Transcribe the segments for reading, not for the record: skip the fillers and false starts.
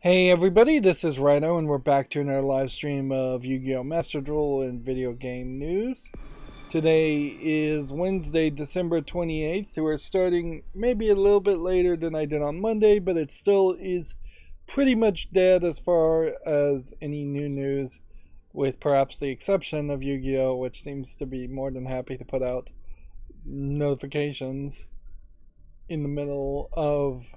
Hey everybody, this is Rydo and we're back to another live stream of Yu-Gi-Oh! Master Duel and video game news. Today is Wednesday, December 28th. We're starting maybe a little bit later than I did on Monday, but it still is pretty much dead as far as any new news, with perhaps the exception of Yu-Gi-Oh! Which seems to be more than happy to put out notifications in the middle of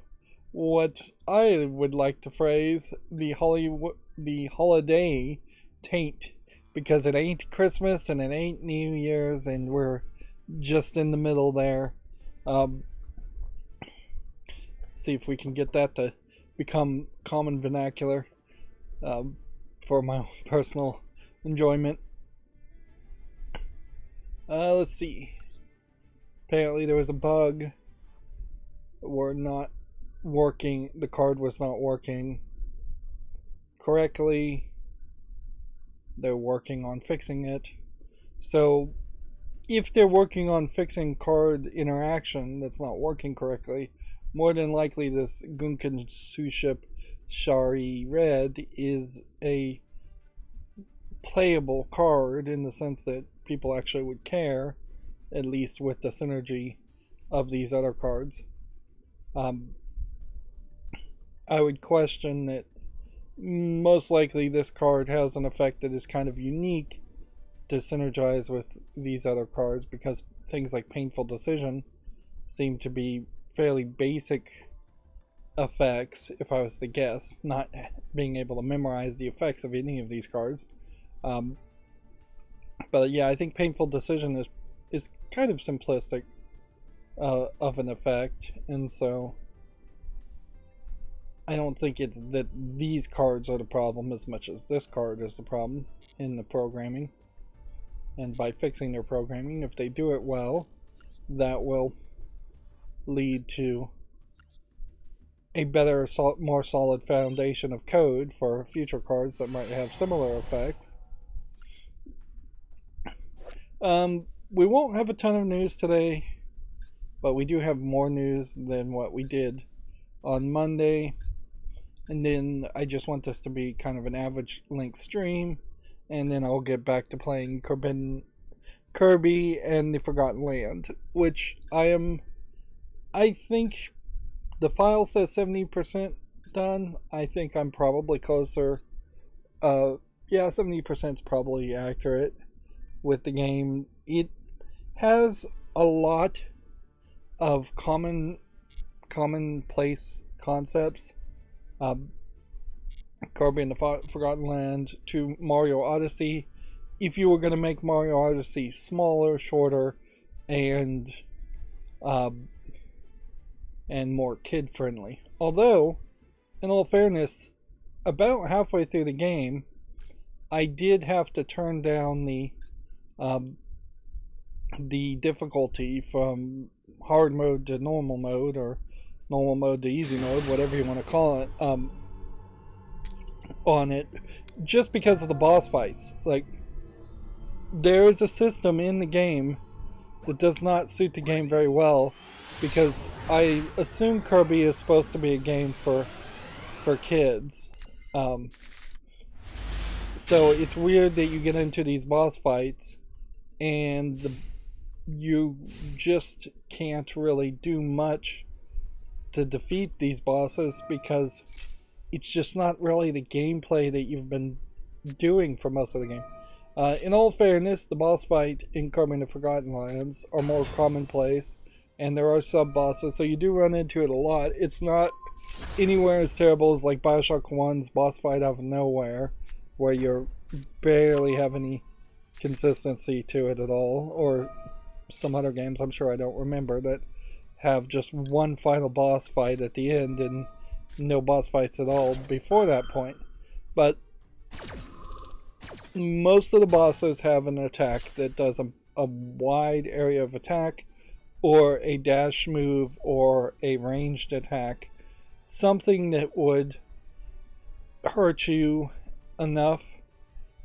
what I would like to phrase the holiday taint, because it ain't Christmas and it ain't New Year's, and we're just in the middle there. See if we can get that to become common vernacular for my own personal enjoyment. Let's see. Apparently there was a bug. We're not working, the card was not working correctly. They're working on fixing it. So if they're working on fixing card interaction that's not working correctly, more than likely this Gunkan Suship Shari Red is a playable card in the sense that people actually would care, at least with the synergy of these other cards. I would question that most likely this card has an effect that is kind of unique to synergize with these other cards, because things like Painful Decision seem to be fairly basic effects, if I was to guess, not being able to memorize the effects of any of these cards. But yeah, I think Painful Decision is kind of simplistic of an effect, and so I don't think it's that these cards are the problem as much as this card is the problem in the programming. And by fixing their programming, if they do it well, that will lead to a better, more solid foundation of code for future cards that might have similar effects. We won't have a ton of news today, but we do have more news than what we did on Monday. And then I just want this to be kind of an average length stream, and then I'll get back to playing Kirby and the Forgotten Land, which I think the file says 70% done. I think I'm probably closer. Yeah, 70% is probably accurate with the game. It has a lot of commonplace concepts. Kirby and the Forgotten Land to Mario Odyssey. If you were going to make Mario Odyssey smaller, shorter, and more kid-friendly. Although, in all fairness, about halfway through the game, I did have to turn down the difficulty from hard mode to normal mode, or normal mode to easy mode, whatever you want to call it, on it, just because of the boss fights. Like, there is a system in the game that does not suit the game very well, because I assume Kirby is supposed to be a game for kids. So it's weird that you get into these boss fights and you just can't really do much to defeat these bosses, because it's just not really the gameplay that you've been doing for most of the game. In all fairness, the boss fight in Kirby and the Forgotten Lands are more commonplace, and there are sub-bosses, so you do run into it a lot. It's not anywhere as terrible as like Bioshock 1's boss fight out of nowhere, where you barely have any consistency to it at all, or some other games I'm sure I don't remember that have just one final boss fight at the end and no boss fights at all before that point. But most of the bosses have an attack that does a wide area of attack, or a dash move, or a ranged attack. Something that would hurt you enough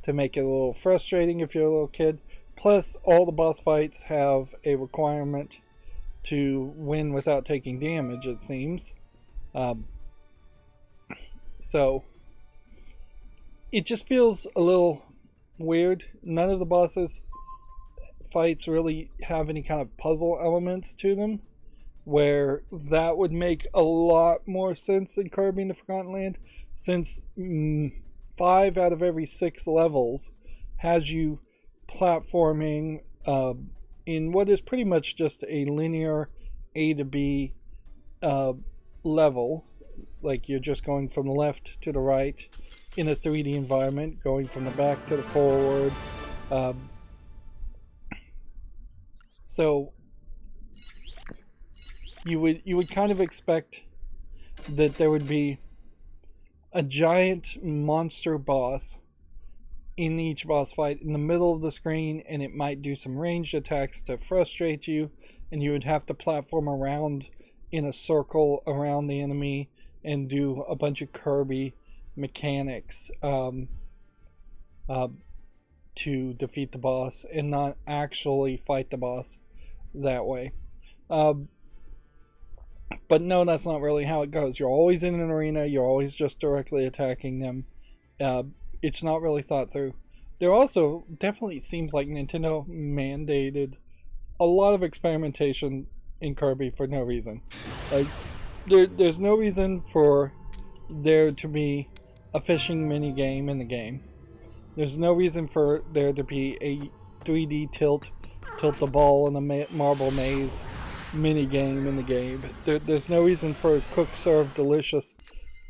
to make it a little frustrating if you're a little kid. Plus, all the boss fights have a requirement to win without taking damage, it seems. So it just feels a little weird. None of the bosses fights really have any kind of puzzle elements to them, where that would make a lot more sense in Kirby in the Forgotten Land, since 5 out of every 6 levels has you platforming in what is pretty much just a linear A to B level. Like, you're just going from the left to the right in a 3D environment, going from the back to the forward. So you would kind of expect that there would be a giant monster boss in each boss fight in the middle of the screen, and it might do some ranged attacks to frustrate you, and you would have to platform around in a circle around the enemy and do a bunch of Kirby mechanics to defeat the boss, and not actually fight the boss that way. But no, that's not really how it goes. You're always in an arena, you're always just directly attacking them. It's not really thought through. There also definitely seems like Nintendo mandated a lot of experimentation in Kirby for no reason. Like, there's no reason for there to be a fishing mini game in the game. There's no reason for there to be a 3D tilt the ball in the marble maze mini game in the game. There's no reason for a cook serve delicious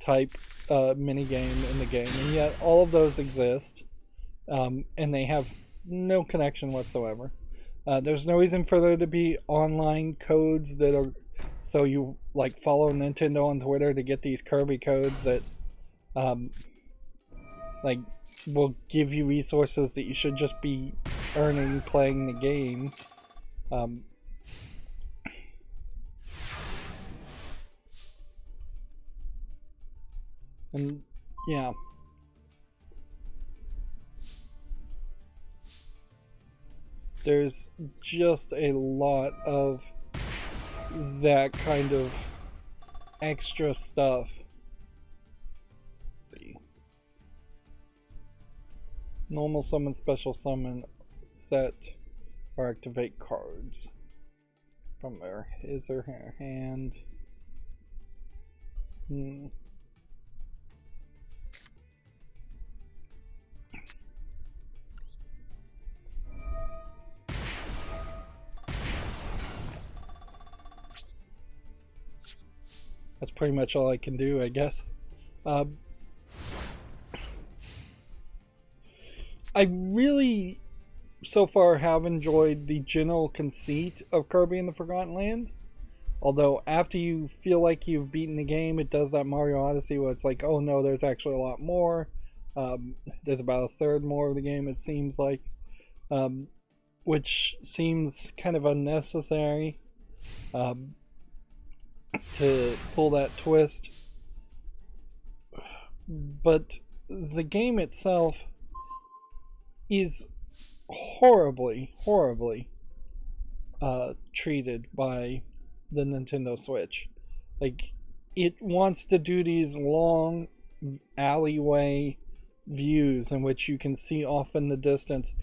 type mini game in the game, and yet all of those exist, and they have no connection whatsoever. There's no reason for there to be online codes that are so you like follow Nintendo on Twitter to get these Kirby codes that like will give you resources that you should just be earning playing the game. And yeah, there's just a lot of that kind of extra stuff. Let's see. Normal summon, special summon, set or activate cards from there. His or her hand. That's pretty much all I can do, I guess. I really, so far, have enjoyed the general conceit of Kirby and the Forgotten Land. Although, after you feel like you've beaten the game, it does that Mario Odyssey where it's like, oh no, there's actually a lot more. There's about a third more of the game, it seems like. Which seems kind of unnecessary. To pull that twist, but the game itself is horribly treated by the Nintendo Switch. Like, it wants to do these long alleyway views in which you can see off in the distance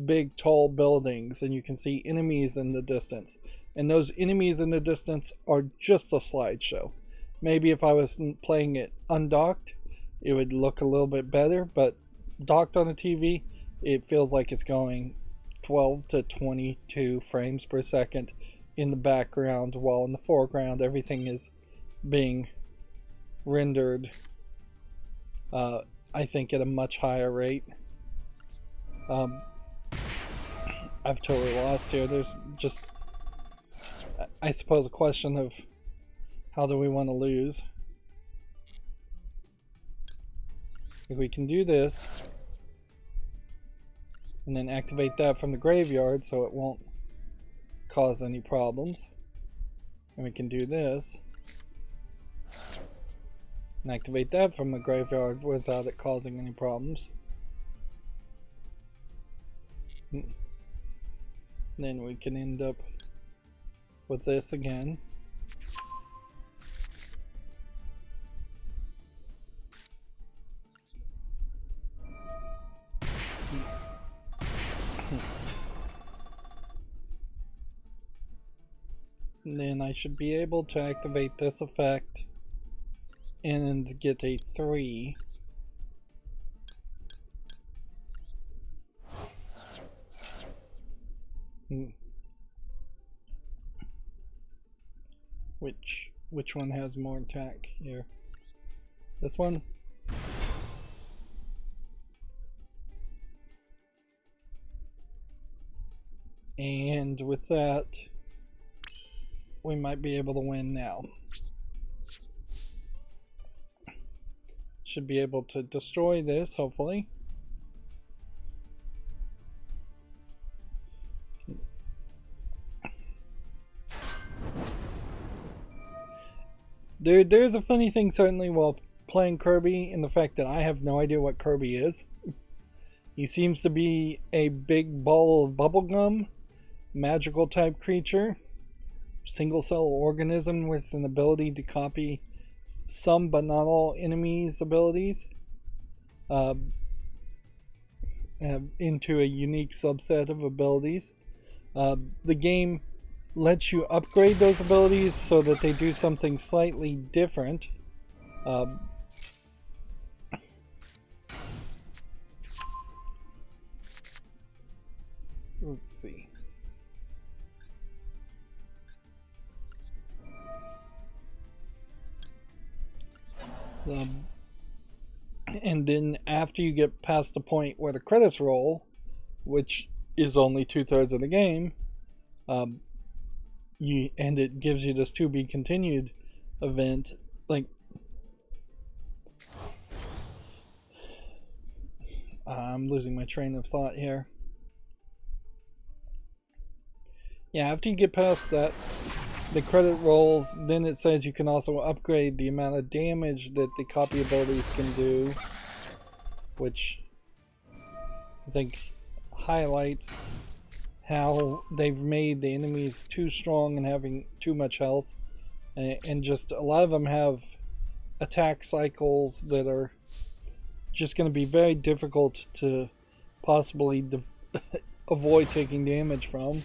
big tall buildings, and you can see enemies in the distance, and those enemies in the distance are just a slideshow. Maybe if I was playing it undocked it would look a little bit better, but docked on a TV it feels like it's going 12 to 22 frames per second in the background, while in the foreground everything is being rendered I think at a much higher rate. I've totally lost here. There's just, I suppose, a question of how do we want to lose. If we can do this and then activate that from the graveyard so it won't cause any problems, and we can do this and activate that from the graveyard without it causing any problems. Then we can end up with this again. And then I should be able to activate this effect and get a 3. Which one has more attack here? This one? And with that, we might be able to win now. Should be able to destroy this, hopefully. There's a funny thing certainly while playing Kirby in the fact that I have no idea what Kirby is. He seems to be a big ball of bubblegum, magical type creature, single cell organism with an ability to copy some but not all enemies' abilities into a unique subset of abilities. The game lets you upgrade those abilities so that they do something slightly different. Let's see. And then after you get past the point where the credits roll, which is only 2/3 of the game, and it gives you this to be continued event. Like, I'm losing my train of thought here. Yeah, after you get past that, the credit rolls, then it says you can also upgrade the amount of damage that the copy abilities can do, which I think highlights how they've made the enemies too strong and having too much health, and just a lot of them have attack cycles that are just going to be very difficult to possibly avoid taking damage from.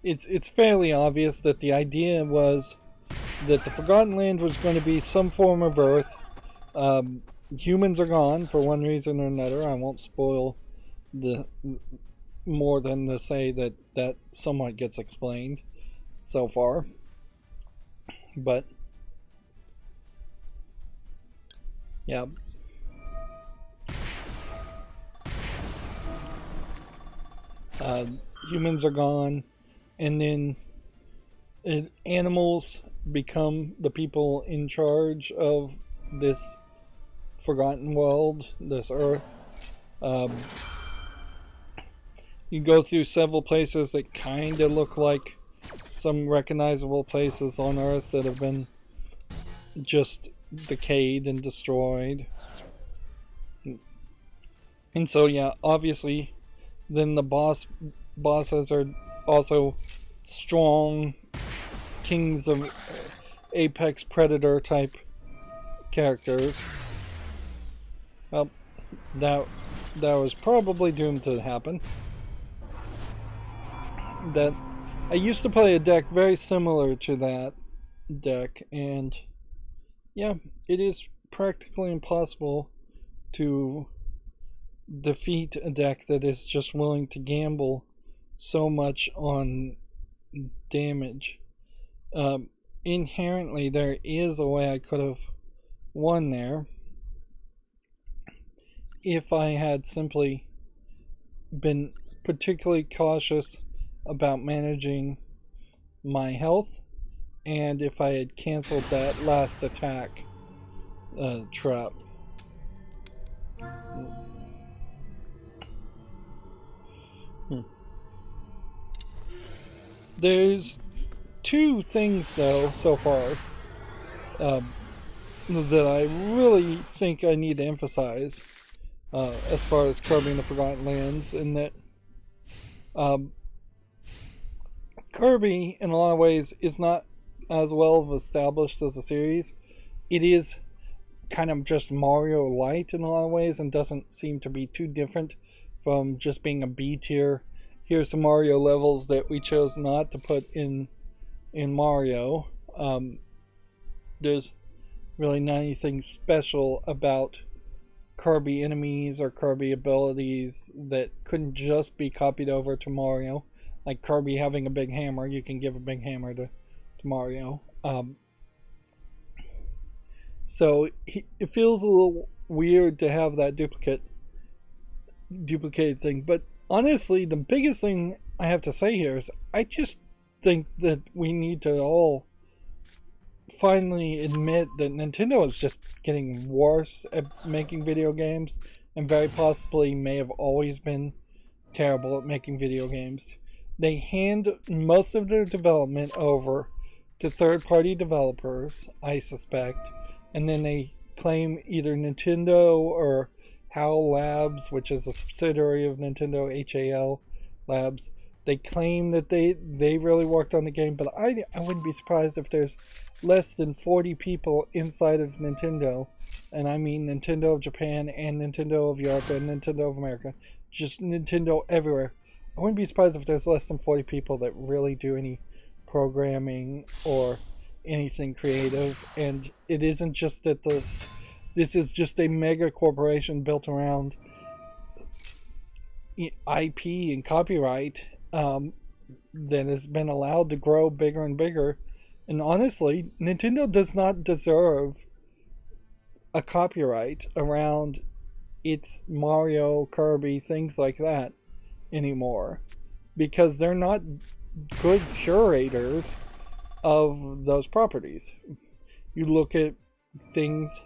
It's fairly obvious that the idea was that the Forgotten Land was going to be some form of Earth. Humans are gone for one reason or another. I won't spoil the more than to say that somewhat gets explained so far. But yeah. Humans are gone, and then animals become the people in charge of this forgotten world, this Earth. You go through several places that kind of look like some recognizable places on Earth that have been just decayed and destroyed. And so, yeah, obviously, then the bosses are also strong kings of apex predator type characters. Well, that was probably doomed to happen. That I used to play a deck very similar to that deck, and yeah, it is practically impossible to defeat a deck that is just willing to gamble so much on damage. Inherently, there is a way I could have won there if I had simply been particularly cautious about managing my health, and if I had canceled that last attack trap. There's two things though so far that I really think I need to emphasize as far as Kirby and the Forgotten Lands, in that Kirby in a lot of ways is not as well established as a series. It is kind of just Mario Light in a lot of ways, and doesn't seem to be too different from just being a B tier. Here's some Mario levels that we chose not to put in Mario. There's really not anything special about Kirby enemies or Kirby abilities that couldn't just be copied over to Mario. Like Kirby having a big hammer, you can give a big hammer to Mario. So it feels a little weird to have that duplicated thing. But honestly, the biggest thing I have to say here is I just think that we need to all finally admit that Nintendo is just getting worse at making video games, and very possibly may have always been terrible at making video games. They hand most of their development over to third-party developers, I suspect, and then they claim either Nintendo or HAL Labs, which is a subsidiary of Nintendo, HAL Labs. They claim that they really worked on the game, but I wouldn't be surprised if there's less than 40 people inside of Nintendo, and I mean Nintendo of Japan and Nintendo of Europe and Nintendo of America, just Nintendo everywhere. I wouldn't be surprised if there's less than 40 people that really do any programming or anything creative, and it isn't just that this is just a mega corporation built around IP and copyright that has been allowed to grow bigger and bigger. And honestly, Nintendo does not deserve a copyright around its Mario, Kirby, things like that anymore, because they're not good curators of those properties. You look at things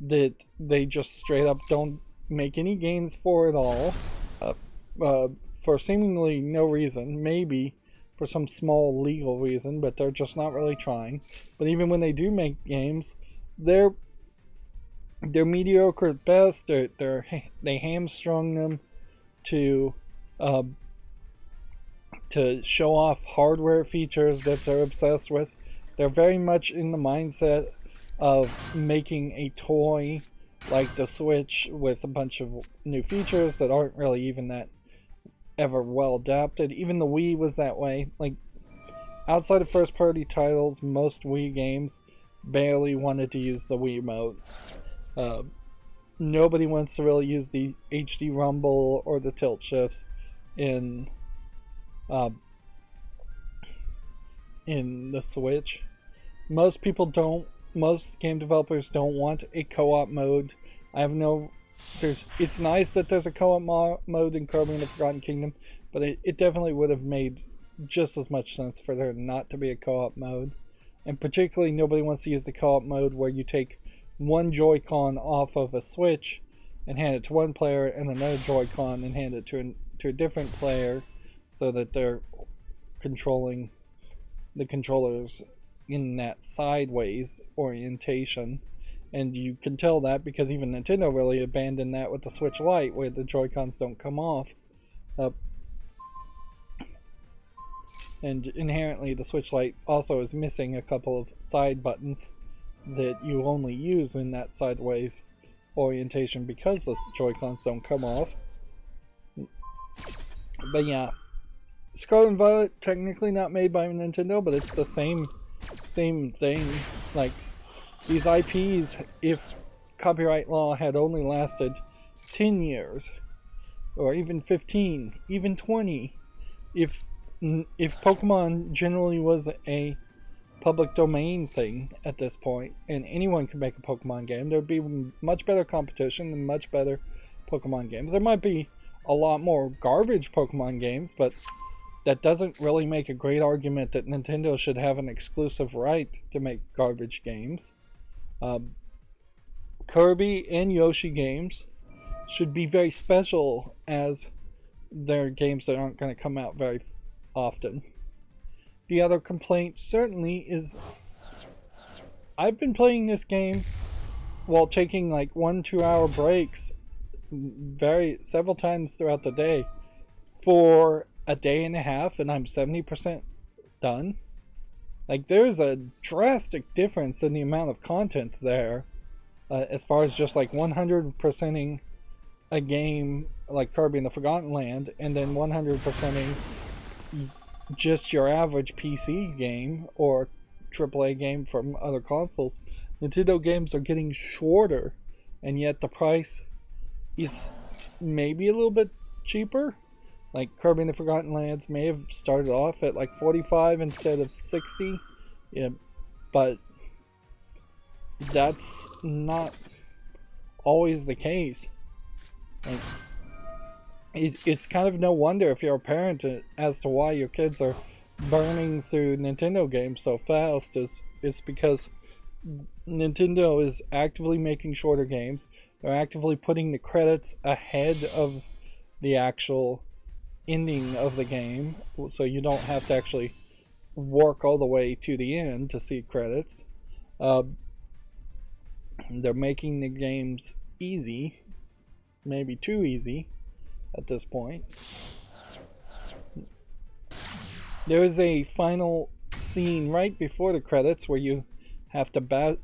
that they just straight up don't make any games for at all, for seemingly no reason, maybe for some small legal reason, but they're just not really trying. But even when they do make games, they're mediocre at best. They hamstrung them to show off hardware features that they're obsessed with. They're very much in the mindset of making a toy like the Switch with a bunch of new features that aren't really even that ever well adapted. Even the Wii was that way. Like, outside of first party titles, most Wii games barely wanted to use the Wiimote. Nobody wants to really use the HD rumble or the tilt shifts in the Switch. Most game developers don't want a co-op mode. It's nice that there's a co-op mode in Kirby and the Forgotten Kingdom, but it definitely would have made just as much sense for there not to be a co-op mode. And particularly, nobody wants to use the co-op mode where you take one Joy-Con off of a Switch and hand it to one player, and another Joy-Con and hand it to a different player, so that they're controlling the controllers in that sideways orientation. And you can tell that because even Nintendo really abandoned that with the Switch Lite, where the Joy-Cons don't come off. And inherently, the Switch Lite also is missing a couple of side buttons that you only use in that sideways orientation because the Joy-Cons don't come off. But yeah, Scarlet and Violet, technically not made by Nintendo, but it's the same thing. Like, these IPs, if copyright law had only lasted 10 years, or even 15, even 20, if Pokemon generally was a public domain thing at this point, and anyone could make a Pokemon game, there'd be much better competition and much better Pokemon games. There might be a lot more garbage Pokemon games, but that doesn't really make a great argument that Nintendo should have an exclusive right to make garbage games. Kirby and Yoshi games should be very special, as they're games that aren't going to come out very often. The other complaint certainly is, I've been playing this game while taking like 1-2 hour breaks several times throughout the day for a day and a half, and I'm 70% done. Like, there's a drastic difference in the amount of content there. as far as just like 100%ing a game like Kirby and the Forgotten Land, and then 100%ing just your average PC game or AAA game from other consoles. Nintendo games are getting shorter, and yet the price is maybe a little bit cheaper. Like Kirby and the Forgotten Lands may have started off at like 45 instead of 60. Yeah, but that's not always the case. Like, it's kind of no wonder if you're a parent as to why your kids are burning through Nintendo games so fast. It's because Nintendo is actively making shorter games. They're actively putting the credits ahead of the actual ending of the game, so you don't have to actually work all the way to the end to see credits. They're making the games easy, maybe too easy at this point. There is a final scene right before the credits where you have to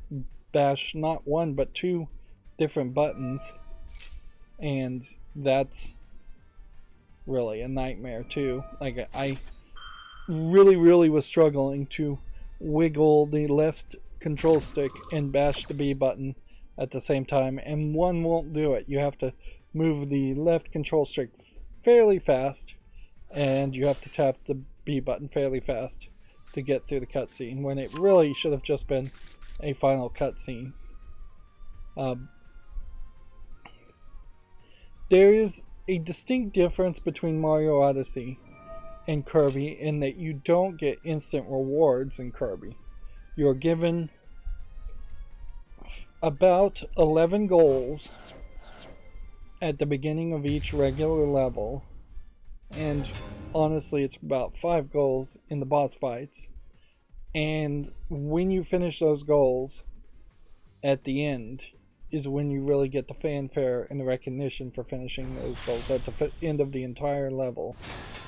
bash not one but two different buttons, and that's really a nightmare too. Like, I really was struggling to wiggle the left control stick and bash the B button at the same time, and one won't do it. You have to move the left control stick fairly fast, and you have to tap the B button fairly fast to get through the cutscene, when it really should have just been a final cutscene. There is a distinct difference between Mario Odyssey and Kirby in that you don't get instant rewards in Kirby. You're given about 11 goals at the beginning of each regular level, and honestly it's about 5 goals in the boss fights, and when you finish those goals at the end is when you really get the fanfare and the recognition for finishing those goals, at the end of the entire level,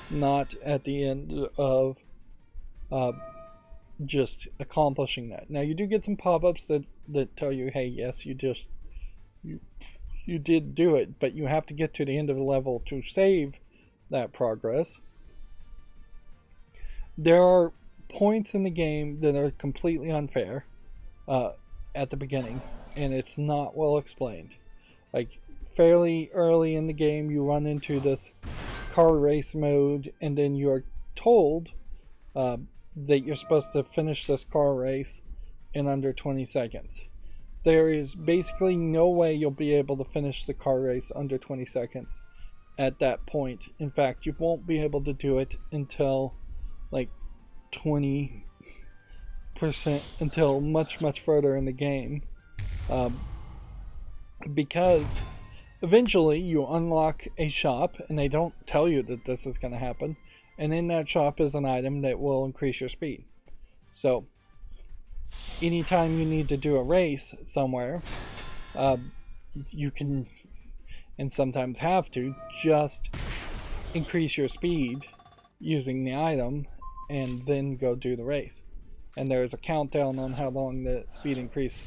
not at the end of just accomplishing that. Now you do get some pop-ups that tell you, hey, yes, you did do it, but you have to get to the end of the level to save that progress. There are points in the game that are completely unfair at the beginning, and it's not well explained. Like, fairly early in the game you run into this car race mode, and then you're told that you're supposed to finish this car race in under 20 seconds. There is basically no way you'll be able to finish the car race under 20 seconds at that point. In fact, you won't be able to do it until like 20%, until much further in the game, because eventually you unlock a shop, and they don't tell you that this is going to happen, and in that shop is an item that will increase your speed. So anytime you need to do a race somewhere, you can, and sometimes have to, just increase your speed using the item and then go do the race. And there's a countdown on how long the speed increase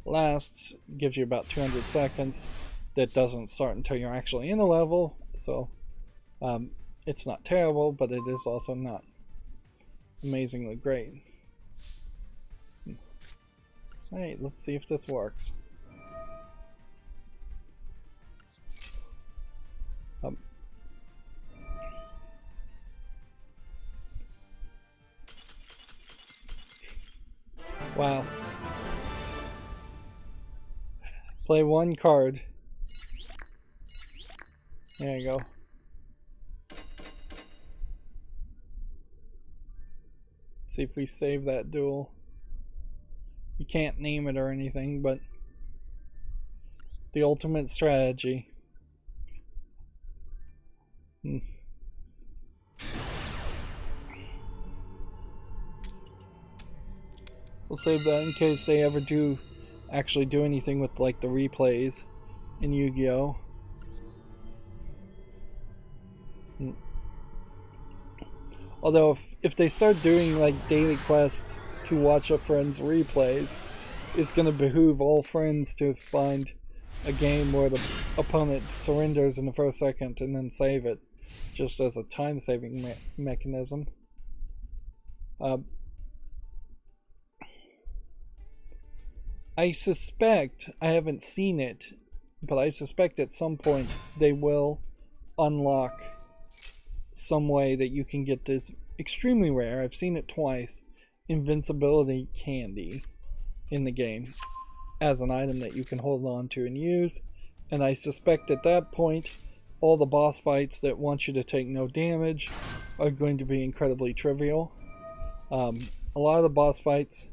lasts. It gives you about 200 seconds. That doesn't start until you're actually in a level, so it's not terrible, but it is also not amazingly great. Alright, let's see if this works. Wow. Play one card. There you go. Let's see if we save that duel. You can't name it or anything, but the ultimate strategy. We'll save that in case they ever do actually do anything with like the replays in Yu-Gi-Oh! Although if they start doing like daily quests to watch a friend's replays, it's going to behoove all friends to find a game where the opponent surrenders in the first second and then save it, just as a time-saving mechanism. I suspect, I haven't seen it, but I suspect at some point they will unlock some way that you can get this extremely rare, I've seen it twice, invincibility candy in the game as an item that you can hold on to and use. And I suspect at that point all the boss fights that want you to take no damage are going to be incredibly trivial. A lot of the boss fights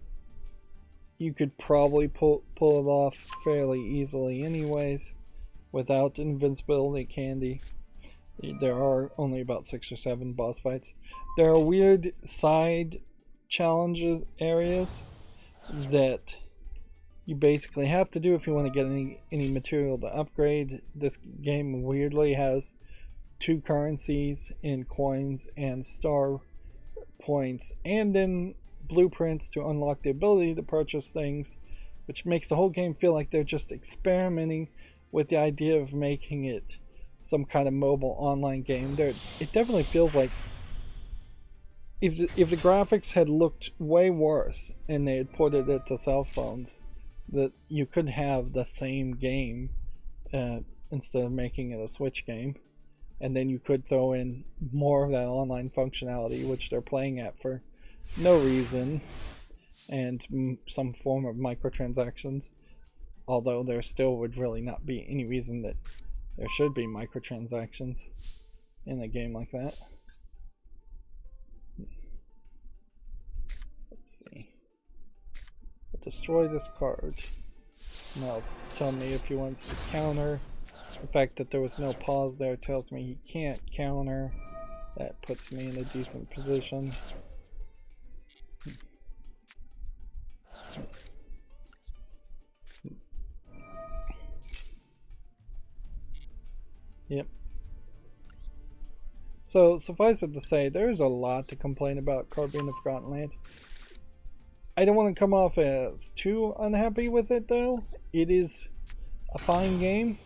you could probably pull it off fairly easily anyways without invincibility candy. There are only about 6 or 7 boss fights. There are weird side challenge areas that you basically have to do if you want to get any material to upgrade. This game weirdly has 2 currencies in coins and star points, and in blueprints to unlock the ability to purchase things, which makes the whole game feel like they're just experimenting with the idea of making it some kind of mobile online game. It definitely feels like if the graphics had looked way worse and they had ported it to cell phones, that you could have the same game instead of making it a Switch game, and then you could throw in more of that online functionality, which they're playing at for no reason, and some form of microtransactions, although there still would really not be any reason that there should be microtransactions in a game like that. Let's see. I'll destroy this card. Now tell me if he wants to counter. The fact that there was no pause there tells me he can't counter. That puts me in a decent position. Yep. So suffice it to say, there's a lot to complain about Kirby and the Forgotten Land. I don't want to come off as too unhappy with it though. It is a fine game,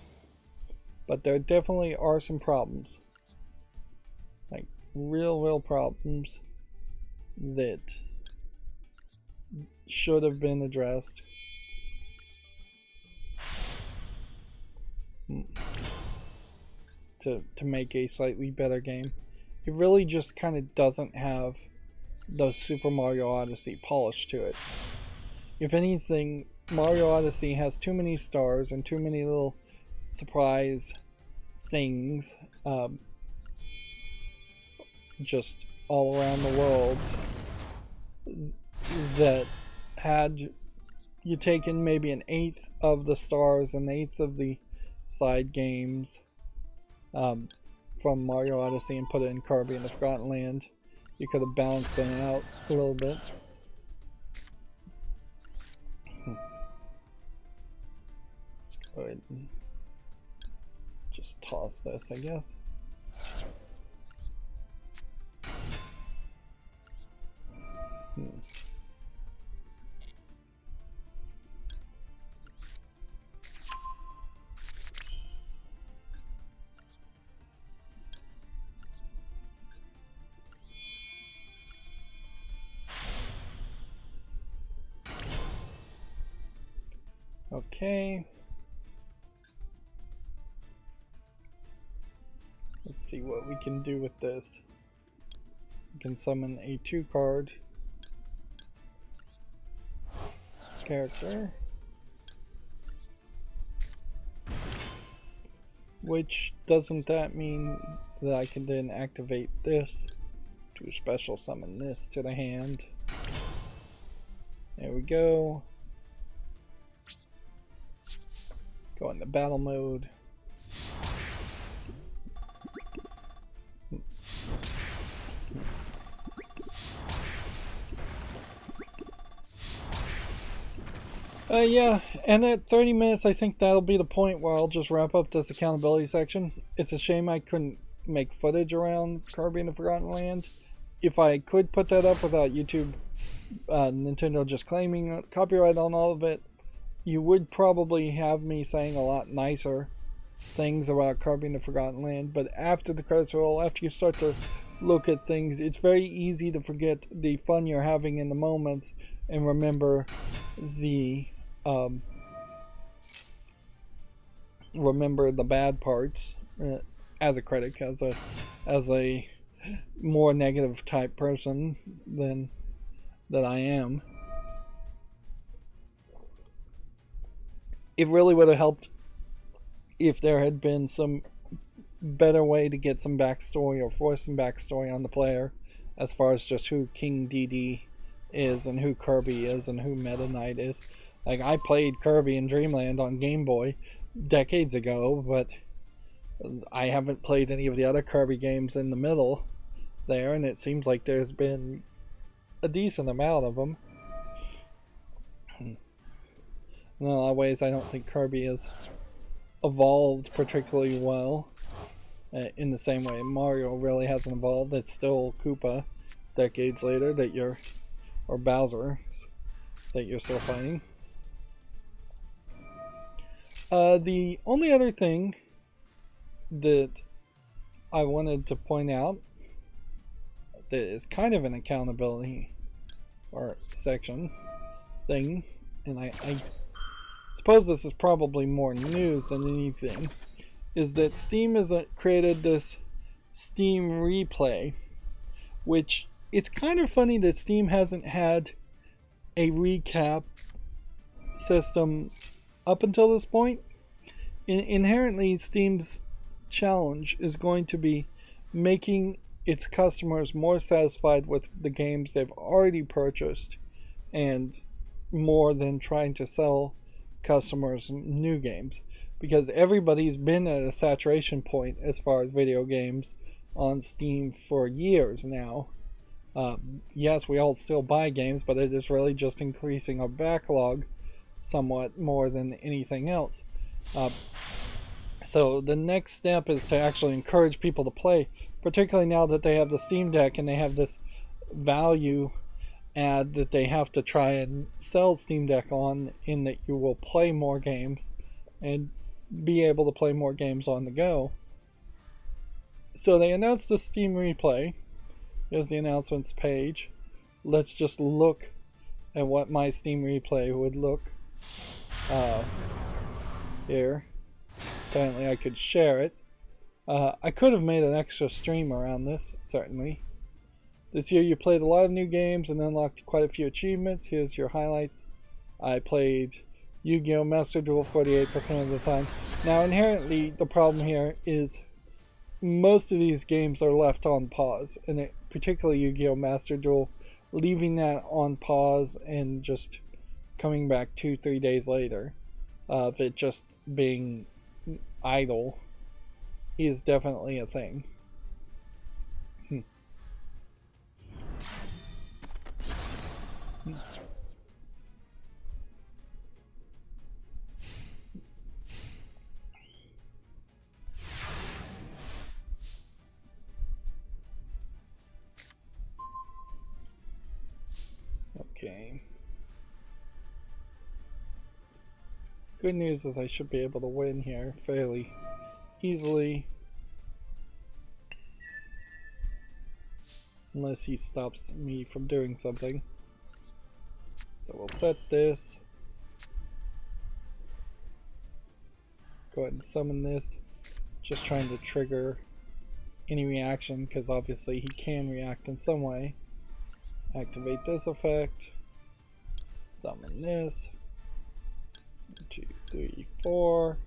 but there definitely are some problems. Like real problems that should have been addressed. To make a slightly better game. It really just kind of doesn't have the Super Mario Odyssey polish to it. If anything, Mario Odyssey has too many stars and too many little surprise things just all around the world, that had you taken maybe 1/8 of the stars and 1/8 of the side games from Mario Odyssey and put it in Kirby and the Forgotten Land, you could have balanced them out a little bit. Let's go ahead and just toss this, I guess. Okay. Let's see what we can do with this. We can summon a 2 card character, which doesn't that mean that I can then activate this to special summon this to the hand? There we go. Go into battle mode. Yeah, and at 30 minutes I think that'll be the point where I'll just wrap up this accountability section. It's a shame I couldn't make footage around Kirby and the Forgotten Land. If I could put that up without YouTube Nintendo just claiming copyright on all of it, you would probably have me saying a lot nicer things about Kirby and the Forgotten Land. But after the credits roll, after you start to look at things, it's very easy to forget the fun you're having in the moments and remember the bad parts. As a critic, as a more negative type person than that I am, it really would have helped if there had been some better way to get some backstory or force some backstory on the player as far as just who King Dedede is and who Kirby is and who Meta Knight is. Like, I played Kirby in Dreamland on Game Boy decades ago, but I haven't played any of the other Kirby games in the middle there, and it seems like there's been a decent amount of them. In a lot of ways, I don't think Kirby has evolved particularly well in the same way Mario really hasn't evolved. It's still Koopa decades later that you're, or Bowser, that you're still fighting. The only other thing that I wanted to point out that is kind of an accountability or section thing, and I suppose this is probably more news than anything, is that Steam has created this Steam Replay, which it's kind of funny that Steam hasn't had a recap system up until this point. Inherently, Steam's challenge is going to be making its customers more satisfied with the games they've already purchased, and more than trying to sell customers new games, because everybody's been at a saturation point as far as video games on Steam for years now. Yes, we all still buy games, but it is really just increasing our backlog somewhat more than anything else. So the next step is to actually encourage people to play, particularly now that they have the Steam Deck and they have this value add that they have to try and sell Steam Deck on, in that you will play more games and be able to play more games on the go. So they announced the Steam Replay. Here's the announcements page. Let's just look at what my Steam Replay would look here. Apparently I could share it. I could have made an extra stream around this, certainly. This year you played a lot of new games and unlocked quite a few achievements. Here's your highlights. I played Yu-Gi-Oh! Master Duel 48% of the time. Now, inherently, the problem here is most of these games are left on pause, and particularly Yu-Gi-Oh! Master Duel, leaving that on pause and just coming back 2-3 days later of it just being idle is definitely a thing. Okay. Good news is I should be able to win here fairly easily. Unless he stops me from doing something. So we'll set this. Go ahead and summon this. Just trying to trigger any reaction, because obviously he can react in some way. Activate this effect. Summon this. 1, 2, 3, 4.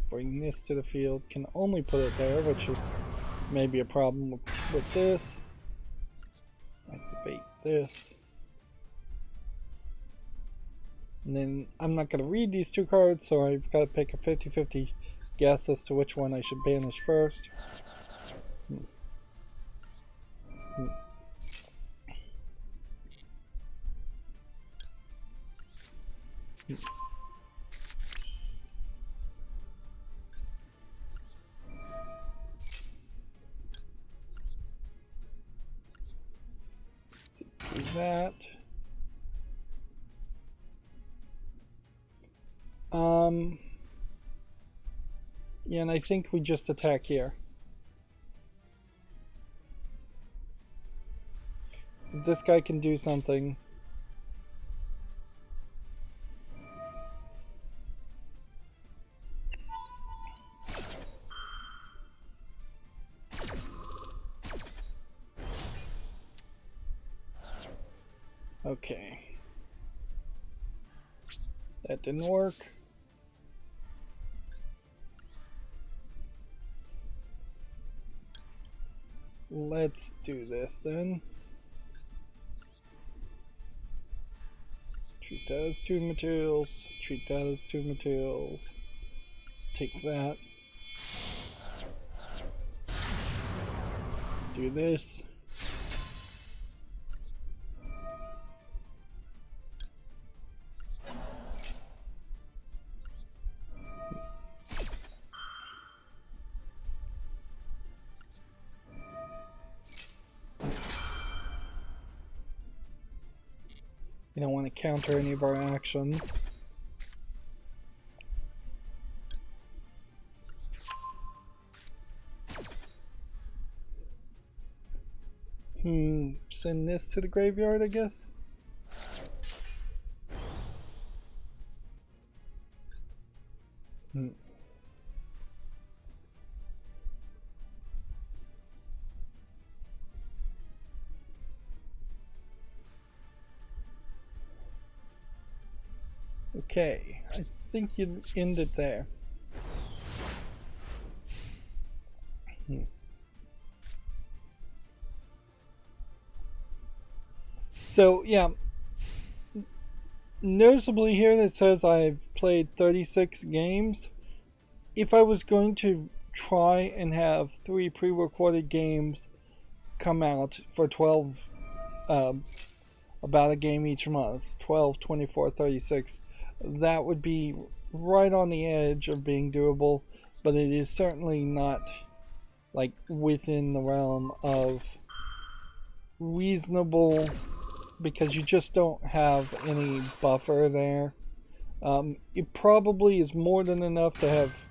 Bring this to the field. Can only put it there, which is maybe a problem with this. Activate this. And then I'm not going to read these two cards, so I've got to pick a 50-50 guess as to which one I should banish first. Do that. Yeah, and I think we just attack here. If this guy can do something. Okay. That didn't work. Let's do this then. Treat that as 2 materials. Treat that as 2 materials. Take that. Do this. You don't want to counter any of our actions. Send this to the graveyard, I guess. Okay, I think you'd end it there. So, yeah. Noticeably here it says I've played 36 games. If I was going to try and have 3 pre-recorded games come out for 12, about a game each month, 12, 24, 36, that would be right on the edge of being doable, but it is certainly not like within the realm of reasonable, because you just don't have any buffer there. It probably is more than enough to have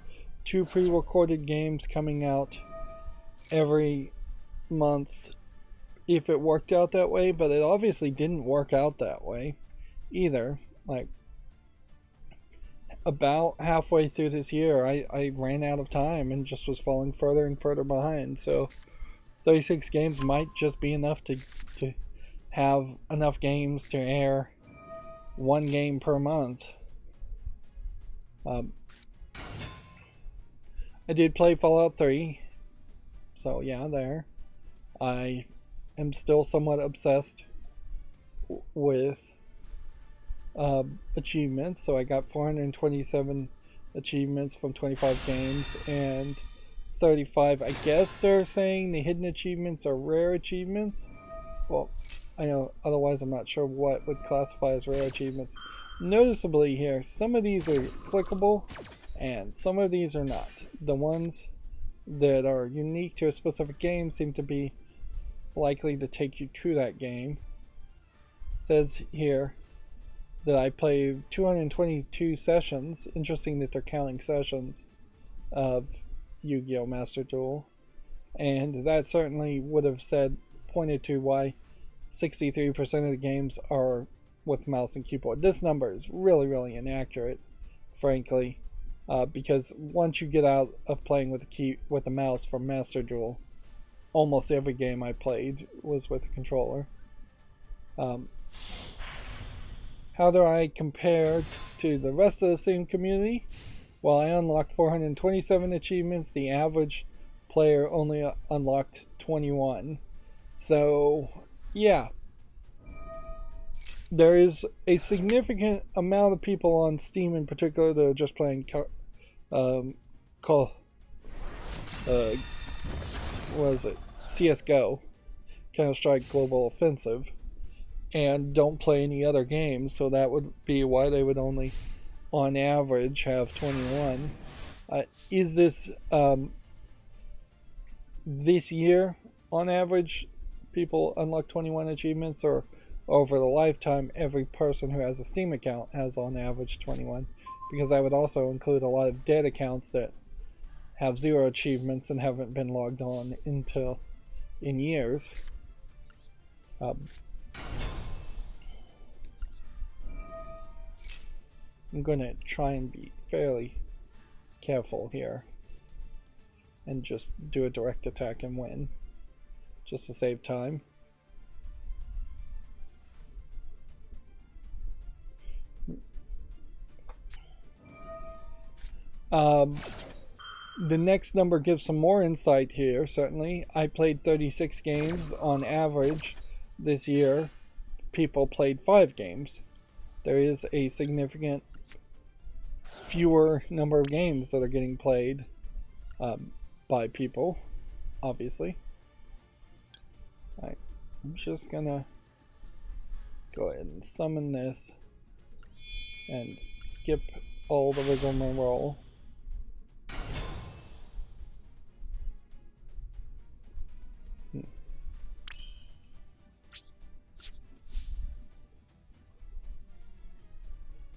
2 pre-recorded games coming out every month if it worked out that way, but it obviously didn't work out that way either. Like, about halfway through this year, I ran out of time and just was falling further and further behind. So 36 games might just be enough to have enough games to air 1 game per month. I did play Fallout 3, so yeah, there. I am still somewhat obsessed with achievements, so I got 427 achievements from 25 games, and 35, I guess they're saying the hidden achievements are rare achievements. Well, I know, otherwise I'm not sure what would classify as rare achievements. Noticeably here, some of these are clickable and some of these are not. The ones that are unique to a specific game seem to be likely to take you to that game. It says here that I played 222 sessions. Interesting that they're counting sessions of Yu-Gi-Oh! Master Duel. And that certainly would have pointed to why 63% of the games are with mouse and keyboard. This number is really, really inaccurate, frankly, because once you get out of playing with the mouse from Master Duel, almost every game I played was with a controller. How do I compare to the rest of the Steam community? Well, I unlocked 427 achievements. The average player only unlocked 21. So, yeah. There is a significant amount of people on Steam in particular that are just playing CSGO, Counter-Strike Global Offensive, and don't play any other games, so that would be why they would only, on average, have 21. Is this, this year, on average, people unlock 21 achievements, or over the lifetime, every person who has a Steam account has on average 21, because I would also include a lot of dead accounts that have 0 achievements and haven't been logged on in years. I'm going to try and be fairly careful here and just do a direct attack and win, just to save time. The next number gives some more insight here, certainly. I played 36 games on average this year. People played 5 games. There is a significant fewer number of games that are getting played by people, obviously. Alright, I'm just gonna go ahead and summon this and skip all the rigmarole.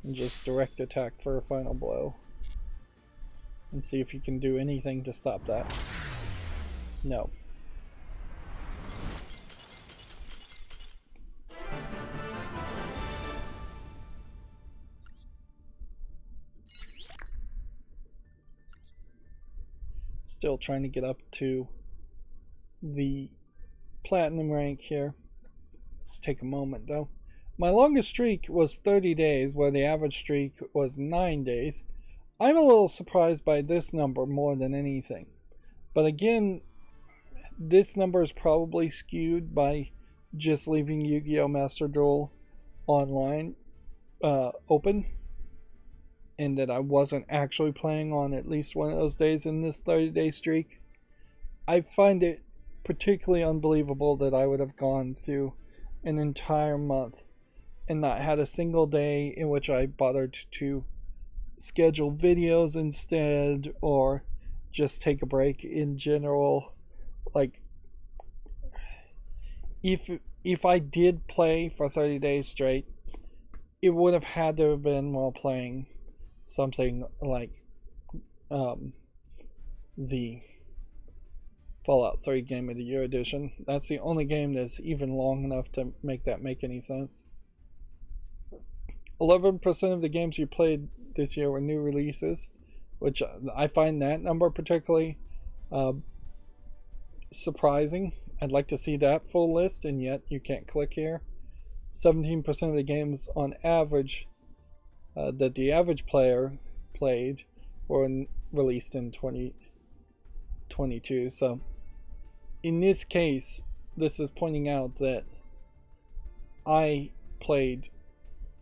And just direct attack for a final blow. And see if you can do anything to stop that. No. Still trying to get up to the platinum rank here. Let's take a moment though. My longest streak was 30 days, where the average streak was 9 days. I'm a little surprised by this number more than anything. But again, this number is probably skewed by just leaving Yu-Gi-Oh! Master Duel online open, and that I wasn't actually playing on at least one of those days in this 30-day streak. I find it particularly unbelievable that I would have gone through an entire month and not had a single day in which I bothered to schedule videos instead, or just take a break in general. Like, if I did play for 30 days straight, it would have had to have been while playing something like the Fallout 3 Game of the Year edition. That's the only game that's even long enough to make that make any sense. 11% of the games you played this year were new releases, which I find that number particularly surprising. I'd like to see that full list, and yet you can't click here. 17% of the games on average that the average player played were released in 2022. So in this case, this is pointing out that I played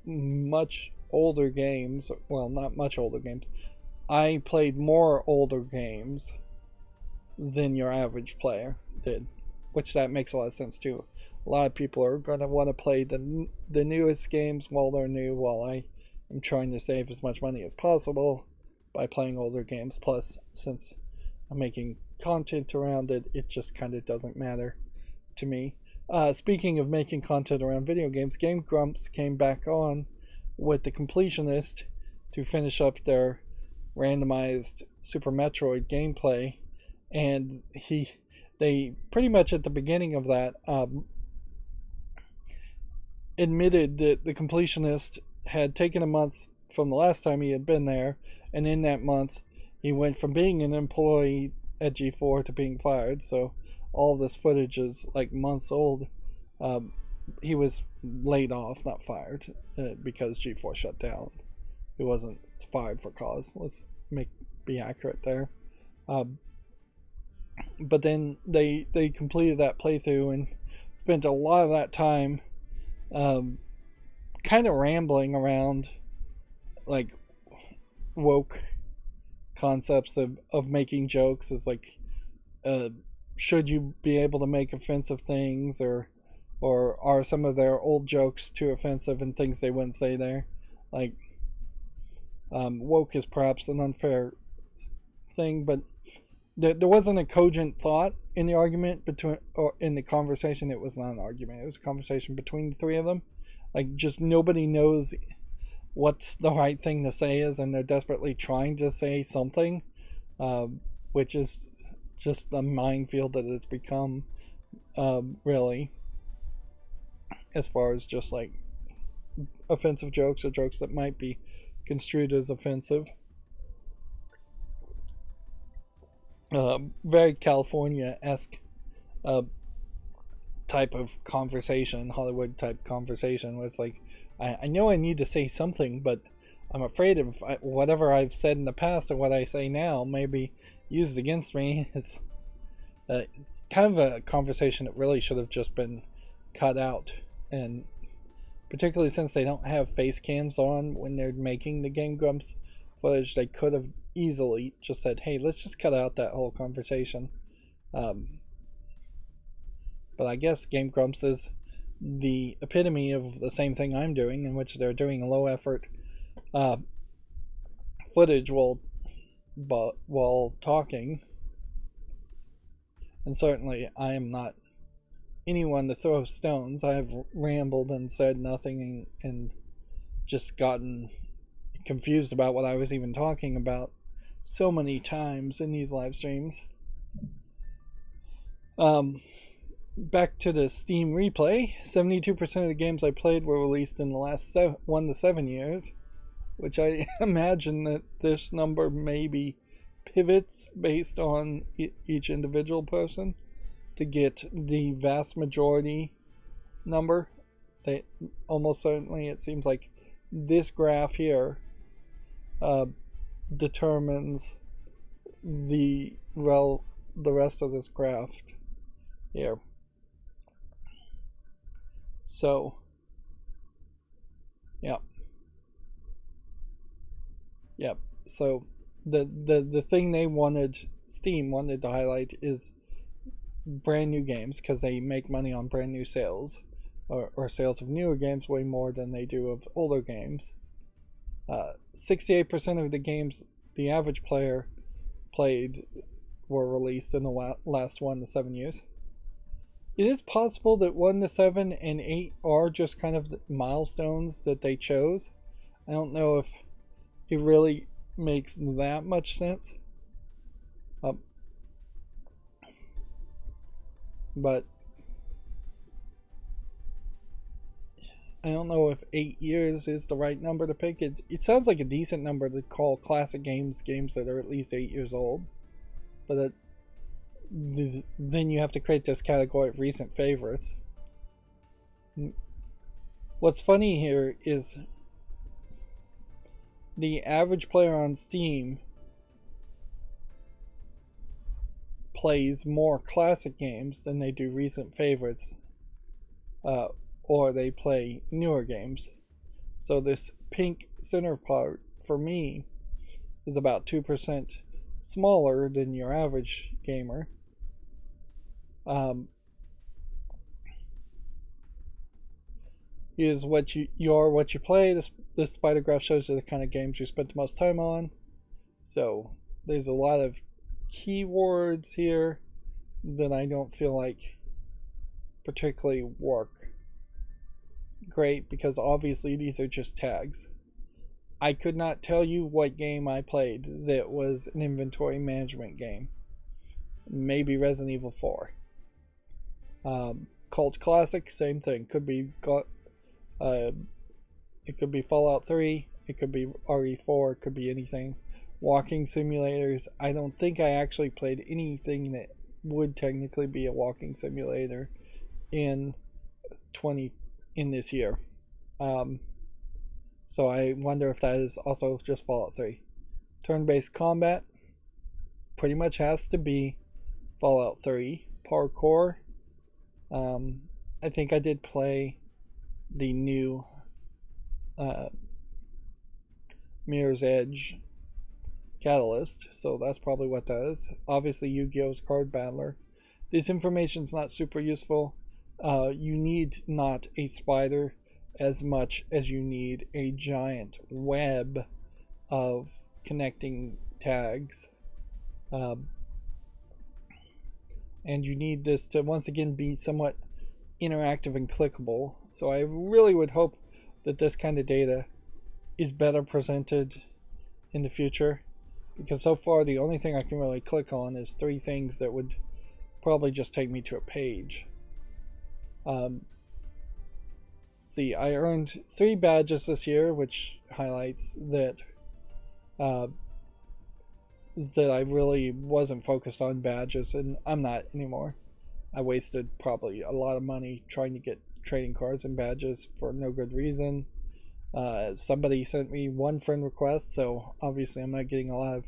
much older games. Well, not much older games. I played more older games than your average player did, which that makes a lot of sense too. A lot of people are going to want to play the newest games while they're new, while I am trying to save as much money as possible by playing older games. Plus, since I'm making content around it, it just kind of doesn't matter to me. Speaking of making content around video games, Game Grumps came back on with the Completionist to finish up their randomized Super Metroid gameplay, and they pretty much at the beginning of that admitted that the Completionist had taken a month from the last time he had been there, and in that month he went from being an employee at G4 to being fired. So all this footage is like months old. He was laid off, not fired, because G4 shut down. He wasn't fired for cause. Let's be accurate there. But then they completed that playthrough and spent a lot of that time kind of rambling around like woke concepts of making jokes. Is like, should you be able to make offensive things, or are some of their old jokes too offensive and things they wouldn't say there? Like, woke is perhaps an unfair thing, but there wasn't a cogent thought in the argument between, or in the conversation. It was not an argument. It was a conversation between the three of them. Like, just nobody knows what's the right thing to say is, and they're desperately trying to say something, which is just the minefield that it's become, really, as far as just like offensive jokes or jokes that might be construed as offensive. Very California-esque type of conversation, Hollywood type conversation, where it's like, I know I need to say something, but I'm afraid of whatever I've said in the past or what I say now may be used against me. It's kind of a conversation that really should have just been cut out, and particularly since they don't have face cams on when they're making the Game Grumps footage, they could have easily just said, hey, let's just cut out that whole conversation. But I guess Game Grumps is the epitome of the same thing I'm doing, in which they're doing a low effort footage while talking. And certainly I am not anyone to throw stones. I have rambled and said nothing and just gotten confused about what I was even talking about so many times in these live streams. Back to the Steam replay. 72% of the games I played were released in the last 1 to 7 years, which I imagine that this number maybe pivots based on each individual person to get the vast majority number. They almost certainly, it seems like this graph here determines the rest of this graph here. So, yep. So the thing Steam wanted to highlight is brand new games, because they make money on brand new sales, or sales of newer games way more than they do of older games. 68% of the games the average player played were released in the last 1 to 7 years. It is possible that 1 to 7 and 8 are just kind of the milestones that they chose. I don't know if it really makes that much sense. But I don't know if 8 years is the right number to pick. It sounds like a decent number to call classic games that are at least 8 years old. But then you have to create this category of recent favorites. What's funny here is the average player on Steam plays more classic games than they do recent favorites, or they play newer games. So this pink center part for me is about 2% smaller than your average gamer. Is what you play. This spider graph shows you the kind of games you spent the most time on. So there's a lot of keywords here that I don't feel like particularly work great, because obviously these are just tags. I could not tell you what game I played that was an inventory management game. Maybe Resident Evil 4. Cult Classic, same thing. It could be Fallout 3, it could be RE4, it could be anything. Walking simulators, I don't think I actually played anything that would technically be a walking simulator in this year. So I wonder if that is also just Fallout 3. Turn-based combat pretty much has to be Fallout 3. Parkour, I think I did play the new Mirror's Edge Catalyst, so that's probably what that is. Obviously Yu-Gi-Oh's Card Battler. This information's not super useful. You need not a spider as much as you need a giant web of connecting tags. and you need this to once again be somewhat interactive and clickable. So I really would hope that this kind of data is better presented in the future, because so far the only thing I can really click on is 3 things that would probably just take me to a page. See, I earned 3 badges this year, which highlights that that I really wasn't focused on badges, and I'm not anymore. I wasted probably a lot of money trying to get trading cards and badges for no good reason. Somebody sent me 1 friend request, so obviously I'm not getting a lot of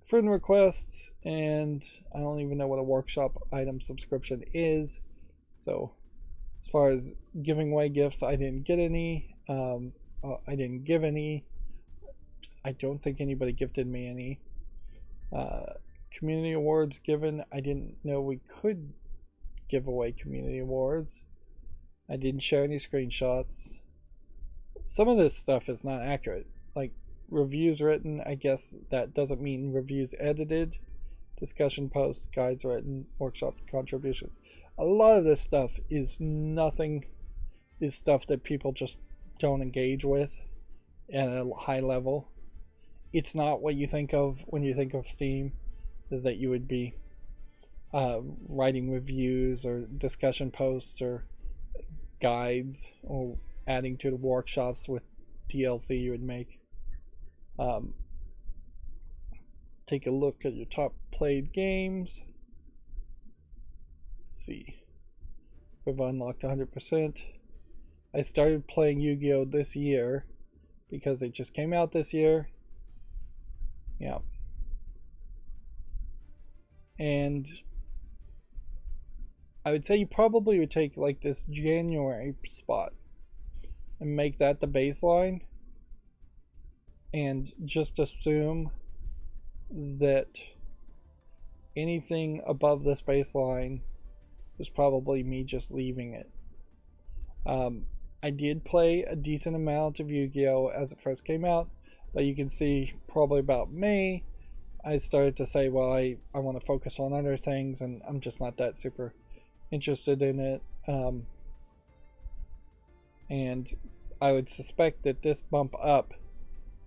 friend requests, and I don't even know what a workshop item subscription is. So as far as giving away gifts, I didn't get any. I didn't give any. I don't think anybody gifted me any. Community awards given, I didn't know we could give away community awards. I didn't share any screenshots. Some of this stuff is not accurate. Like reviews written, I guess that doesn't mean reviews edited. Discussion posts, guides written, workshop contributions. A lot of this stuff is stuff that people just don't engage with at a high level. It's not what you think of when you think of Steam, is that you would be writing reviews or discussion posts or guides or adding to the workshops with DLC you would make. Take a look at your top played games. Let's see. We've unlocked 100%. I started playing Yu-Gi-Oh! This year because it just came out this year. Yeah. And I would say you probably would take like this January spot and make that the baseline and just assume that anything above this baseline is probably me just leaving it. I did play a decent amount of Yu-Gi-Oh! As it first came out, but you can see probably about May I started to say, well, I want to focus on other things, and I'm just not that super interested in it. And I would suspect that this bump up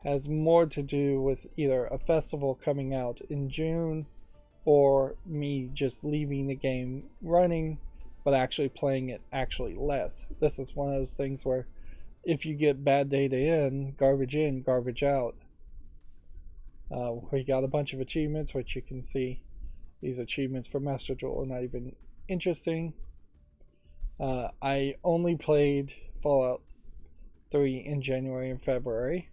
has more to do with either a festival coming out in June or me just leaving the game running but actually playing it actually less. This is one of those things where if you get bad data in, garbage out. We got a bunch of achievements, which you can see. These achievements for Master Duel are not even interesting. I only played Fallout 3 in January and February.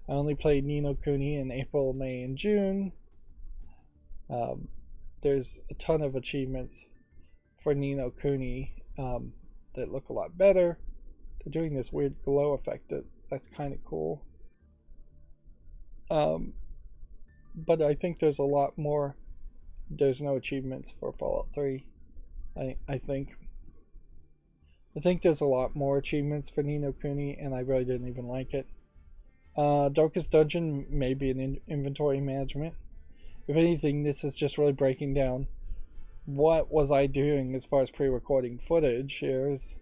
I only played Ni no Kuni in April, May, and June. There's a ton of achievements for Ni no Kuni that look a lot better. They're doing this weird glow effect that's kind of cool. But I think there's a lot more. There's no achievements for Fallout 3. I think there's a lot more achievements for Ni no Kuni, and I really didn't even like it. Darkest Dungeon may be an inventory management. If anything, this is just really breaking down what was I doing as far as pre-recording footage. Here's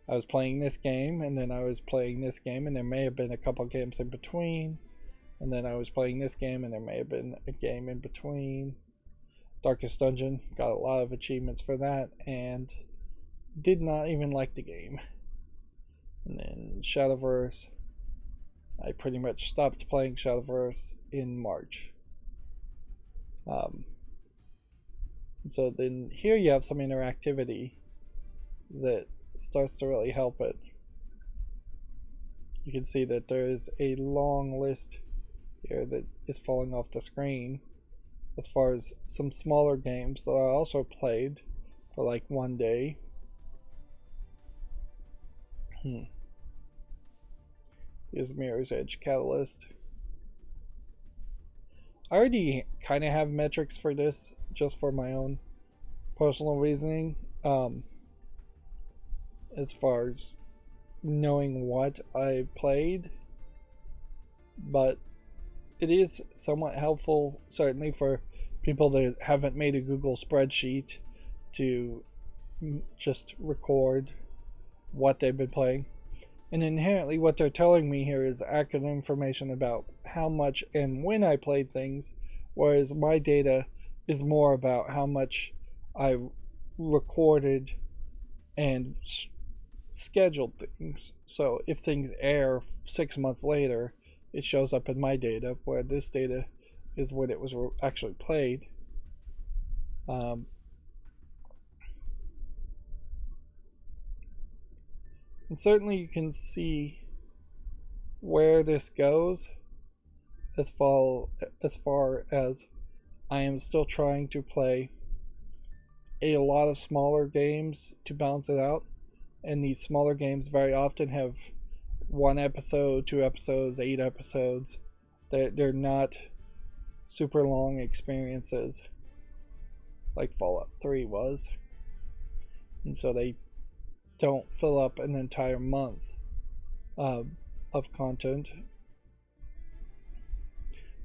I was playing this game, and then I was playing this game, and there may have been a couple games in between, and then I was playing this game, and there may have been a game in between. Darkest Dungeon, got a lot of achievements for that, and did not even like the game. And then Shadowverse, I pretty much stopped playing Shadowverse in March. So then here you have some interactivity that starts to really help it. You can see that there's a long list here that is falling off the screen as far as some smaller games that I also played for like one day. Here's Mirror's Edge Catalyst. I already kind of have metrics for this just for my own personal reasoning, as far as knowing what I played, but it is somewhat helpful certainly for people that haven't made a Google spreadsheet to just record what they've been playing. And inherently, what they're telling me here is accurate information about how much and when I played things, whereas my data is more about how much I recorded and scheduled things. So if things air 6 months later, it shows up in my data, where this data is when it was actually played. And certainly you can see where this goes as far as I am still trying to play a lot of smaller games to balance it out. And these smaller games very often have 1 episode, 2 episodes, 8 episodes. They're not super long experiences like Fallout 3 was. And so they don't fill up an entire month of content.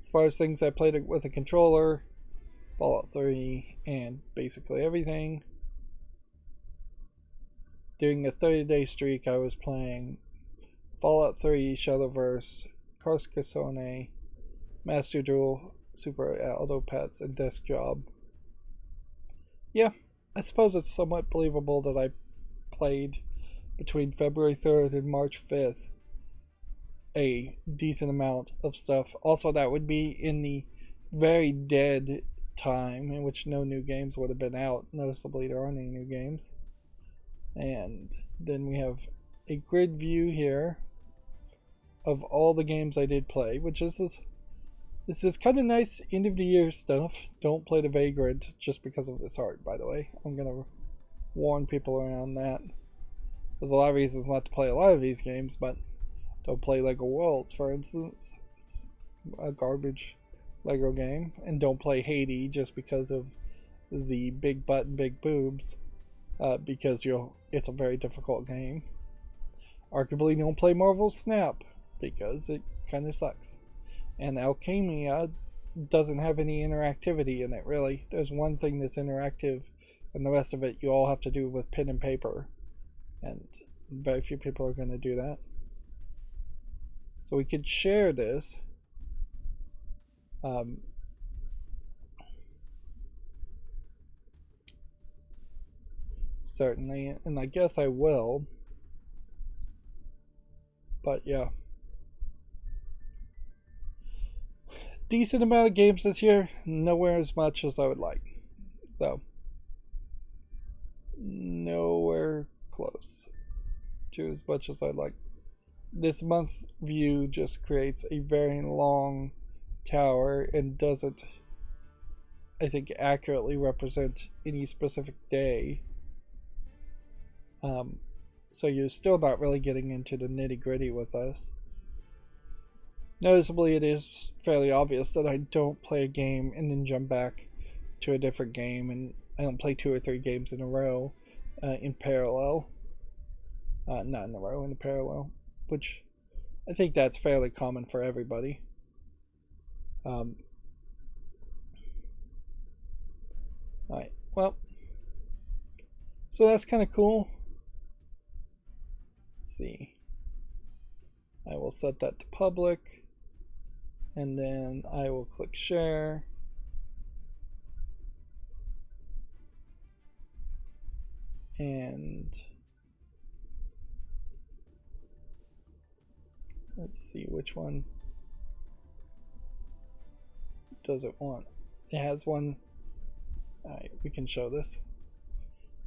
As far as things I played with a controller, Fallout 3 and basically everything. During a 30-day streak, I was playing Fallout 3, Shadowverse, Carcassonne, Master Duel, Super Aldo Pets, and Desk Job. Yeah, I suppose it's somewhat believable that I played between February 3rd and March 5th a decent amount of stuff. Also, that would be in the very dead time in which no new games would have been out. Noticeably, there aren't any new games. And then we have a grid view here of all the games I did play, which is this is kind of nice end of the year stuff. Don't play the Vagrant just because of this art, by the way. I'm gonna warn people around that. There's a lot of reasons not to play a lot of these games, but don't play Lego Worlds, for instance. It's a garbage Lego game. And don't play Haiti just because of the big butt and big boobs, because it's a very difficult game. Arguably, don't play Marvel Snap because it kind of sucks. And Alchemia doesn't have any interactivity in it, really. There's one thing that's interactive, and the rest of it you all have to do with pen and paper. And very few people are going to do that. So we could share this. Certainly, and I guess I will. But yeah. Decent amount of games this year, nowhere as much as I would like, though. Nowhere close to as much as I'd like. This month view just creates a very long tower and doesn't, I think, accurately represent any specific day. So you're still not really getting into the nitty gritty with us. Noticeably, it is fairly obvious that I don't play a game and then jump back to a different game, and I don't play 2 or 3 games in a row in parallel. Not in a row, in parallel, which I think that's fairly common for everybody. Alright, well, so that's kind of cool. Let's see. I will set that to public. And then I will click share. And let's see which one does it want. It has one. Alright, we can show this.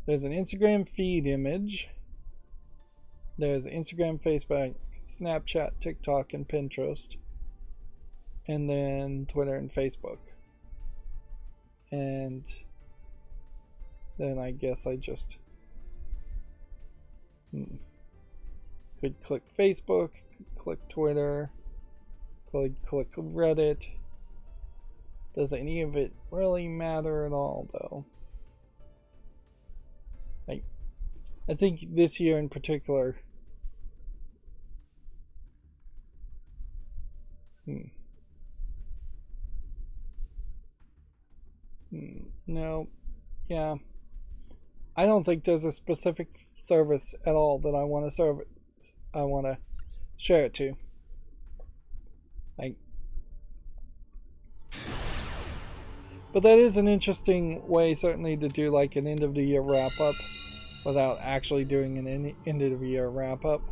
There's an Instagram feed image. There's Instagram, Facebook, Snapchat, TikTok, and Pinterest. And then Twitter and Facebook. And then I guess I just could click Facebook, click Twitter, click Reddit. Does any of it really matter at all, though? I think this year in particular, no, yeah, I don't think there's a specific service at all that I want to share it to. Like, but that is an interesting way, certainly, to do like an end of the year wrap up without actually doing an end of the year wrap up.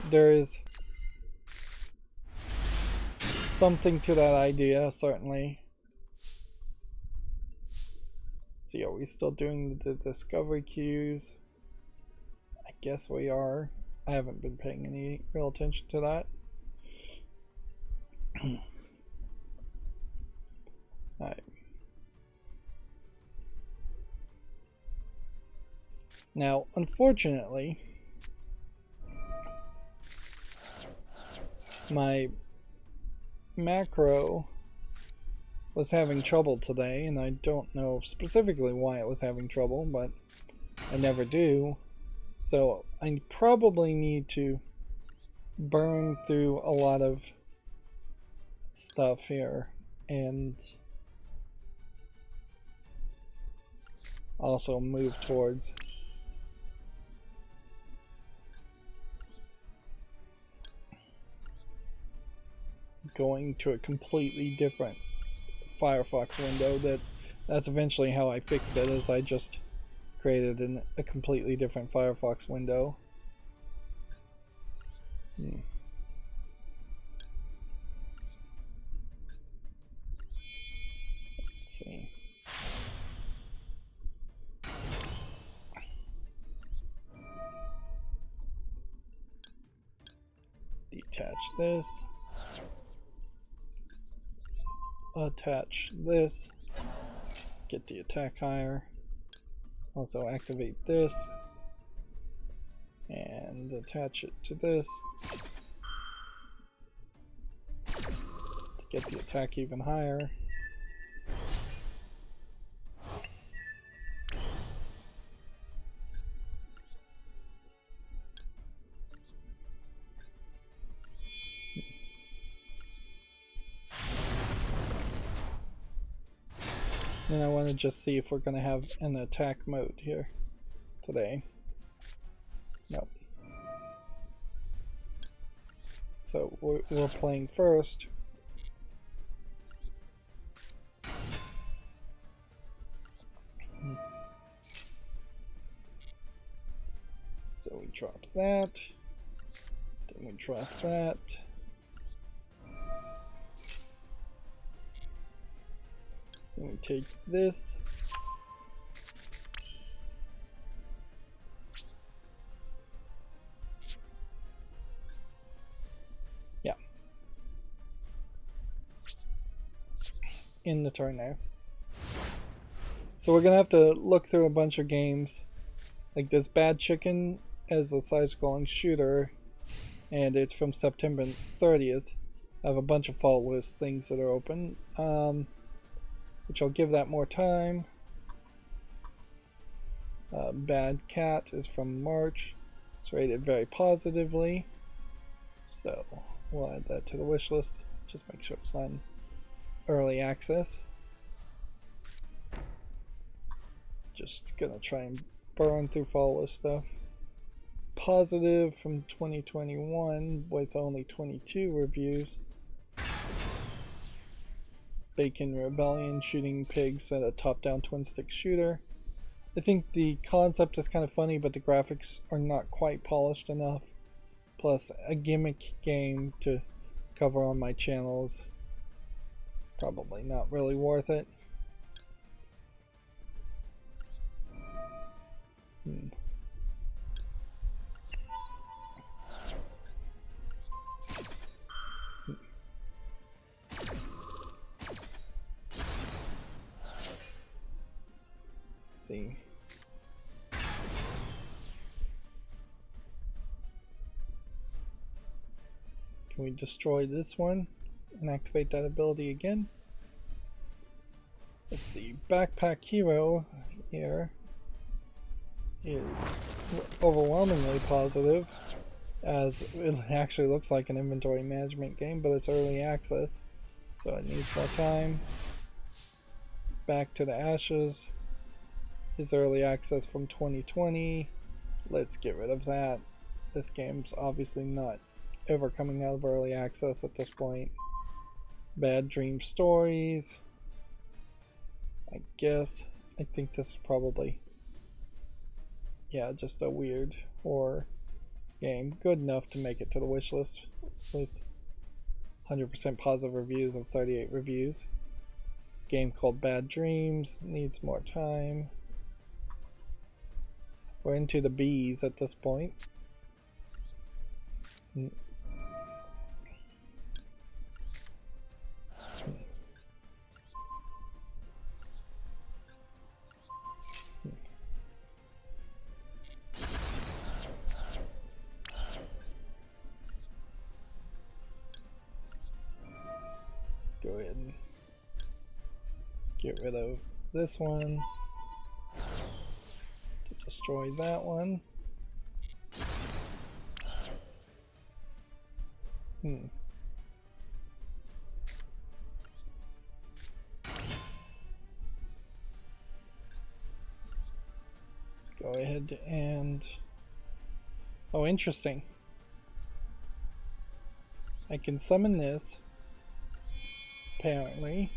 There is something to that idea, certainly. Let's see, are we still doing the discovery queues? I guess we are. I haven't been paying any real attention to that. Alright. Now, unfortunately, my macro was having trouble today, and I don't know specifically why it was having trouble, but I never do. So I probably need to burn through a lot of stuff here and also move towards going to a completely different Firefox window. That's eventually how I fixed it, is I just created a completely different Firefox window. Let's see. Detach this. Attach this. Get the attack higher. Also activate this. And attach it to this. To get the attack even higher. And I want to just see if we're going to have an attack mode here today. Nope. So we're playing first. So we drop that. Then we drop that. Then we take this. Yeah. In the turn now. So we're gonna have to look through a bunch of games. Like this Bad Chicken as a side-scrolling shooter, and it's from September 30th. I have a bunch of fall list things that are open. Which I'll give that more time. Bad Cat is from March. It's rated very positively. So we'll add that to the wish list. Just make sure it's on early access. Just gonna try and burn through fall list stuff. Positive from 2021 with only 22 reviews. Bacon Rebellion, shooting pigs at a top-down twin-stick shooter. I think the concept is kind of funny, but the graphics are not quite polished enough. Plus, a gimmick game to cover on my channels. Probably not really worth it. See. Can we destroy this one and activate that ability again? Let's see. Backpack Hero here is overwhelmingly positive, as it actually looks like an inventory management game, but it's early access, so it needs more time. Back to the Ashes is early access from 2020. Let's get rid of that. This game's obviously not ever coming out of early access at this point. Bad Dream Stories. I think this is probably, yeah, just a weird horror game. Good enough to make it to the wish list with 100% positive reviews of 38 reviews. Game called Bad Dreams, needs more time. We're into the B's at this point. Let's go ahead and get rid of this one to destroy that one. Let's go ahead and, oh, interesting. I can summon this, apparently.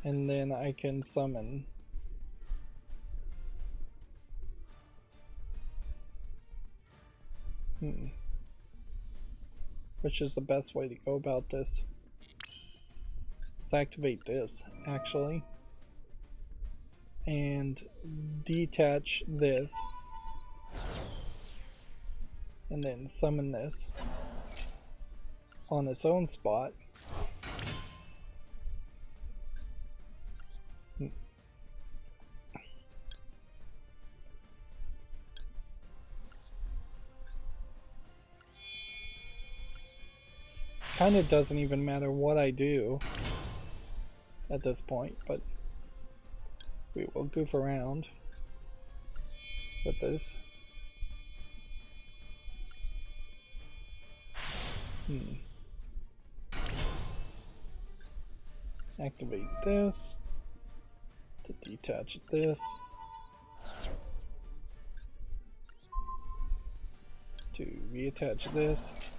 And then I can summon. Which is the best way to go about this? Let's activate this, actually. And detach this. And then summon this on its own spot. Kind of doesn't even matter what I do at this point, but we will goof around with this. Activate this to detach this, to reattach this.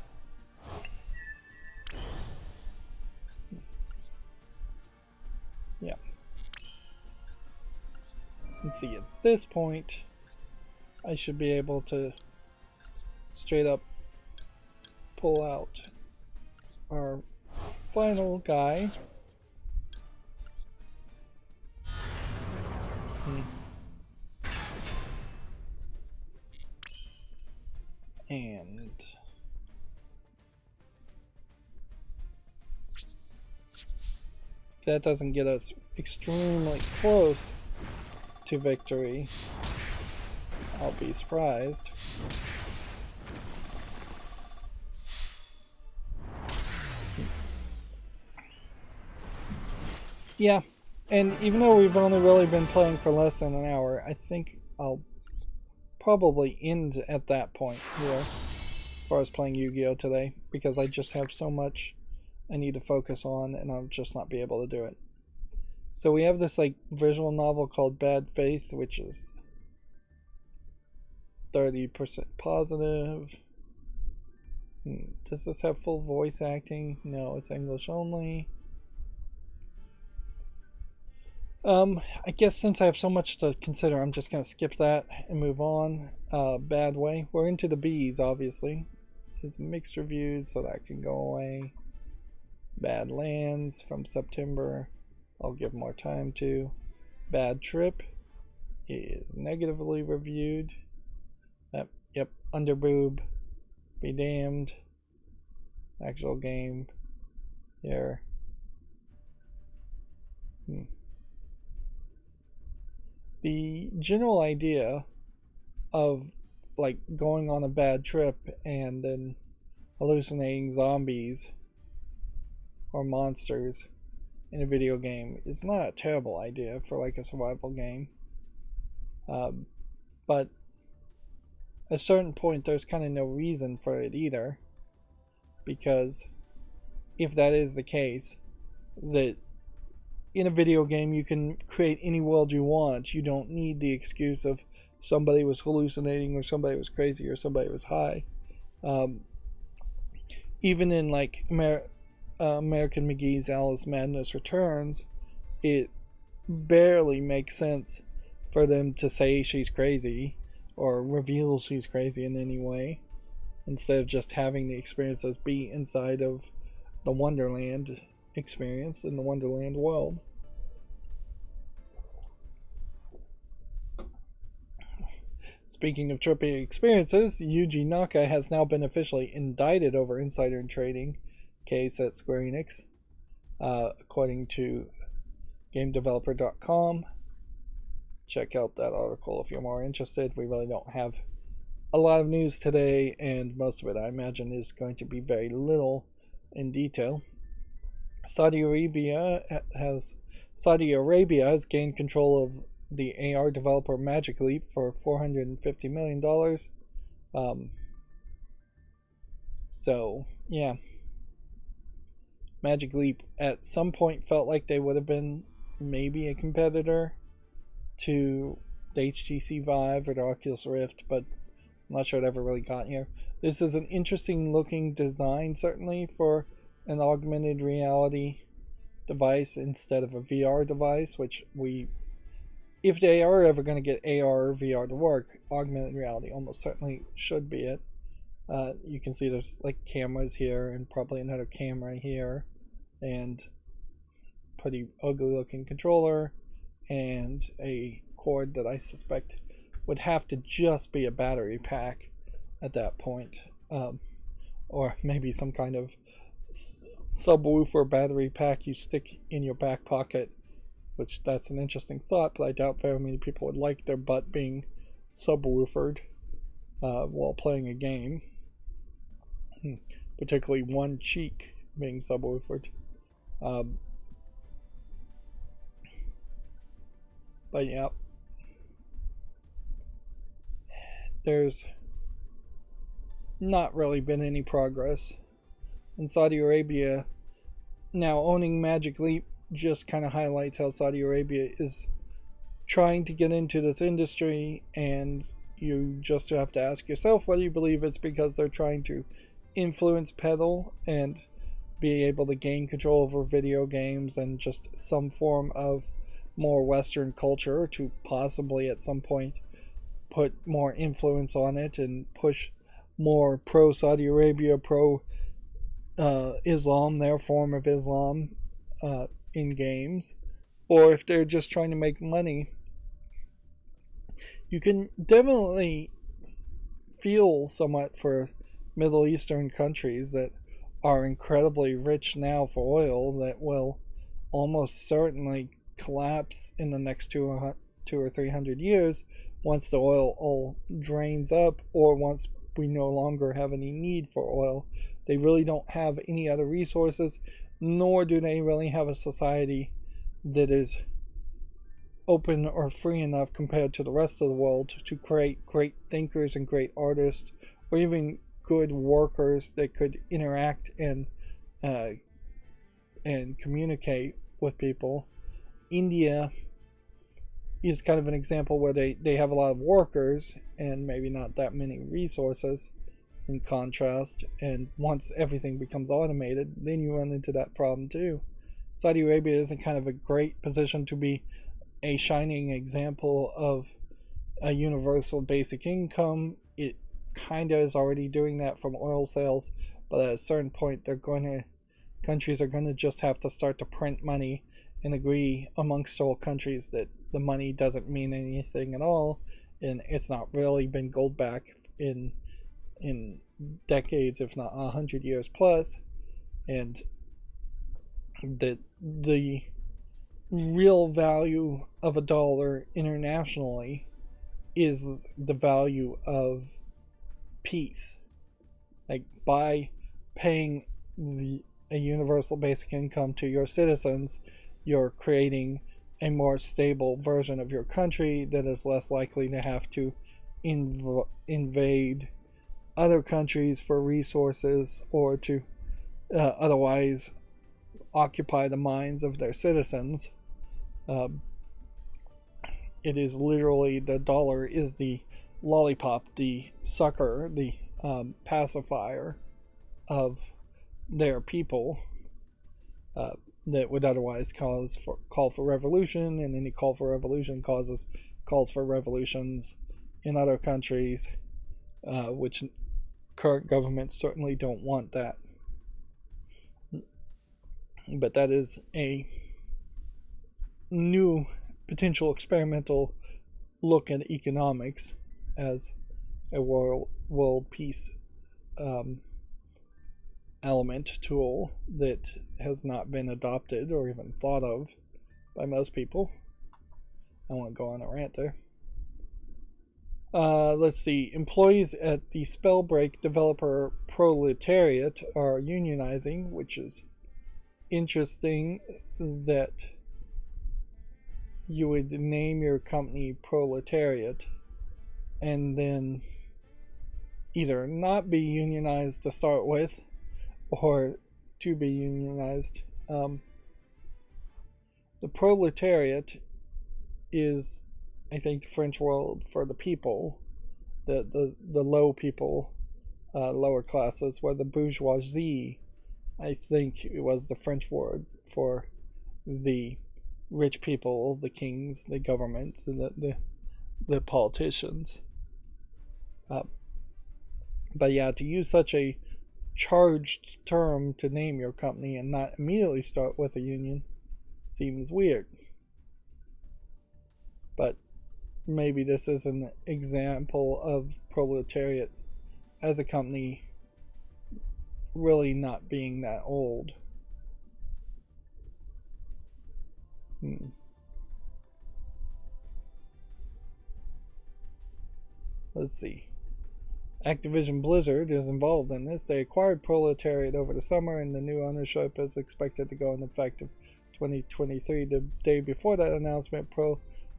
Yeah. And see, at this point, I should be able to straight up pull out our final guy. And if that doesn't get us extremely close to victory, I'll be surprised. Yeah, and even though we've only really been playing for less than an hour, I think I'll probably end at that point here as far as playing Yu-Gi-Oh! Today, because I just have so much I need to focus on and I'll just not be able to do it. So we have this like visual novel called Bad Faith, which is 30% positive. Does this have full voice acting? No, it's English only. I guess since I have so much to consider, I'm just going to skip that and move on. Bad Way. We're into the B's, obviously. It's mixed reviewed, so that can go away. Bad Lands from September. I'll give more time to. Bad Trip is negatively reviewed. Yep. Underboob. Be Damned. Actual game. Here. The general idea of like going on a bad trip and then hallucinating zombies or monsters in a video game is not a terrible idea for like a survival game. But at a certain point, there's kind of no reason for it either, because if that is the case, that in a video game you can create any world you want. You don't need the excuse of somebody was hallucinating or somebody was crazy or somebody was high. Even in like American McGee's Alice Madness Returns, it barely makes sense for them to say she's crazy or reveal she's crazy in any way, instead of just having the experiences be inside of the Wonderland experience in the Wonderland world. Speaking of trippy experiences, Yuji Naka has now been officially indicted over insider trading case at Square Enix, according to GameDeveloper.com. Check out that article if you're more interested. We really don't have a lot of news today, and most of it, I imagine, is going to be very little in detail. Saudi Arabia has gained control of the AR developer Magic Leap for $450 million. So, yeah. Magic Leap at some point felt like they would have been maybe a competitor to the HTC Vive or the Oculus Rift, but I'm not sure it ever really got here. This is an interesting looking design, certainly, for an augmented reality device instead of a VR device, which if they are ever going to get AR or VR to work, augmented reality almost certainly should be it. You can see there's like cameras here and probably another camera here, and pretty ugly looking controller, and a cord that I suspect would have to just be a battery pack at that point, or maybe some kind of subwoofer battery pack you stick in your back pocket, which that's an interesting thought, but I doubt very many people would like their butt being subwoofered while playing a game, particularly one cheek being subwoofered. But yeah, there's not really been any progress. In Saudi Arabia, now owning Magic Leap just kind of highlights how Saudi Arabia is trying to get into this industry, and you just have to ask yourself whether you believe it's because they're trying to influence peddle and be able to gain control over video games and just some form of more Western culture to possibly at some point put more influence on it and push more pro Saudi Arabia, pro Islam, their form of Islam, in games, or if they're just trying to make money. You can definitely feel somewhat for Middle Eastern countries that are incredibly rich now for oil that will almost certainly collapse in the next 200 or 300 years once the oil all drains up, or once we no longer have any need for oil. They really don't have any other resources, nor do they really have a society that is open or free enough compared to the rest of the world to create great thinkers and great artists, or even good workers that could interact and communicate with people. India is kind of an example where they have a lot of workers and maybe not that many resources in contrast, and once everything becomes automated, then you run into that problem too. Saudi Arabia is in kind of a great position to be a shining example of a universal basic income. It kind of is already doing that from oil sales, but at a certain point countries are going to just have to start to print money and agree amongst all countries that the money doesn't mean anything at all, and it's not really been gold back in decades, if not 100 years plus, and that the real value of a dollar internationally is the value of peace. Like, by paying a universal basic income to your citizens, you're creating a more stable version of your country that is less likely to have to invade other countries for resources or to otherwise occupy the minds of their citizens. It is literally, the dollar is the lollipop, the sucker, the pacifier of their people that would otherwise call for revolution, and any call for revolution calls for revolutions in other countries, which current governments certainly don't want that. But that is a new potential experimental look at economics as a world peace element tool that has not been adopted or even thought of by most people. I won't go on a rant there. Let's see. Employees at the Spellbreak developer Proletariat are unionizing, which is interesting that you would name your company Proletariat and then either not be unionized to start with or to be unionized. The proletariat is, I think, the French word for the people, the low people, lower classes, where the bourgeoisie, I think it was the French word for the rich people, the kings, the government, the politicians. But yeah, to use such a charged term to name your company and not immediately start with a union seems weird. But maybe this is an example of Proletariat as a company really not being that old. Let's see. Activision Blizzard is involved in this. They acquired Proletariat over the summer, and the new ownership is expected to go into effect in 2023. The day before that announcement,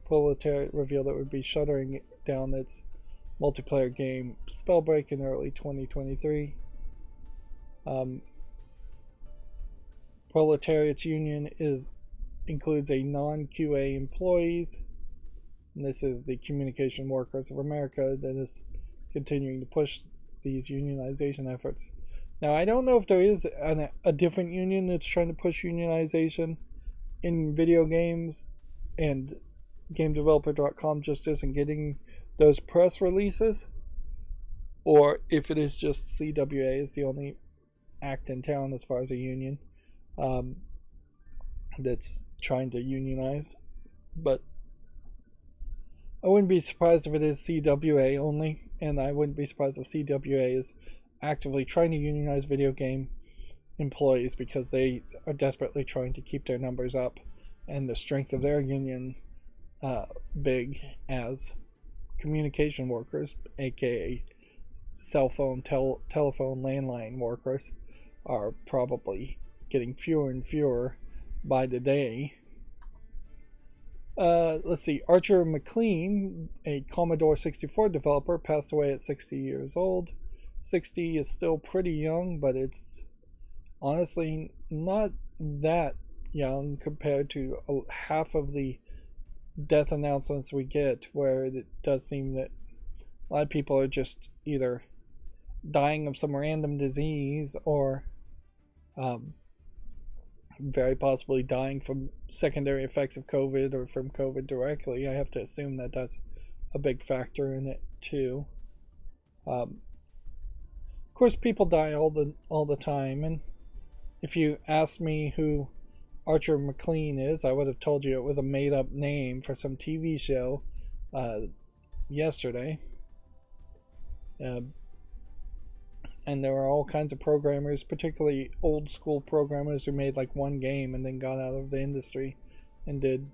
Proletariat revealed it would be shuttering down its multiplayer game Spellbreak in early 2023. Proletariat's union includes a non-QA employees, and this is the Communication Workers of America that is continuing to push these unionization efforts. Now, I don't know if there is a different union that's trying to push unionization in video games, and GameDeveloper.com just isn't getting those press releases, or if it is just CWA is the only act in town as far as a union that's trying to unionize. But I wouldn't be surprised if it is CWA only, and I wouldn't be surprised if CWA is actively trying to unionize video game employees because they are desperately trying to keep their numbers up and the strength of their union big, as communication workers, aka cell phone, telephone, landline workers, are probably getting fewer and fewer by the day. Let's see. Archer McLean, a Commodore 64 developer, passed away at 60 years old. 60 is still pretty young, but it's honestly not that young compared to half of the death announcements we get, where it does seem that a lot of people are just either dying of some random disease or very possibly dying from secondary effects of COVID or from COVID directly. I have to assume that that's a big factor in it too. Of course, people die all the time, and if you asked me who Archer McLean is, I would have told you it was a made-up name for some TV show yesterday. And there are all kinds of programmers, particularly old school programmers, who made like one game and then got out of the industry and did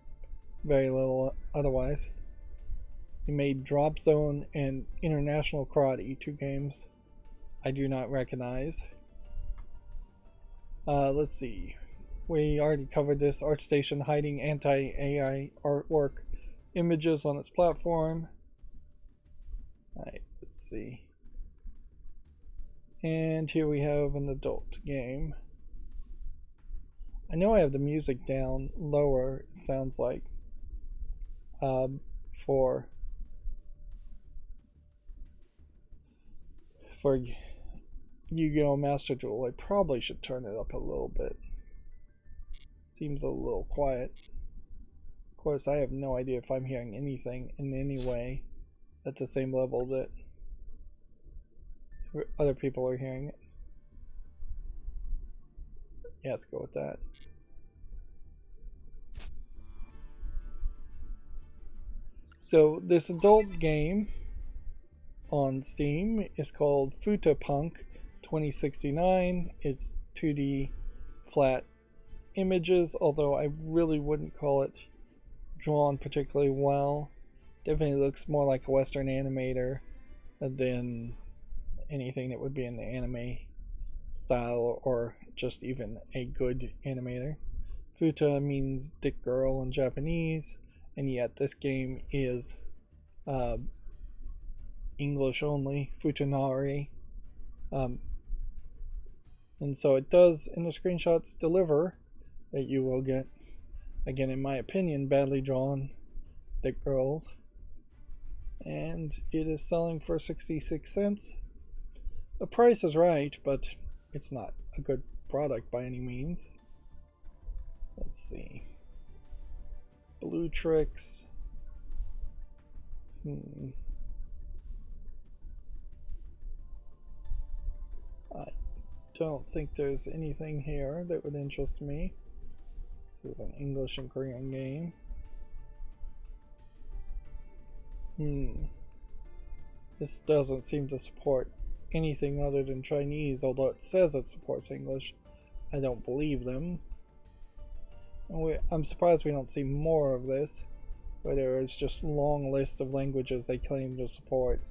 very little otherwise. He made Drop Zone and International Karate, 2 games I do not recognize. Let's see. We already covered this. ArtStation hiding anti-AI artwork images on its platform. Alright, let's see. And here we have an adult game. I know I have the music down lower, it sounds like, for Yu-Gi-Oh! Master Duel. I probably should turn it up a little bit. Seems a little quiet. Of course, I have no idea if I'm hearing anything in any way at the same level that other people are hearing it. Yeah, let's go with that. So this adult game on Steam is called Punk 2069. It's 2D flat images, although I really wouldn't call it drawn particularly well. Definitely looks more like a Western animator than anything that would be in the anime style or just even a good animator. Futa means dick girl in Japanese, and yet this game is English only, Futanari. And so it does, in the screenshots, deliver that you will get, again, in my opinion, badly drawn dick girls. And it is selling for 66 cents. The price is right, but it's not a good product by any means. Let's see. Blue Tricks. I don't think there's anything here that would interest me. This is an English and Korean game. This doesn't seem to support anything other than Chinese, although it says it supports English. I don't believe them. I'm surprised we don't see more of this, where there is just a long list of languages they claim to support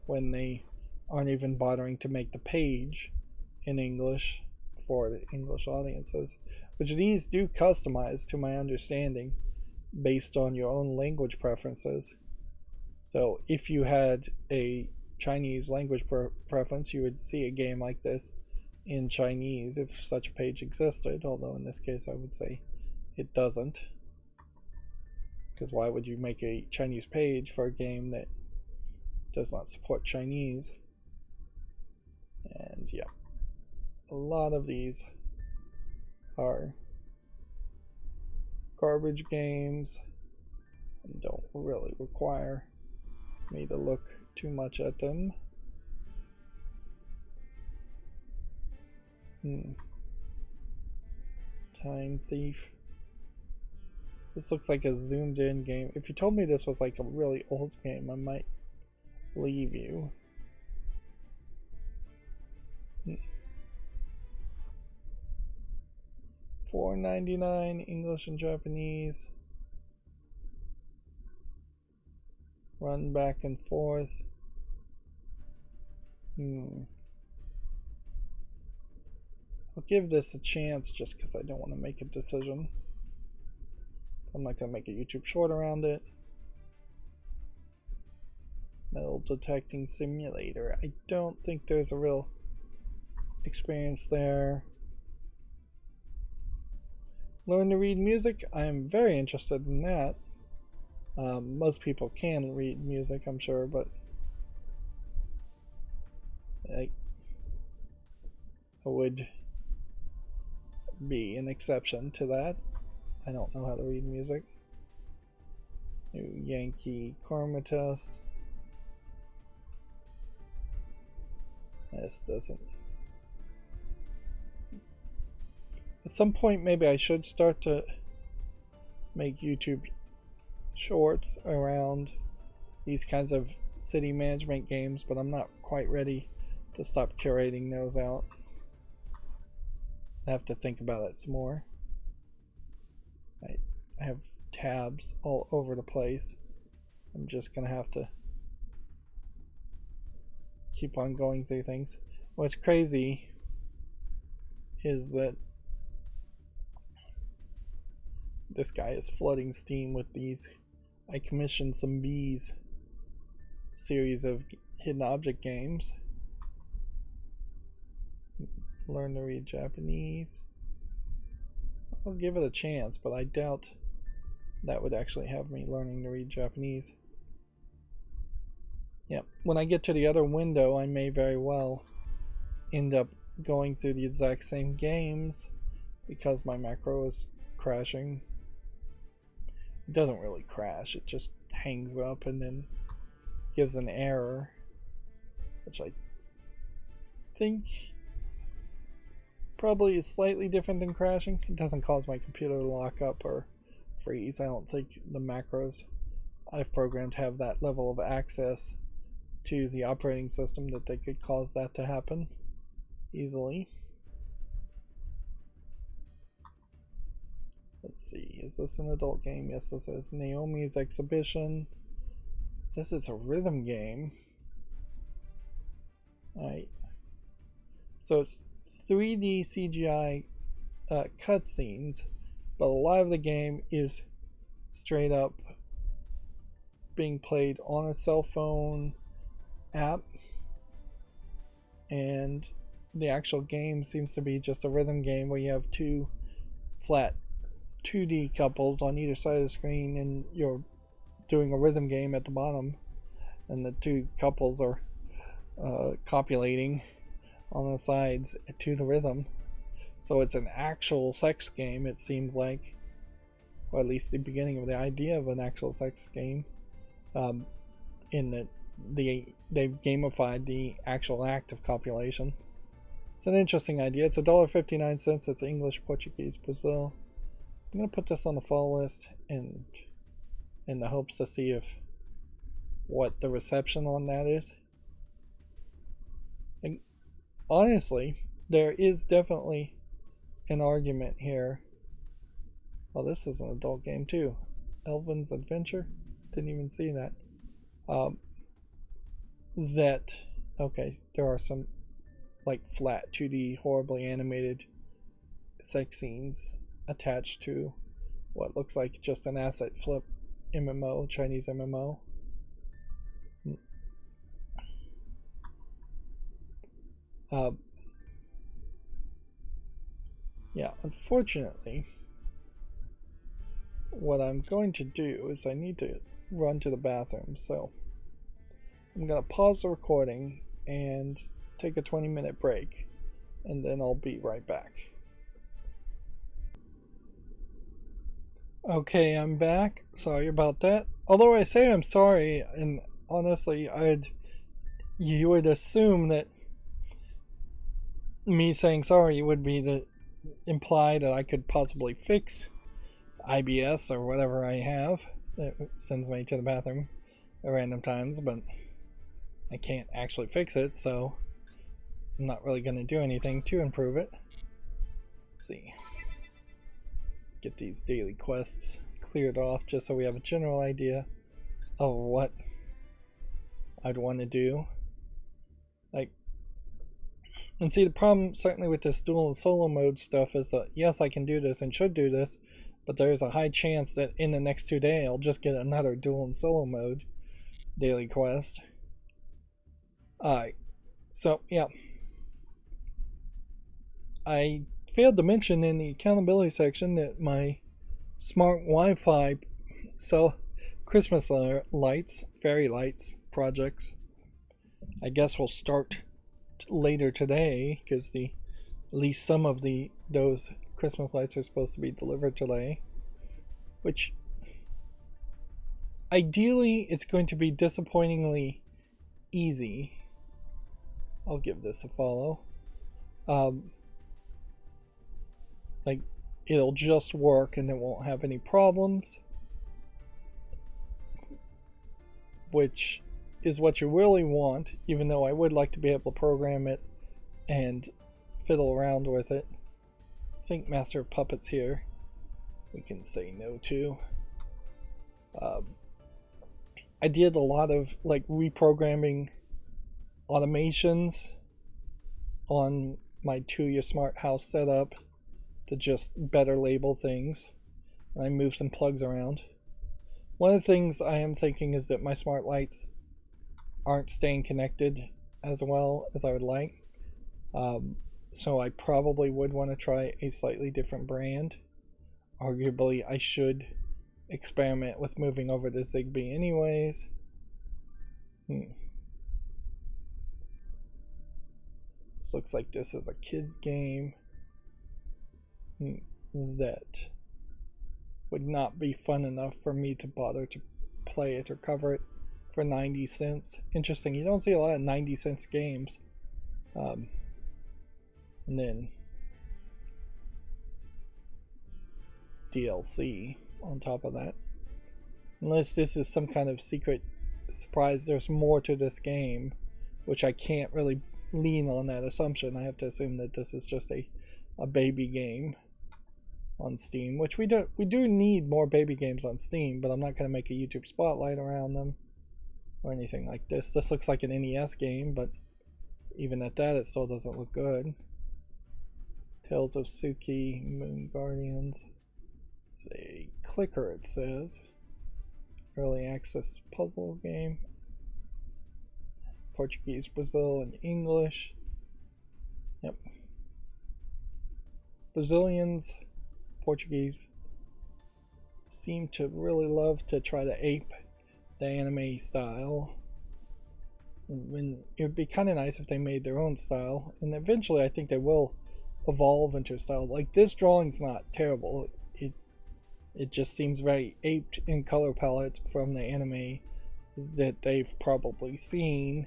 when they aren't even bothering to make the page in English for the English audiences, which these do customize to my understanding based on your own language preferences. So if you had a Chinese language preference, you would see a game like this in Chinese if such a page existed, although in this case I would say it doesn't, because why would you make a Chinese page for a game that does not support Chinese? And yeah, a lot of these are garbage games and don't really require me to look too much at them. Time Thief. This looks like a zoomed in game. If you told me this was like a really old game, I might believe you. $4.99 English and Japanese. Run back and forth. I'll give this a chance just because I don't want to make a decision. I'm not going to make a YouTube short around it. Metal detecting simulator. I don't think there's a real experience there. Learn to read music. I am very interested in that. Most people can read music, I'm sure, but I would be an exception to that. I don't know how to read music. New Yankee Karma test. This doesn't. At some point, maybe I should start to make YouTube shorts around these kinds of city management games, but I'm not quite ready to stop curating those out. I have to think about it some more. I have tabs all over the place. I'm just gonna have to keep on going through things. What's crazy is that This guy is flooding Steam with these I commissioned some bees series of hidden object games. Learn to read Japanese. I'll give it a chance, but I doubt that would actually have me learning to read Japanese. Yep, when I get to the other window, I may very well end up going through the exact same games because my macro is crashing. It doesn't really crash, it just hangs up and then gives an error, which I think probably is slightly different than crashing. It doesn't cause my computer to lock up or freeze. I don't think the macros I've programmed have that level of access to the operating system that they could cause that to happen easily. Let's see, is this an adult game? Yes, this is. Naomi's Exhibition. It says it's a rhythm game. Alright. So it's 3D CGI cutscenes, but a lot of the game is straight up being played on a cell phone app, and the actual game seems to be just a rhythm game where you have two flat 2D couples on either side of the screen and you're doing a rhythm game at the bottom, and the two couples are copulating on the sides to the rhythm. So it's an actual sex game, it seems like, or at least the beginning of the idea of an actual sex game, in that they've gamified the actual act of copulation. It's an interesting idea. It's $1.59. It's English, Portuguese, Brazil. I'm going to put this on the fall list and in the hopes to see if what the reception on that is. And honestly, there is definitely an argument here. Well, this is an adult game too. Elvin's Adventure? Didn't even see that. Okay, there are some like flat 2D horribly animated sex scenes attached to what looks like just an asset flip MMO, Chinese MMO. Yeah, unfortunately, what I'm going to do is I need to run to the bathroom, so I'm going to pause the recording and take a 20-minute break, and then I'll be right back. Okay, I'm back. Sorry about that. Although I say I'm sorry, and honestly, you would assume that me saying sorry would be to imply that I could possibly fix IBS or whatever I have that sends me to the bathroom at random times, but I can't actually fix it, so I'm not really going to do anything to improve it. Let's see. Let's get these daily quests cleared off just so we have a general idea of what I'd want to do. And see, the problem certainly with this dual and solo mode stuff is that yes, I can do this and should do this, but there's a high chance that in the next 2 days I'll just get another dual and solo mode daily quest. Alright, so yeah, I failed to mention in the accountability section that my smart Wi-Fi Christmas lights, fairy lights projects, I guess will start later today, because at least some of those Christmas lights are supposed to be delivered today, which ideally it's going to be disappointingly easy. I'll give this a follow. Like, it'll just work and it won't have any problems, which is what you really want, even though I would like to be able to program it and fiddle around with it. I think Master of Puppets here we can say no to. I did a lot of like reprogramming automations on my Tuya Smart House setup to just better label things. and I move some plugs around. One of the things I am thinking is that my smart lights aren't staying connected as well as I would like. So I probably would want to try a slightly different brand. Arguably, I should experiment with moving over to Zigbee anyways. This looks like this is a kid's game that would not be fun enough for me to bother to play it or cover it for 90 cents. Interesting, you don't see a lot of 90 cents games. And then DLC on top of that. Unless this is some kind of secret surprise, there's more to this game, which I can't really lean on that assumption. I have to assume that this is just a baby game on Steam, which we do need more baby games on Steam, but I'm not going to make a YouTube spotlight around them or anything like this. This looks like an NES game, but even at that, it still doesn't look good. Tales of Suki, Moon Guardians. It's a clicker, it says. Early access puzzle game. Portuguese, Brazil, and English. Yep. Brazilians, Portuguese seem to really love to try to ape the anime style. When it would be kind of nice if they made their own style, and eventually I think they will evolve into a style. Like, this drawing's not terrible. It just seems very aped in color palette from the anime that they've probably seen,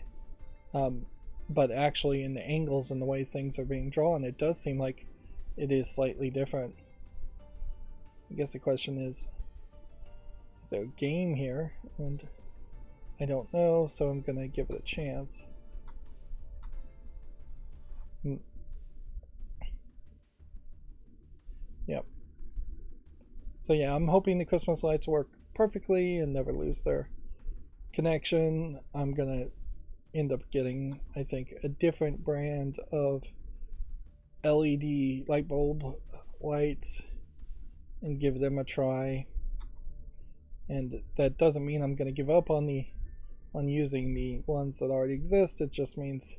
but actually in the angles and the way things are being drawn, it does seem like it is slightly different. I guess the question is there a game here? And I don't know, so I'm gonna give it a chance. Yep. So yeah, I'm hoping the Christmas lights work perfectly and never lose their connection. I'm gonna end up getting, I think, a different brand of LED light bulb lights and give them a try. And that doesn't mean I'm gonna give up on using the ones that already exist. It just means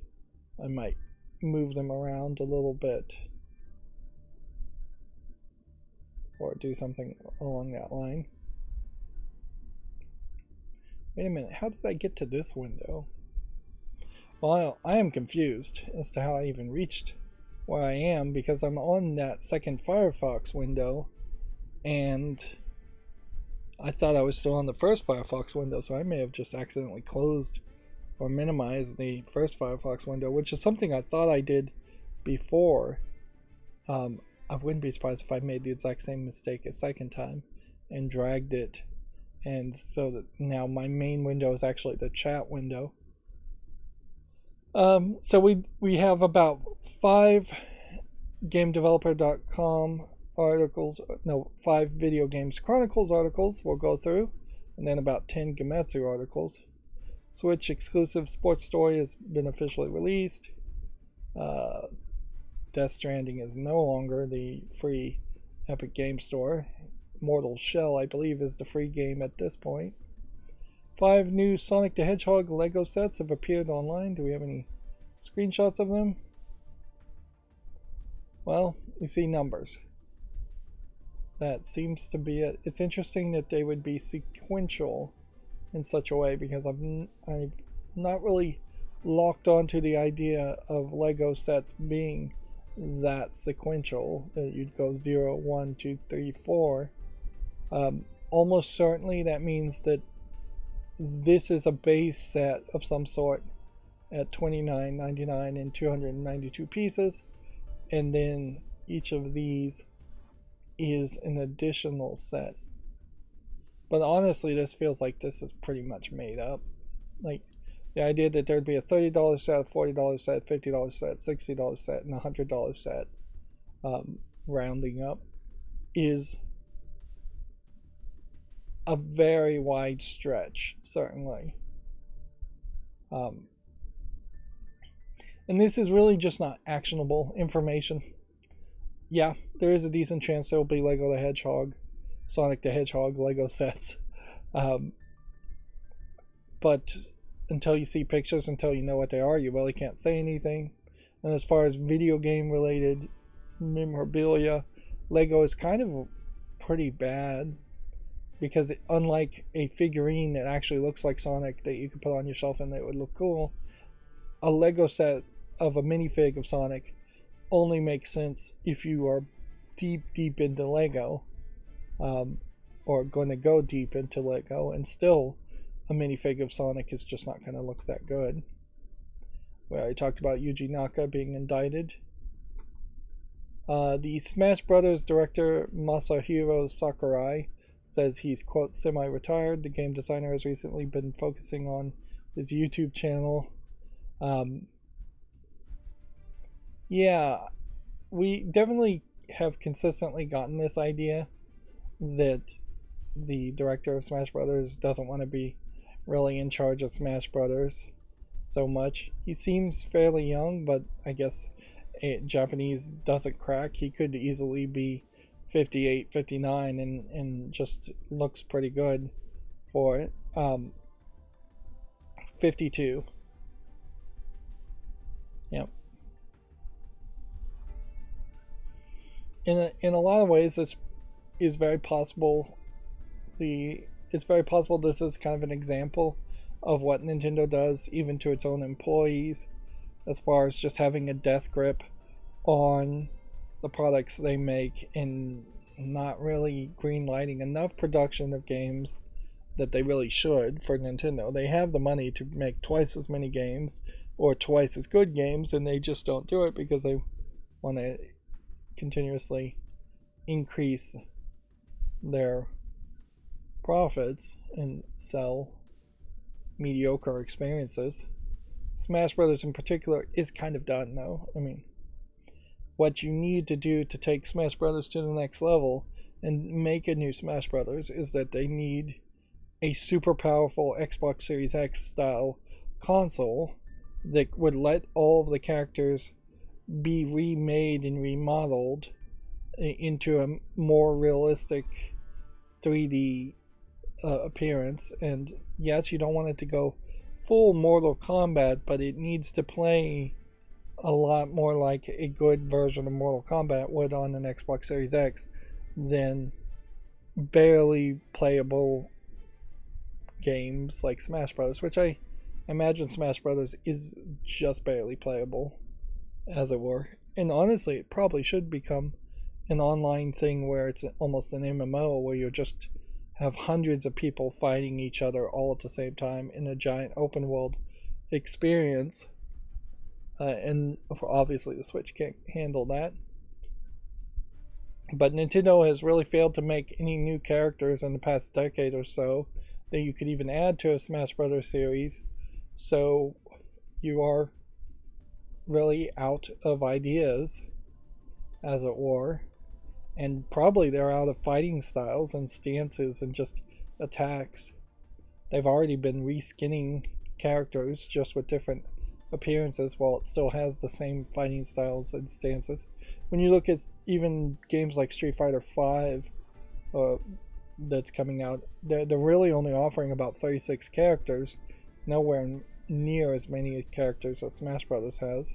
I might move them around a little bit or do something along that line. Wait a minute, how did I get to this window? Well, I am confused as to how I even reached where I am, because I'm on that second Firefox window and I thought I was still on the first Firefox window, so I may have just accidentally closed or minimized the first Firefox window, which is something I thought I did before. I wouldn't be surprised if I made the exact same mistake a second time and dragged it, and so that now my main window is actually the chat window. So we have about 5 GameDeveloper.com articles, no, 5 Video Games Chronicles articles we'll go through, and then about 10 Gematsu articles. Switch exclusive Sports Story has been officially released. Death Stranding is no longer the free Epic Game Store. Mortal Shell, I believe, is the free game at this point. 5 new Sonic the Hedgehog Lego sets have appeared online. Do we have any screenshots of them? Well, we see numbers. That seems to be it. It's interesting that they would be sequential in such a way, because I've not really locked onto the idea of Lego sets being that sequential, that you'd go 0, 1, 2, 3, 4. Almost certainly that means that this is a base set of some sort at $29.99 and 292 pieces, and then each of these is an additional set. But honestly, this feels like this is pretty much made up. Like, the idea that there'd be a $30 set, a $40 set, $50 set, $60 set, and a $100 set, rounding up, is a very wide stretch, certainly. And this is really just not actionable information. Yeah, there is a decent chance there will be Lego the Hedgehog Sonic the Hedgehog Lego sets. Um, but until you see pictures, until you know what they are, you really can't say anything. And as far as video game related memorabilia, Lego is kind of pretty bad because unlike a figurine that actually looks like Sonic that you could put on your shelf and that would look cool, a Lego set of a minifig of Sonic only makes sense if you are deep into Lego, or going to go deep into Lego, and still a minifig of Sonic is just not going to look that good. Where I talked about Yuji Naka being indicted. The Smash Brothers director Masahiro Sakurai says he's, quote, semi-retired. The game designer has recently been focusing on his YouTube channel. Yeah, we definitely have consistently gotten this idea that the director of Smash Brothers doesn't want to be really in charge of Smash Brothers so much. He seems fairly young, but I guess Japanese doesn't crack. He could easily be 58, 59 and just looks pretty good for it. 52. Yep. In a lot of ways, this is very possible. It's very possible this is kind of an example of what Nintendo does even to its own employees, as far as just having a death grip on the products they make and not really greenlighting enough production of games that they really should for Nintendo. They have the money to make twice as many games or twice as good games, and they just don't do it because they want to continuously increase their profits and sell mediocre experiences. Smash Brothers in particular is kind of done though. I mean, what you need to do to take Smash Brothers to the next level and make a new Smash Brothers is that they need a super powerful Xbox Series X style console that would let all of the characters be remade and remodeled into a more realistic 3D appearance. And yes, you don't want it to go full Mortal Kombat, but it needs to play a lot more like a good version of Mortal Kombat would on an Xbox Series X than barely playable games like Smash Bros., which I imagine Smash Bros. Is just barely playable, as it were. And honestly, it probably should become an online thing where it's almost an MMO where you just have hundreds of people fighting each other all at the same time in a giant open world experience. And obviously the Switch can't handle that. But Nintendo has really failed to make any new characters in the past decade or so that you could even add to a Smash Brothers series. So you are really out of ideas, as it were. And probably they're out of fighting styles and stances and just attacks. They've already been reskinning characters just with different appearances while it still has the same fighting styles and stances. When you look at even games like Street Fighter V that's coming out, they're really only offering about 36 characters, nowhere near as many characters as Smash Brothers has.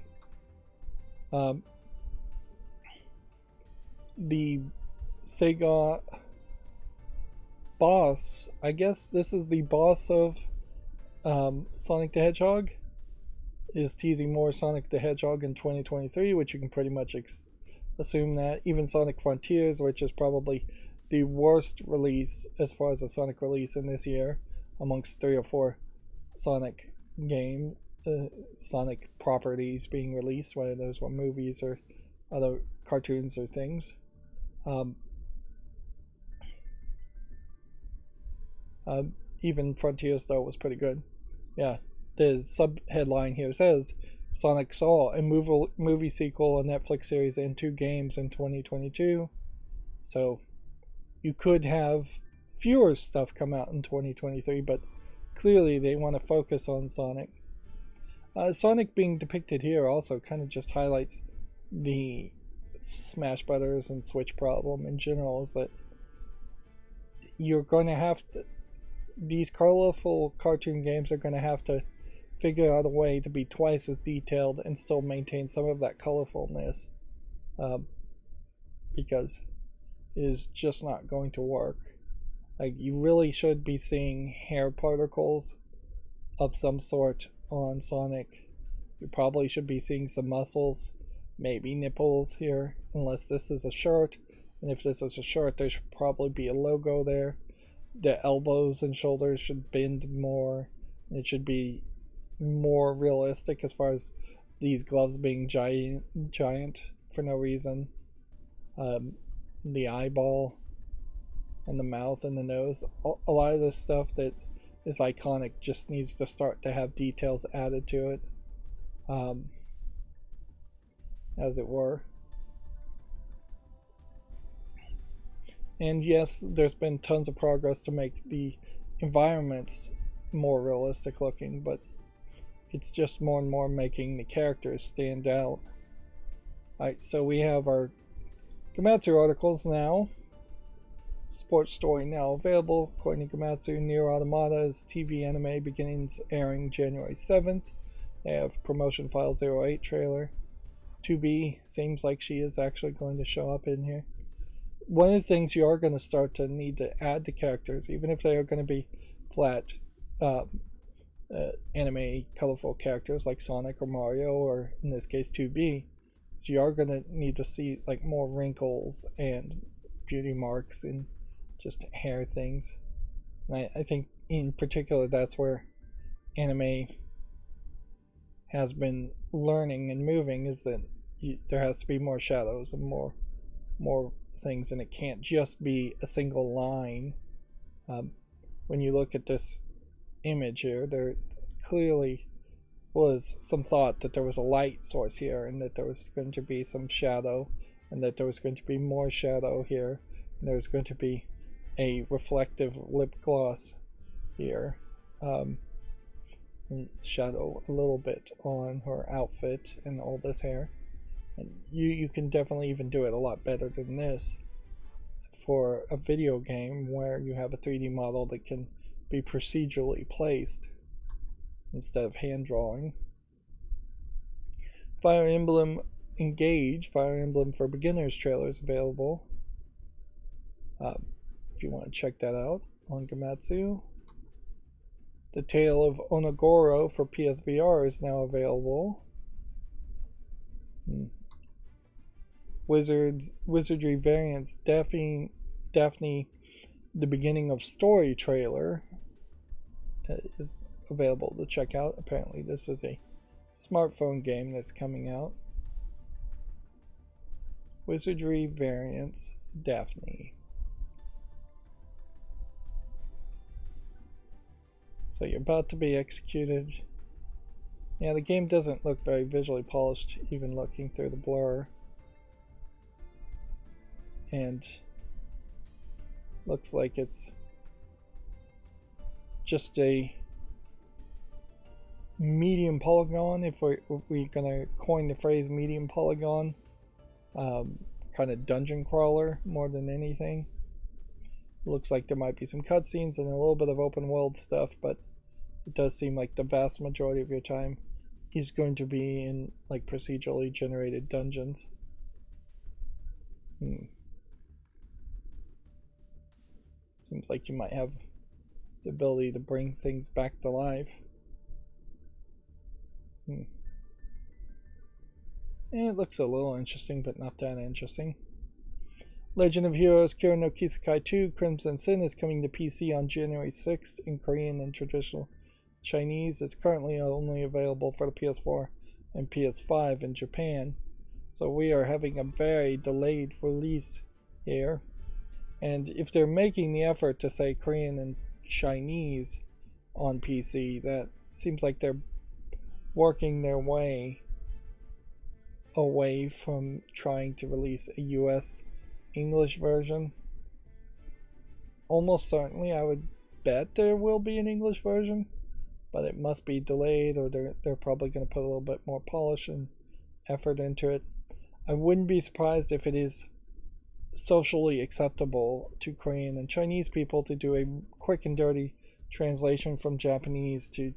The Sega boss, I guess this is the boss of Sonic the Hedgehog, is teasing more Sonic the Hedgehog in 2023, which you can pretty much assume that. Even Sonic Frontiers, which is probably the worst release as far as a Sonic release in this year amongst 3 or 4 Sonic Sonic properties being released, whether those were movies or other cartoons or things. Even Frontiers though was pretty good. Yeah, the sub headline here says Sonic saw a movie sequel, a Netflix series, and 2 games in 2022. So you could have fewer stuff come out in 2023, but clearly they want to focus on Sonic. Sonic being depicted here also kind of just highlights the Smash Brothers and Switch problem in general, is that you're going to have to, these colorful cartoon games are going to have to figure out a way to be twice as detailed and still maintain some of that colorfulness, because it is just not going to work. Like, you really should be seeing hair particles of some sort on Sonic. You probably should be seeing some muscles, maybe nipples here, unless this is a shirt. And if this is a shirt, there should probably be a logo there. The elbows and shoulders should bend more. It should be more realistic as far as these gloves being giant for no reason. The eyeball and the mouth and the nose, a lot of this stuff that is iconic just needs to start to have details added to it, as it were. And yes, there's been tons of progress to make the environments more realistic looking, but it's just more and more making the characters stand out. Alright, so we have our Gamatsu articles now. Sports Story now available. According to Gamatsu, Nier Automata's TV anime begins airing January 7th. They have promotion file 08 trailer. 2B seems like she is actually going to show up in here. One of the things you are going to start to need to add to characters, even if they are going to be flat anime colorful characters like Sonic or Mario, or in this case 2B, so you are going to need to see like more wrinkles and beauty marks and just hair things. And I think in particular that's where anime has been learning and moving, is that there has to be more shadows and more things, and it can't just be a single line. When you look at this image here, there clearly was some thought that there was a light source here, and that there was going to be some shadow, and that there was going to be more shadow here, and there was going to be a reflective lip gloss here, and shadow a little bit on her outfit and all this hair. And you can definitely even do it a lot better than this for a video game where you have a 3D model that can be procedurally placed instead of hand drawing. Fire Emblem Engage, Fire Emblem for Beginners trailer is available. If you want to check that out on Gamatsu. The Tale of Onogoro for PSVR is now available. Wizardry Variants Daphne, the Beginning of Story trailer is available to check out. Apparently this is a smartphone game that's coming out. Wizardry Variants Daphne. So you're about to be executed. Yeah, the game doesn't look very visually polished, even looking through the blur. And looks like it's just a medium polygon, if we're gonna coin the phrase medium polygon, kind of dungeon crawler more than anything. Looks like there might be some cutscenes and a little bit of open world stuff, but it does seem like the vast majority of your time is going to be in like procedurally generated dungeons. Seems like you might have the ability to bring things back to life. It looks a little interesting, but not that interesting. Legend of Heroes Kira no Kisekai 2 Crimson Sin is coming to PC on January 6th in Korean and traditional Chinese. It's currently only available for the PS4 and PS5 in Japan. So we are having a very delayed release here. And if they're making the effort to say Korean and Chinese on PC, that seems like they're working their way away from trying to release a US English version. Almost certainly I would bet there will be an English version, but it must be delayed, or they're probably going to put a little bit more polish and effort into it. I wouldn't be surprised if it is socially acceptable to Korean and Chinese people to do a quick and dirty translation from Japanese to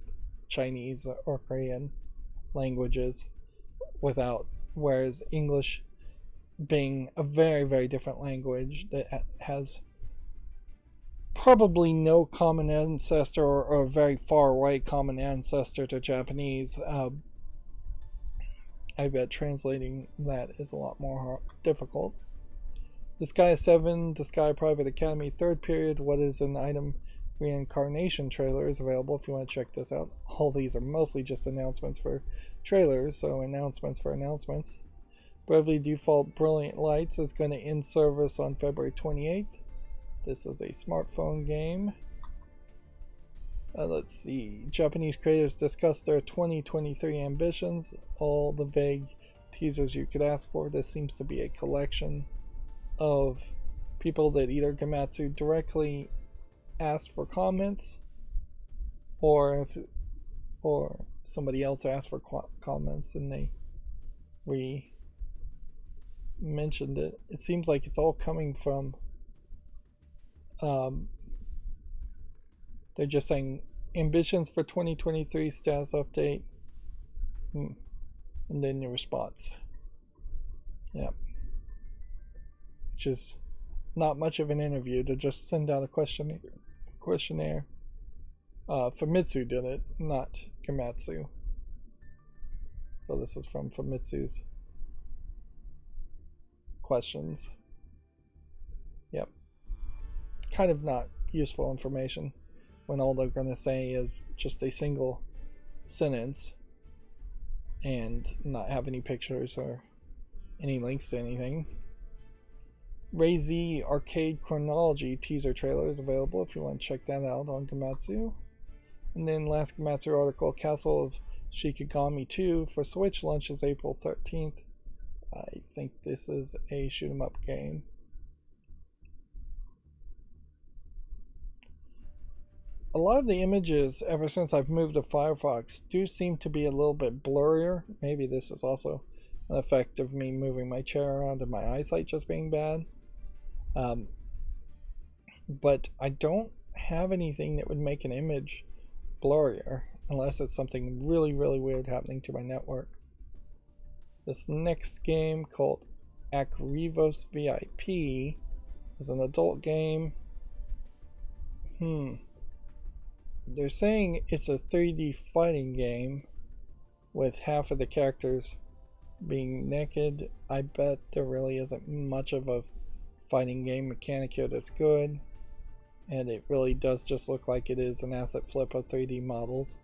Chinese or Korean languages without, whereas English being a very, very different language that has probably no common ancestor or a very far away common ancestor to Japanese, I bet translating that is a lot more difficult. Disguise 7, Disguise Private Academy, third period, what is an item reincarnation trailer is available if you want to check this out. All these are mostly just announcements for trailers, so announcements for announcements. Bravely Default Brilliant Lights is going to end service on February 28th. This is a smartphone game. Let's see. Japanese creators discuss their 2023 ambitions. All the vague teasers you could ask for. This seems to be a collection of people that either Gamatsu directly asked for comments, or somebody else asked for comments and they mentioned it. It seems like it's all coming from they're just saying ambitions for 2023 status update, and then your response. Yep. Which is not much of an interview to just send out a questionnaire. Famitsu did it, not Gamatsu. So this is from Famitsu's questions. Yep. Kind of not useful information when all they're going to say is just a single sentence and not have any pictures or any links to anything. Ray Z Arcade Chronology teaser trailer is available if you want to check that out on Gamatsu. And then last Gamatsu article, Castle of Shikigami 2 for Switch launches April 13th. I think this is a shoot 'em up game. A lot of the images, ever since I've moved to Firefox, do seem to be a little bit blurrier. Maybe this is also an effect of me moving my chair around and my eyesight just being bad. But I don't have anything that would make an image blurrier, unless it's something really, really weird happening to my network. This next game, called Akrivos VIP, is an adult game. They're saying it's a 3D fighting game with half of the characters being naked. I bet there really isn't much of a fighting game mechanic here that's good, and it really does just look like it is an asset flip of 3D models,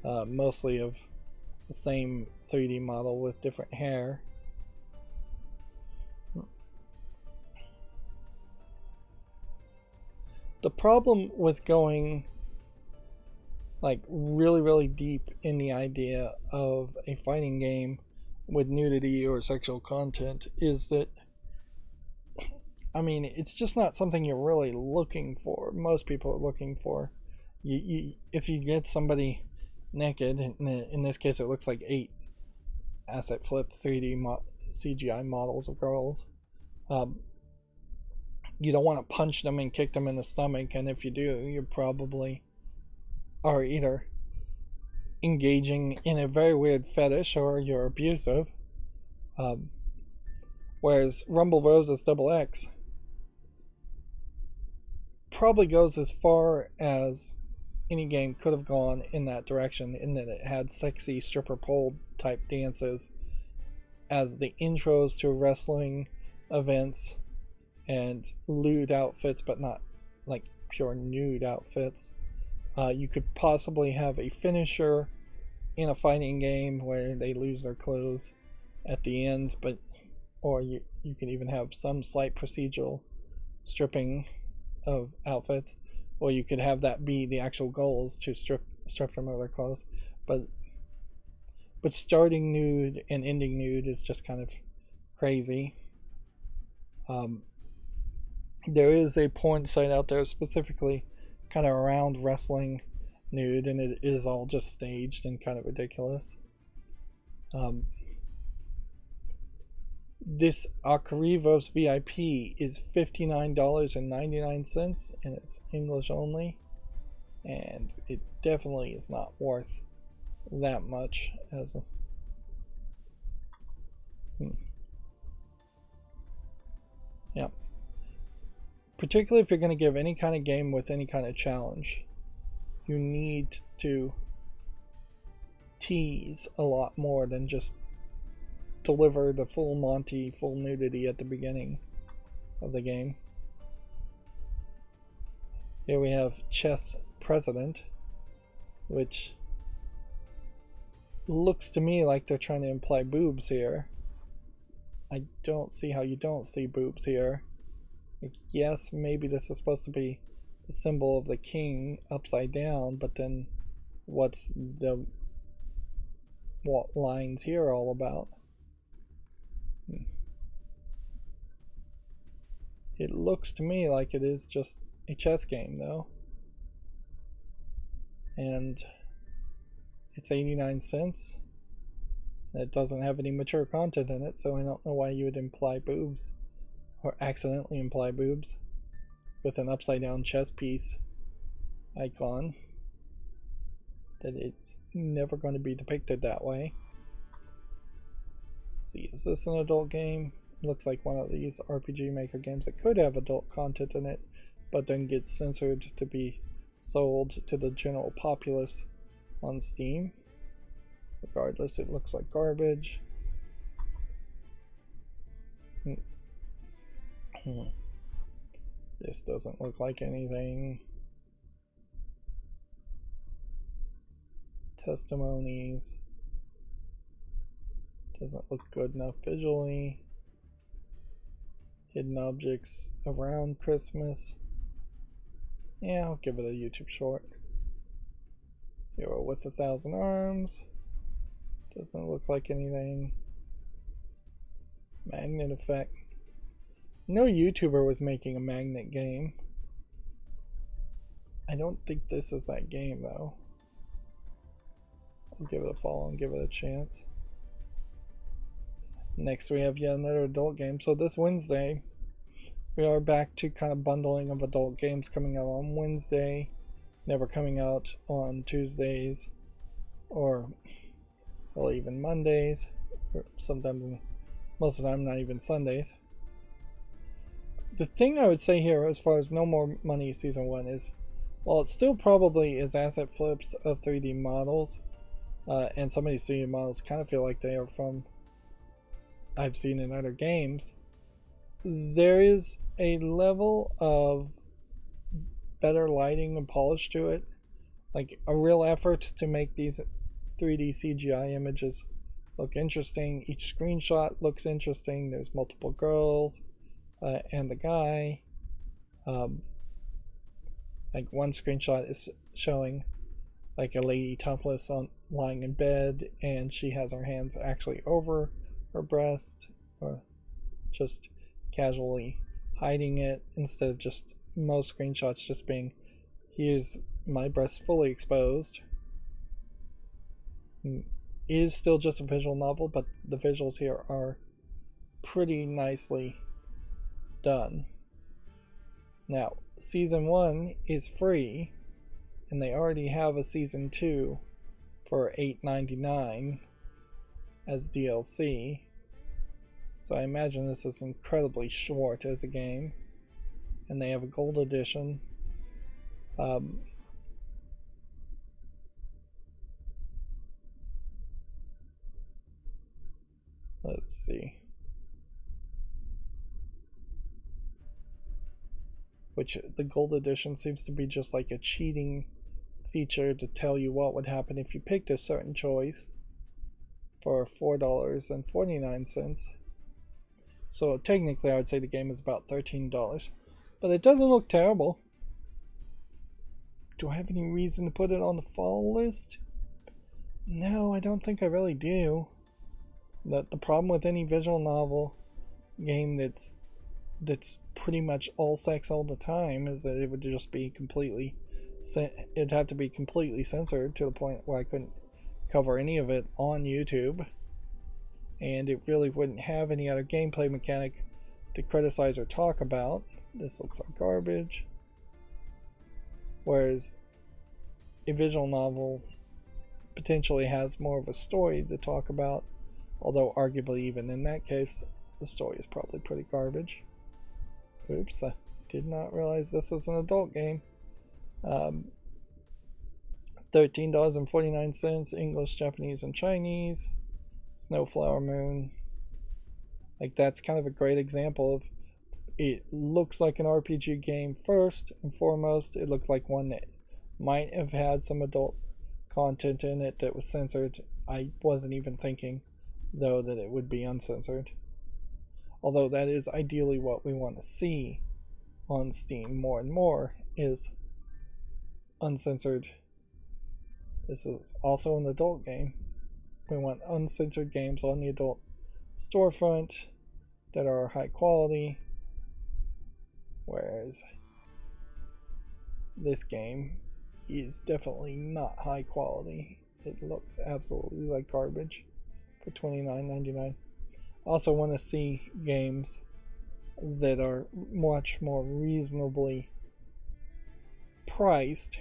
mostly of the same 3D model with different hair. The problem with going like really, really deep in the idea of a fighting game with nudity or sexual content is that, I mean, it's just not something you're really looking for. Most people are looking for, if you get somebody naked, in this case it looks like 8 asset flip 3D CGI models of girls, you don't want to punch them and kick them in the stomach, and if you do, you probably are either engaging in a very weird fetish or you're abusive. Whereas Rumble Roses XX probably goes as far as any game could have gone in that direction, in that it had sexy stripper pole type dances as the intros to wrestling events and lewd outfits, but not like pure nude outfits. You could possibly have a finisher in a fighting game where they lose their clothes at the end, or you can even have some slight procedural stripping of outfits, or you could have that be the actual goals to strip them of their clothes. But starting nude and ending nude is just kind of crazy. There is a porn site out there specifically kind of around wrestling nude, and it is all just staged and kind of ridiculous. This Acarivos VIP is $59.99 and it's English only, and it definitely is not worth that much as a yeah. Particularly if you're going to give any kind of game with any kind of challenge, you need to tease a lot more than just deliver the full Monty, full nudity at the beginning of the game. Here we have Chess President, which looks to me like they're trying to imply boobs here. I don't see how you don't see boobs here. Like, yes, maybe this is supposed to be the symbol of the king upside down, but then what's the what lines here all about? It looks to me like it is just a chess game, though. And it's 89 cents. It doesn't have any mature content in it, so I don't know why you would imply boobs. Or accidentally imply boobs. With an upside down chess piece icon. That it's never going to be depicted that way. Let's see, is this an adult game? Looks like one of these RPG Maker games that could have adult content in it, but then gets censored to be sold to the general populace on Steam. Regardless, it looks like garbage. This doesn't look like anything. Testimonies. Doesn't look good enough visually. Hidden objects around Christmas. Yeah, I'll give it a YouTube short. Hero with 1,000 arms. Doesn't look like anything. Magnet effect. No YouTuber was making a magnet game. I don't think this is that game though. I'll give it a follow and give it a chance. Next we have yet another adult game. So this Wednesday we are back to kind of bundling of adult games coming out on Wednesday, never coming out on Tuesdays or well, even Mondays, or sometimes, most of the time, not even Sundays. The thing I would say here as far as No More Money Season 1 is, while it still probably is asset flips of 3D models, and some of these 3D models kind of feel like they are from I've seen in other games, there is a level of better lighting and polish to it, like a real effort to make these 3D CGI images look interesting. Each screenshot looks interesting. There's multiple girls and the guy. Like one screenshot is showing like a lady topless on lying in bed, and she has her hands actually over her breast, or just casually hiding it, instead of just most screenshots just being here's my breast fully exposed. It is still just a visual novel, but the visuals here are pretty nicely done. Now, Season 1 is free, and they already have a Season 2 for $8.99 as DLC. So I imagine this is incredibly short as a game. And they have a gold edition. Let's see. Which the gold edition seems to be just like a cheating feature to tell you what would happen if you picked a certain choice for $4.49. So technically I would say the game is about $13. But it doesn't look terrible. Do I have any reason to put it on the fall list? No, I don't think I really do. The problem with any visual novel game that's pretty much all sex all the time is that it would just be completely, it'd have to be completely censored to the point where I couldn't cover any of it on YouTube. and it really wouldn't have any other gameplay mechanic to criticize or talk about. This looks like garbage. Whereas a visual novel potentially has more of a story to talk about, although arguably even in that case the story is probably pretty garbage. Oops, I did not realize this was an adult game. $13.49, English, Japanese, and Chinese. Snowflower Moon. Like, that's kind of a great example of, it looks like an RPG game first and foremost. It looked like one that might have had some adult content in it that was censored. I wasn't even thinking, though, that it would be uncensored. Although that is ideally what we want to see on Steam more and more, is uncensored. This is also an adult game. We want uncensored games on the adult storefront that are high quality, whereas this game is definitely not high quality. It looks absolutely like garbage for $29.99. Also want to see games that are much more reasonably priced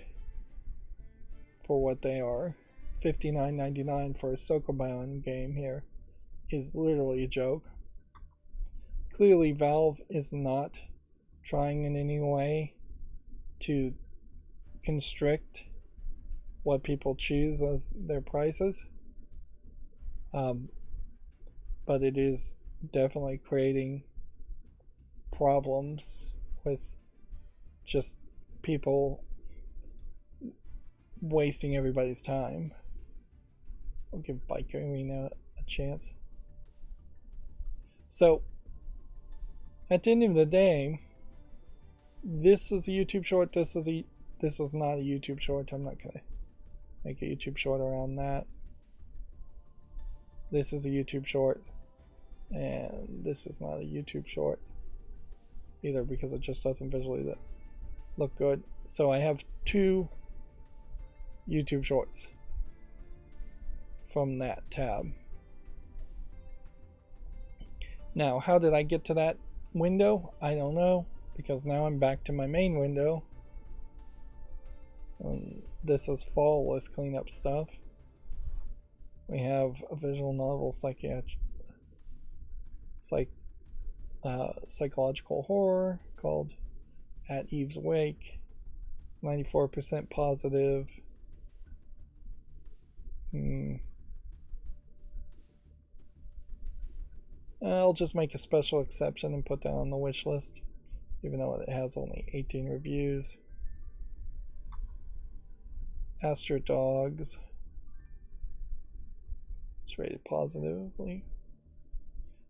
for what they are. $59.99 for a Sokoban game here is literally a joke. Clearly Valve is not trying in any way to constrict what people choose as their prices, but it is definitely creating problems with just people wasting everybody's time. I'll give Bike Arena a chance. So at the end of the day, this is a YouTube short. This is not a YouTube short. I'm not gonna make a YouTube short around that. This is a YouTube short, and this is not a YouTube short either, because it just doesn't visually look good. So I have two YouTube shorts from that tab. Now, how did I get to that window? I don't know, because now I'm back to my main window. This is fall list cleanup stuff. We have a visual novel psychological horror called At Eve's Wake. It's 94% positive. I'll just make a special exception and put that on the wish list, even though it has only 18 reviews. Astro Dogs. It's rated positively.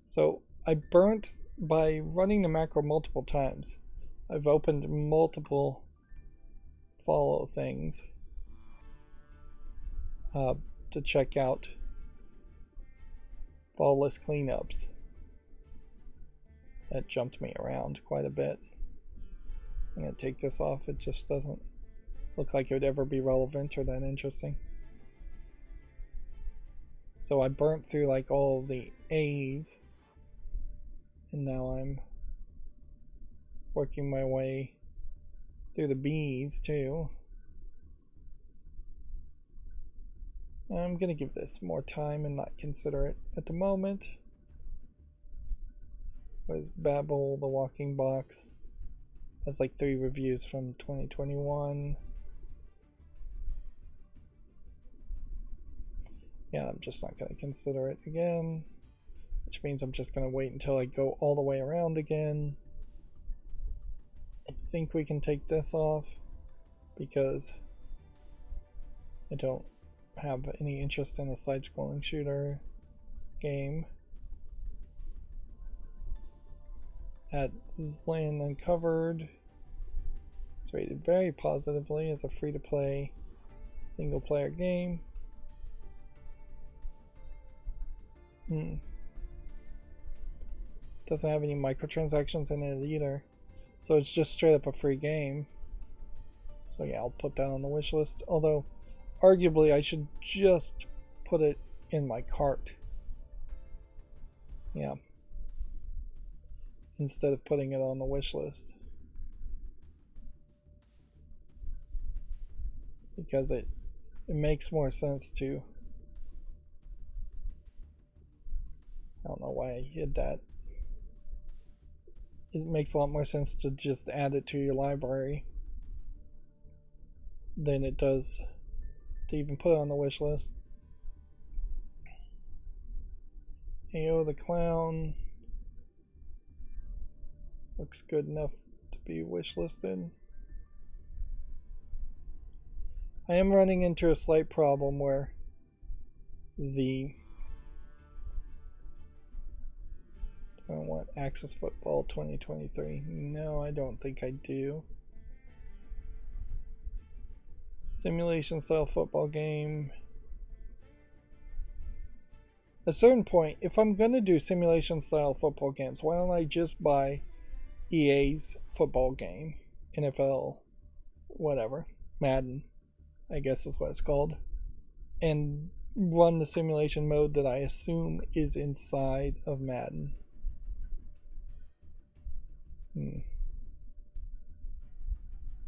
So I burnt, by running the macro multiple times, I've opened multiple follow things to check out fall list cleanups. That jumped me around quite a bit. I'm going to take this off. It just doesn't look like it would ever be relevant or that interesting. So I burnt through like all the A's, and now I'm working my way through the B's too. I'm going to give this more time and not consider it at the moment. There's Babel, The Walking Box. Has like 3 reviews from 2021. Yeah, I'm just not going to consider it again, which means I'm just going to wait until I go all the way around again. I think we can take this off because I don't have any interest in a side-scrolling shooter game. At Zlan Uncovered, it's rated very positively as a free-to-play single-player game. Doesn't have any microtransactions in it either, so it's just straight up a free game. So yeah, I'll put that on the wish list, although arguably I should just put it in my cart Yeah. Instead of putting it on the wish list. Because it makes more sense to. I don't know why I hid that. It makes a lot more sense to just add it to your library than it does to even put it on the wish list. Ayo the Clown looks good enough to be wish listed. I am running into a slight problem where the I don't want Access Football 2023. No, I don't think I do. Simulation style football game. At a certain point, if I'm going to do simulation style football games, why don't I just buy EA's football game? NFL, whatever. Madden, I guess is what it's called. And run the simulation mode that I assume is inside of Madden.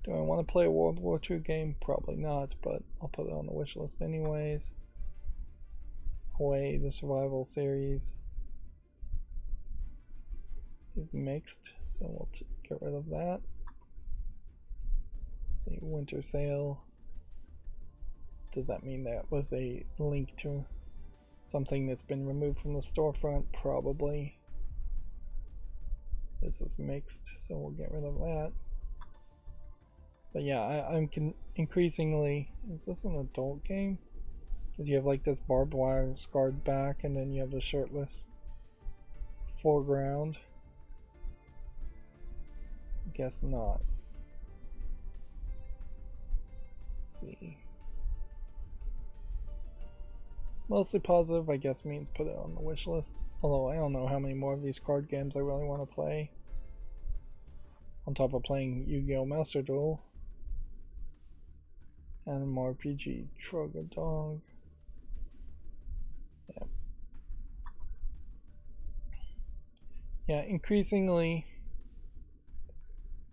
Do I want to play a World War II game? Probably not, but I'll put it on the wish list anyways. Away, the survival series is mixed, so we'll get rid of that. Let's see, winter sale. Does that mean that was a link to something that's been removed from the storefront? Probably. This is mixed, so we'll get rid of that. But yeah, I'm increasingly... Is this an adult game? Because you have like this barbed wire scarred back, and then you have the shirtless foreground. Guess not. Let's see. Mostly positive, I guess, means put it on the wish list. Although I don't know how many more of these card games I really want to play. On top of playing Yu-Gi-Oh! Master Duel. Animal RPG, Troga Dog. Yeah. Yeah, increasingly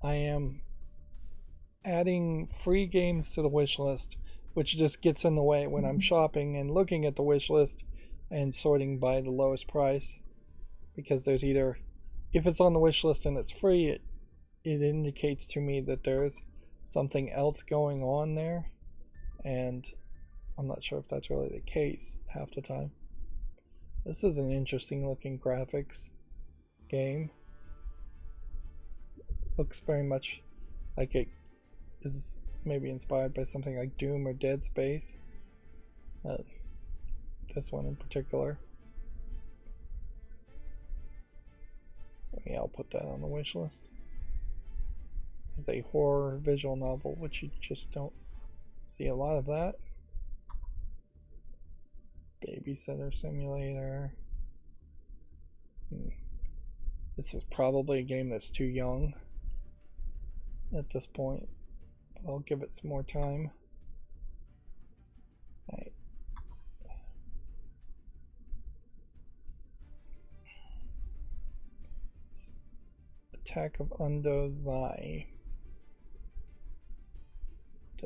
I am adding free games to the wish list, which just gets in the way when I'm shopping and looking at the wish list and sorting by the lowest price. Because there's either, if it's on the wish list and it's free, it indicates to me that there's something else going on there, and I'm not sure if that's really the case half the time. This is an interesting looking graphics game. Looks very much like it is maybe inspired by something like Doom or Dead Space. This one in particular. So yeah, I'll put that on the wish list. It's a horror visual novel, which you just don't see a lot of that. Babysitter Simulator. This is probably a game that's too young at this point, but I'll give it some more time. Right. Attack of Undo Zai.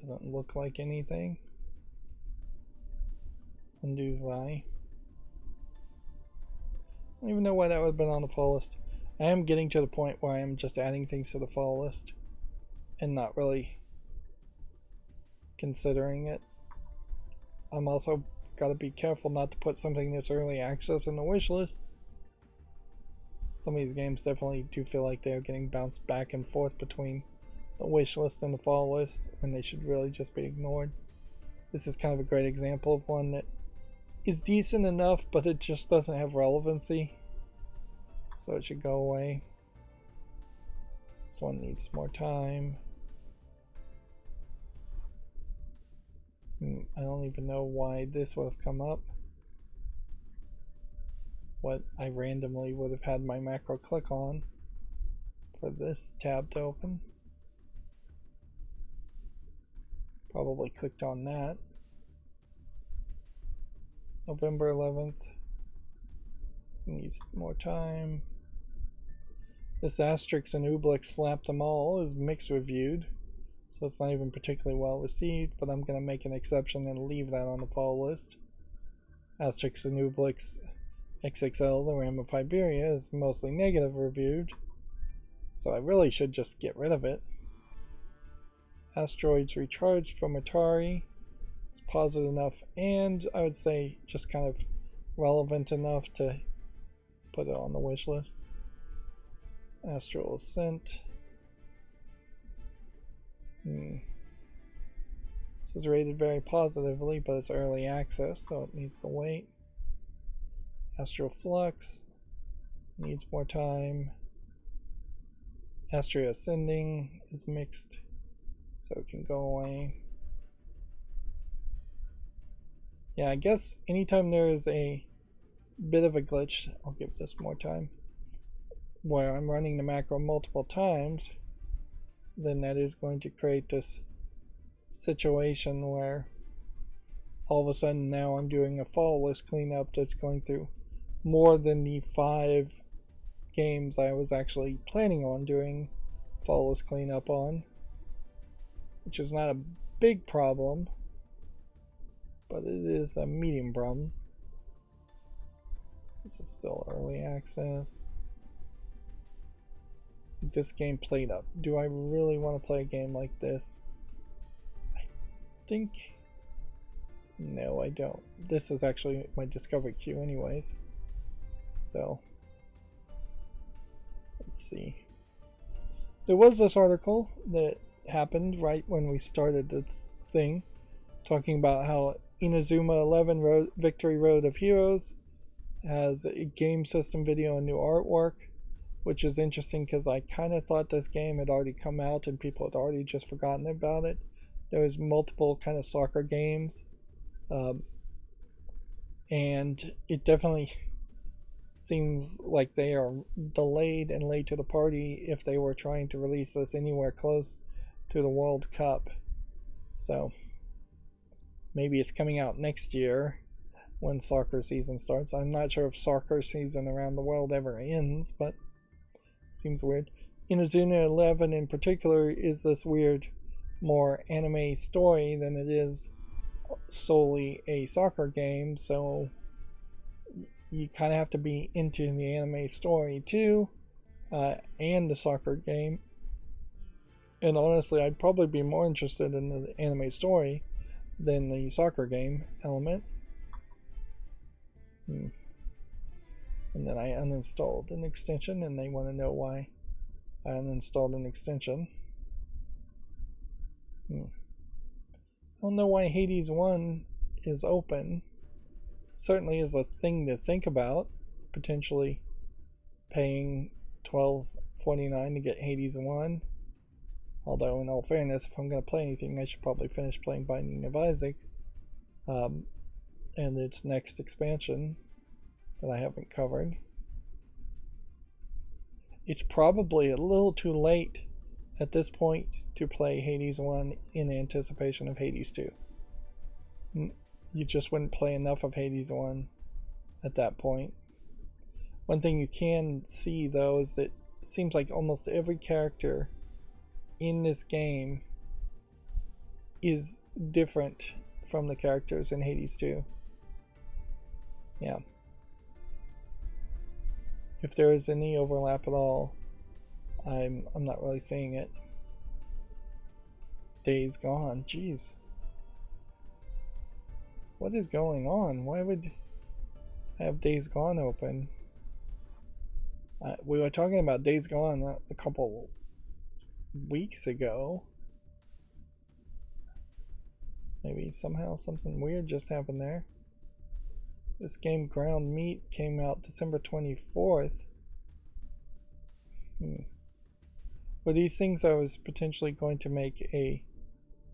Doesn't look like anything. Undo Zai. I don't even know why that would have been on the fall list. I am getting to the point where I am just adding things to the fall list and not really considering it. I'm also got to be careful not to put something that's early access in the wish list. Some of these games definitely do feel like they're getting bounced back and forth between the wish list and the fall list, and they should really just be ignored. This is kind of a great example of one that is decent enough, but it just doesn't have relevancy, so it should go away. This one needs more time. I don't even know why this would have come up. What I randomly would have had my macro click on for this tab to open. Probably clicked on that. November 11th. needs more time. This Asterix and Obelix Slap Them All is mixed reviewed, so it's not even particularly well received, but I'm going to make an exception and leave that on the fall list. Asterix and Obelix XXL, The Ram of Iberia, is mostly negative reviewed, so I really should just get rid of it. Asteroids Recharged from Atari is positive enough, and I would say just kind of relevant enough to put it on the wish list. Astral Ascent. This is rated very positively, but it's early access, so it needs to wait. Astral Flux needs more time. Astro Ascending is mixed, so it can go away. Yeah, I guess anytime there is a bit of a glitch, I'll give this more time, where I'm running the macro multiple times, then that is going to create this situation where all of a sudden now I'm doing a fall list cleanup that's going through more than the 5 games I was actually planning on doing fall list cleanup on, which is not a big problem, but it is a medium problem. This is still early access. This game played up. Do I really want to play a game like this? I think no, I don't. This is actually my discovery queue anyways, so let's see. There was this article that happened right when we started this thing, talking about how Inazuma 11 Victory Road of Heroes has a game system video and new artwork, which is interesting because I kind of thought this game had already come out and people had already just forgotten about it. There was multiple kind of soccer games, and it definitely seems like they are delayed and late to the party if they were trying to release this anywhere close to the World Cup. So maybe it's coming out next year when soccer season starts. I'm not sure if soccer season around the world ever ends, but seems weird. Inazuma 11 in particular is this weird, more anime story than it is solely a soccer game, so you kind of have to be into the anime story too, and the soccer game. And honestly, I'd probably be more interested in the anime story than the soccer game element. And then I uninstalled an extension, and they want to know why I uninstalled an extension. I don't know why Hades 1 is open. Certainly is a thing to think about, potentially paying $12.49 to get Hades 1. Although, in all fairness, if I'm going to play anything, I should probably finish playing Binding of Isaac and its next expansion that I haven't covered. It's probably a little too late at this point to play Hades 1 in anticipation of Hades 2. You just wouldn't play enough of Hades 1 at that point. One thing you can see, though, is that it seems like almost every character in this game is different from the characters in Hades 2. Yeah. If there is any overlap at all, I'm not really seeing it. Days Gone, jeez. What is going on? Why would I have Days Gone open? We were talking about Days Gone a couple weeks ago. Maybe somehow something weird just happened there. This game Ground Meat came out December 24th. Were these things I was potentially going to make a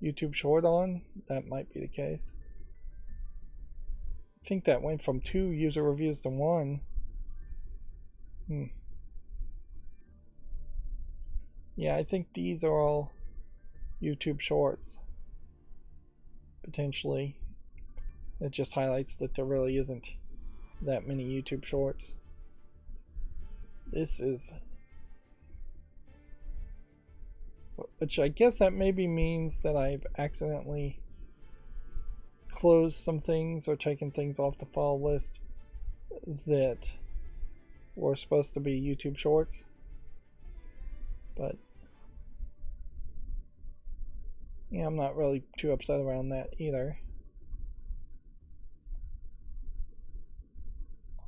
YouTube short on? That might be the case. I think that went from 2 user reviews to 1. Yeah, I think these are all YouTube shorts. Potentially. It just highlights that there really isn't that many YouTube shorts. This is... Which I guess that maybe means that I've accidentally closed some things or taken things off the file list that were supposed to be YouTube Shorts. But yeah, I'm not really too upset around that either.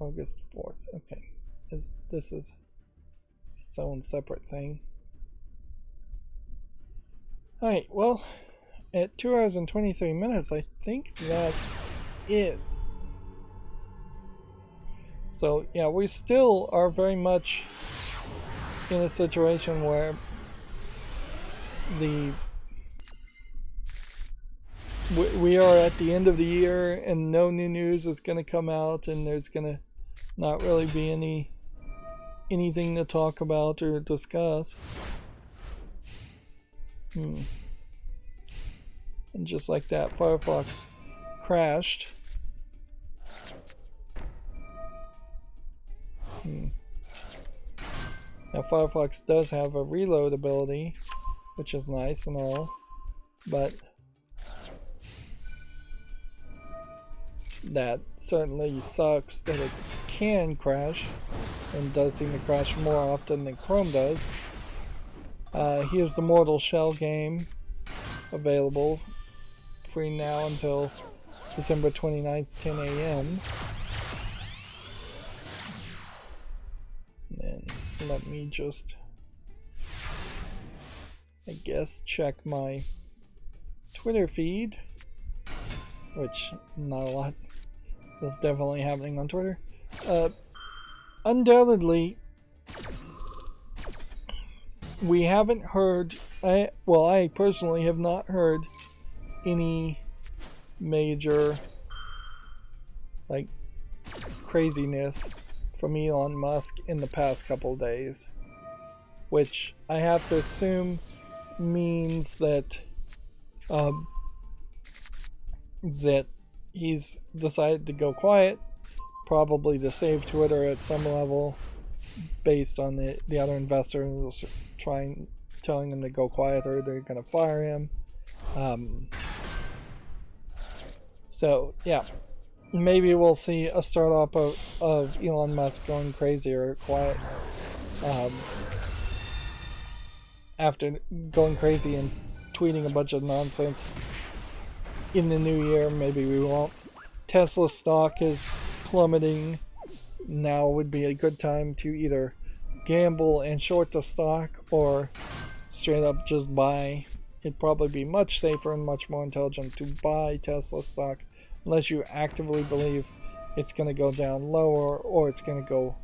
August 4th. Okay. This is its own separate thing. Alright, well, at 2 hours and 23 minutes, I think that's it. So, yeah, we still are very much in a situation where we are at the end of the year and no new news is going to come out, and there's going to not really be anything to talk about or discuss. And just like that, Firefox crashed. Now Firefox does have a reload ability, which is nice and all, but that certainly sucks that it can crash, and does seem to crash more often than Chrome does. Here's the Mortal Shell game, available free now until December 29th, 10 a.m. And then let me just, I guess, check my Twitter feed, which not a lot is definitely happening on Twitter. Undoubtedly, we haven't heard, I personally have not heard any major craziness from Elon Musk in the past couple days, which I have to assume means that that he's decided to go quiet, probably to save Twitter at some level, based on the other investors telling him to go quiet or they're going to fire him. So yeah, maybe we'll see a start up of Elon Musk going crazy or quiet after going crazy and tweeting a bunch of nonsense in the new year. Maybe we won't. Tesla stock is plummeting. Now would be a good time to either gamble and short the stock or straight up just buy. It'd probably be much safer and much more intelligent to buy Tesla stock, unless you actively believe it's going to go down lower, or it's going to go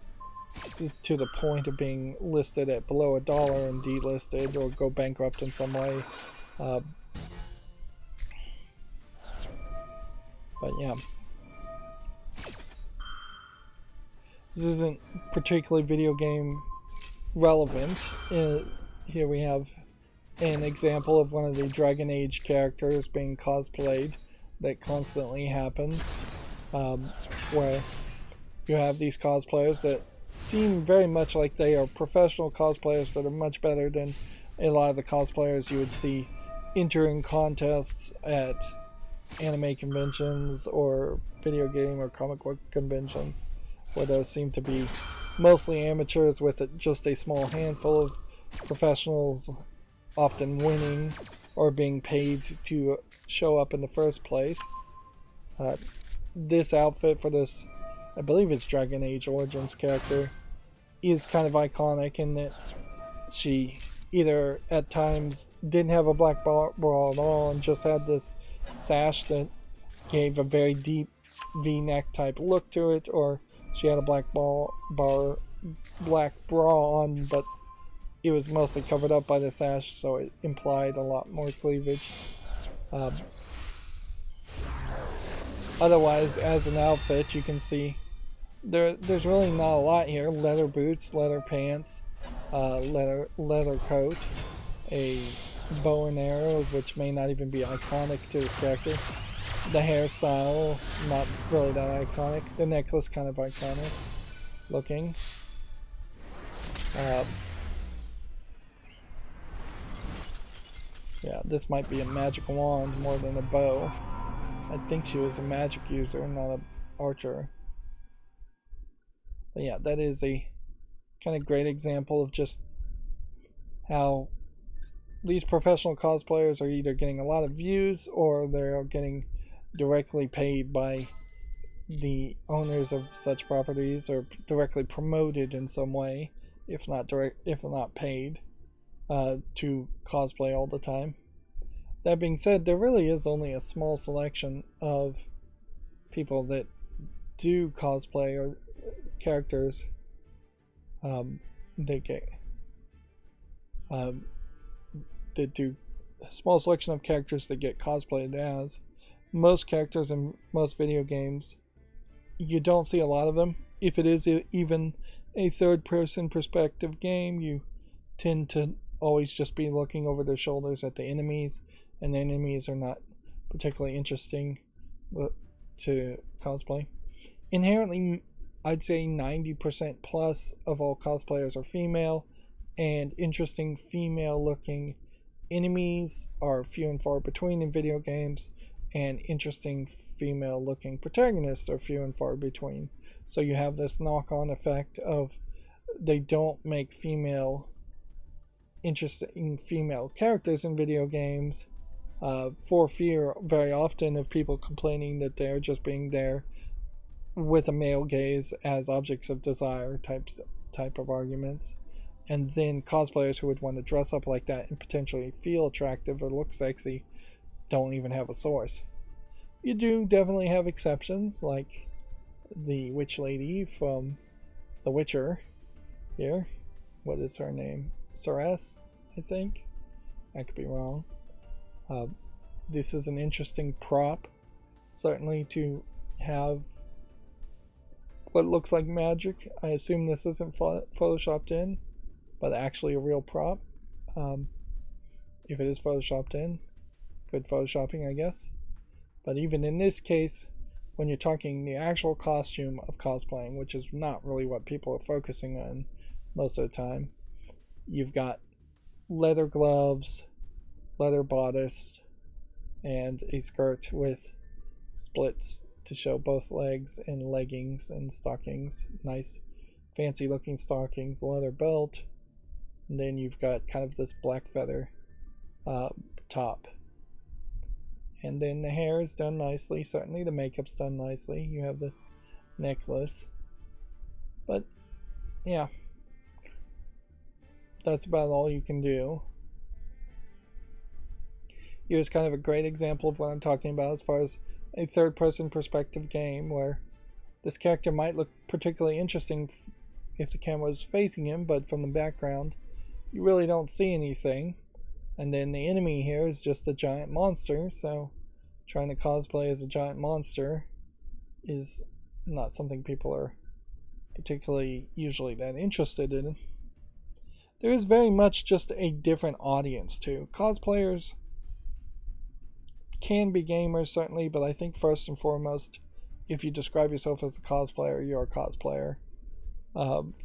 to the point of being listed at below $1 and delisted, or go bankrupt in some way. But yeah, this isn't particularly video game relevant. Here we have an example of one of the Dragon Age characters being cosplayed that constantly happens, where you have these cosplayers that seem very much like they are professional cosplayers that are much better than a lot of the cosplayers you would see entering contests at anime conventions or video game or comic book conventions, where those seem to be mostly amateurs with just a small handful of professionals often winning or being paid to show up in the first place. This outfit for this, I believe it's Dragon Age Origins character, is kind of iconic in that she either at times didn't have a black bra at all and just had this sash that gave a very deep V-neck type look to it, or she had a black bra on, but it was mostly covered up by the sash, so it implied a lot more cleavage. Otherwise, as an outfit, you can see there's really not a lot here. Leather boots, leather pants, leather coat, a bow and arrow, which may not even be iconic to this character. The hairstyle, not really that iconic. The necklace, kind of iconic looking. Uh, yeah, this might be a magic wand more than a bow. I think she was a magic user, not an archer. But yeah, that is a kind of great example of just how these professional cosplayers are either getting a lot of views or they're getting directly paid by the owners of such properties, or directly promoted in some way, if not paid, to cosplay all the time. That being said, there really is only a small selection of people that do cosplay, or characters that get that do a small selection of characters that get cosplayed as. Most characters in most video games, you don't see a lot of them. If it is even a third-person perspective game, you tend to always just be looking over their shoulders at the enemies, and the enemies are not particularly interesting to cosplay. Inherently, I'd say 90% plus of all cosplayers are female, and interesting female-looking enemies are few and far between in video games, and interesting female-looking protagonists are few and far between. So you have this knock-on effect of they don't make interesting female characters in video games, for fear very often of people complaining that they're just being there with a male gaze as objects of desire type of arguments. And then cosplayers who would want to dress up like that and potentially feel attractive or look sexy don't even have a source. You do definitely have exceptions, like the witch lady from The Witcher here. What is her name? Ceres, I think. I could be wrong. This is an interesting prop, certainly, to have what looks like magic. I assume this isn't photoshopped in, but actually a real prop. If it is photoshopped in, good photoshopping, I guess. But even in this case, when you're talking the actual costume of cosplaying, which is not really what people are focusing on most of the time, you've got leather gloves, leather bodice, and a skirt with splits to show both legs, and leggings and stockings, nice fancy looking stockings, leather belt, and then you've got kind of this black feather top. And then the hair is done nicely, certainly the makeup's done nicely. You have this necklace. But yeah, that's about all you can do. Here's kind of a great example of what I'm talking about as far as a third-person perspective game where this character might look particularly interesting if the camera was facing him, but from the background you really don't see anything. And then the enemy here is just a giant monster, so trying to cosplay as a giant monster is not something people are particularly usually that interested in. There is very much just a different audience too. Cosplayers can be gamers, certainly, but I think first and foremost, if you describe yourself as a cosplayer, you're a cosplayer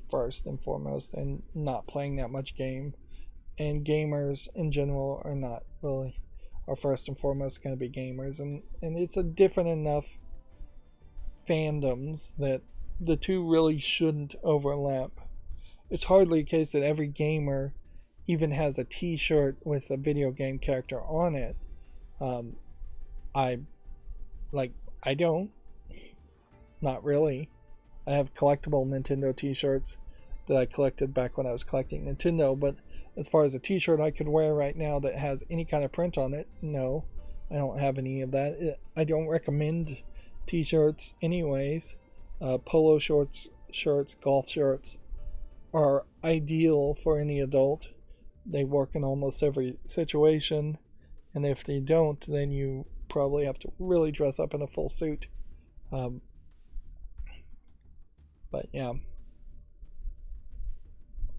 first and foremost, and not playing that much game. And gamers in general are first and foremost going to be gamers, and it's a different enough fandoms that the two really shouldn't overlap. It's hardly a case that every gamer even has a t-shirt with a video game character on it. I don't. Not really. I have collectible Nintendo t-shirts that I collected back when I was collecting Nintendo, but as far as a t-shirt I could wear right now that has any kind of print on it, no. I don't have any of that. I don't recommend t-shirts anyways. Polo shirts, golf shirts are ideal for any adult. They work in almost every situation, and if they don't, then you probably have to really dress up in a full suit. But yeah,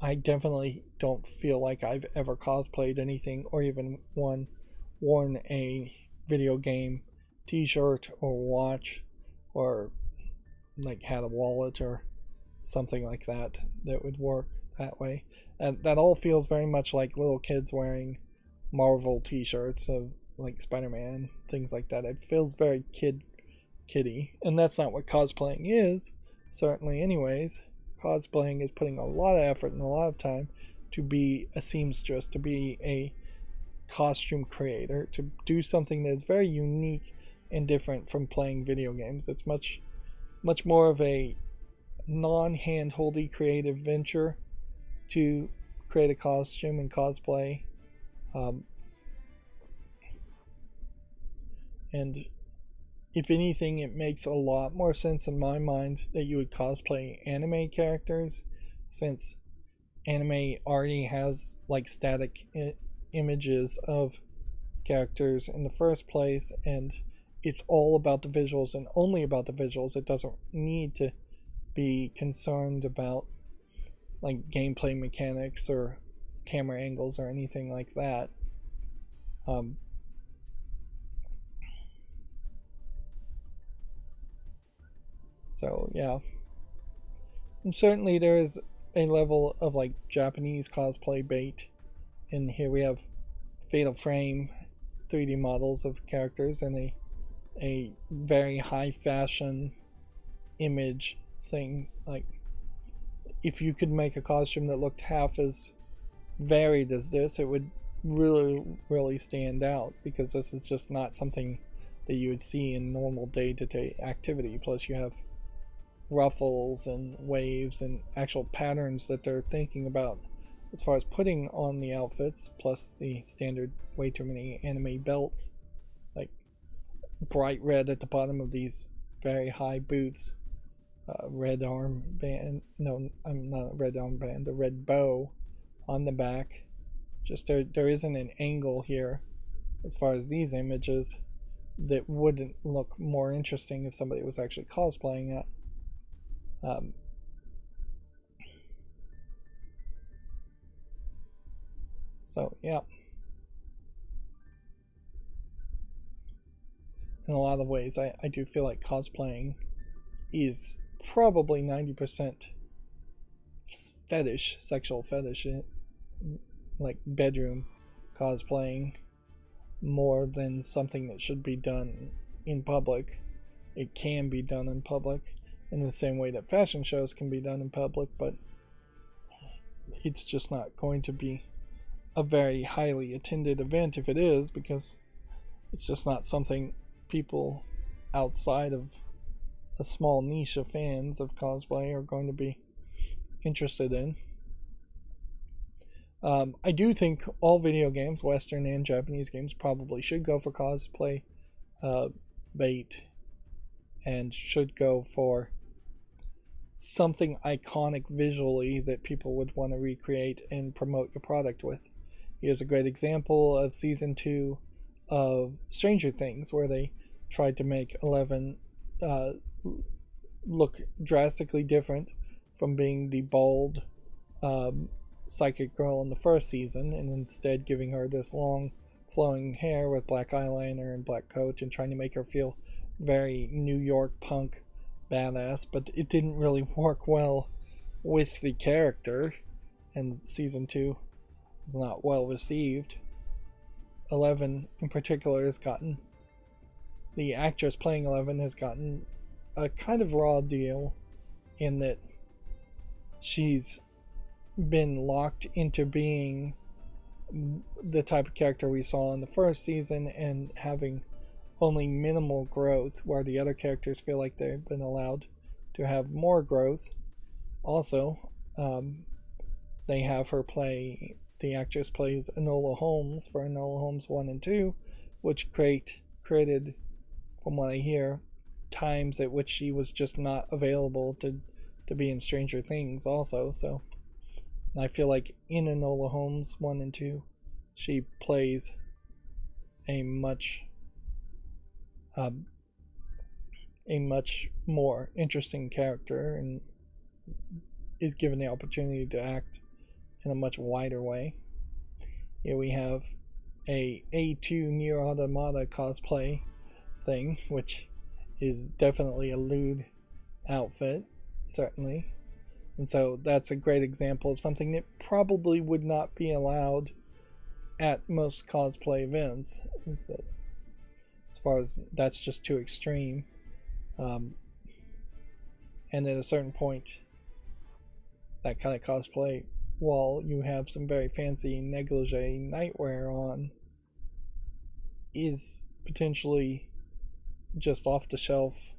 I definitely don't feel like I've ever cosplayed anything or even worn a video game t-shirt or watch, or like had a wallet or something like that would work. that way. And that all feels very much like little kids wearing Marvel t-shirts of like Spider-Man, things like that. It feels very kiddie, and that's not what cosplaying is, certainly anyways. Cosplaying is putting a lot of effort and a lot of time to be a seamstress, to be a costume creator, to do something that's very unique and different from playing video games. It's much more of a non-handholdy creative venture to create a costume and cosplay. And if anything, it makes a lot more sense in my mind that you would cosplay anime characters, since anime already has like static images of characters in the first place, and it's all about the visuals and only about the visuals. It doesn't need to be concerned about like gameplay mechanics or camera angles or anything like that. So yeah, and certainly there is a level of like Japanese cosplay bait. And here we have Fatal Frame 3D models of characters and a very high fashion image thing. Like, if you could make a costume that looked half as varied as this, it would really stand out, because this is just not something that you would see in normal day-to-day activity. Plus you have ruffles and waves and actual patterns that they're thinking about as far as putting on the outfits, plus the standard way too many anime belts, like bright red at the bottom of these very high boots, red armband, no, I'm not a red armband, a red bow on the back. Just there isn't an angle here as far as these images that wouldn't look more interesting if somebody was actually cosplaying it. So yeah, in a lot of ways I do feel like cosplaying is probably 90% fetish, sexual fetish, like bedroom cosplaying, more than something that should be done in public. It can be done in public in the same way that fashion shows can be done in public, but it's just not going to be a very highly attended event if it is, because it's just not something people outside of a small niche of fans of cosplay are going to be interested in. I do think all video games, Western and Japanese games, probably should go for cosplay bait, and should go for something iconic visually that people would want to recreate and promote your product with. Here's a great example of season 2 of Stranger Things, where they tried to make 11 look drastically different from being the bald psychic girl in the first season, and instead giving her this long flowing hair with black eyeliner and black coat, and trying to make her feel very New York punk badass. But it didn't really work well with the character, and season 2 was not well received. 11 in particular has gotten, the actress playing 11 has gotten a kind of raw deal, in that she's been locked into being the type of character we saw in the first season and having only minimal growth, where the other characters feel like they've been allowed to have more growth. Also, they have her play, the actress plays Enola Holmes for Enola Holmes 1 and 2, which created, from what I hear, times at which she was just not available to be in Stranger Things also. So I feel like in Enola Holmes 1 and 2, she plays a much more interesting character, and is given the opportunity to act in a much wider way. Here we have a A2 Nier Automata cosplay thing, which is definitely a lewd outfit, certainly. And so that's a great example of something that probably would not be allowed at most cosplay events. Is that, as far as that's just too extreme. And at a certain point, that kind of cosplay, while you have some very fancy negligee nightwear on, is potentially just off the shelf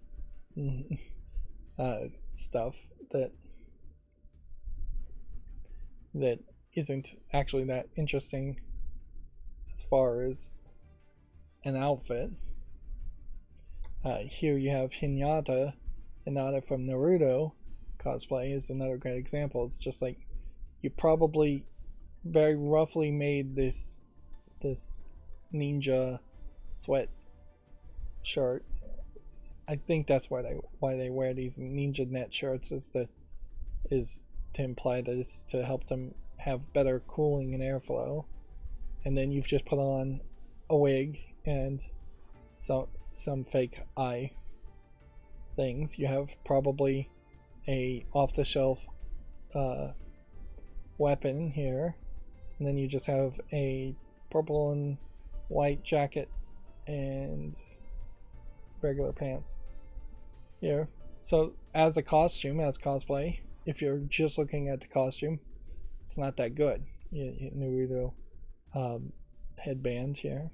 stuff that isn't actually that interesting as far as an outfit. Here you have Hinata from Naruto cosplay is another great example. It's just like you probably very roughly made this ninja sweat shirt. I think that's why they wear these ninja net shirts is to imply that it's to help them have better cooling and airflow. And then you've just put on a wig and some fake eye things. You have probably a off-the-shelf weapon here, and then you just have a purple and white jacket and regular pants here. So as a costume, as cosplay, if you're just looking at the costume, it's not that good. Naruto headband here.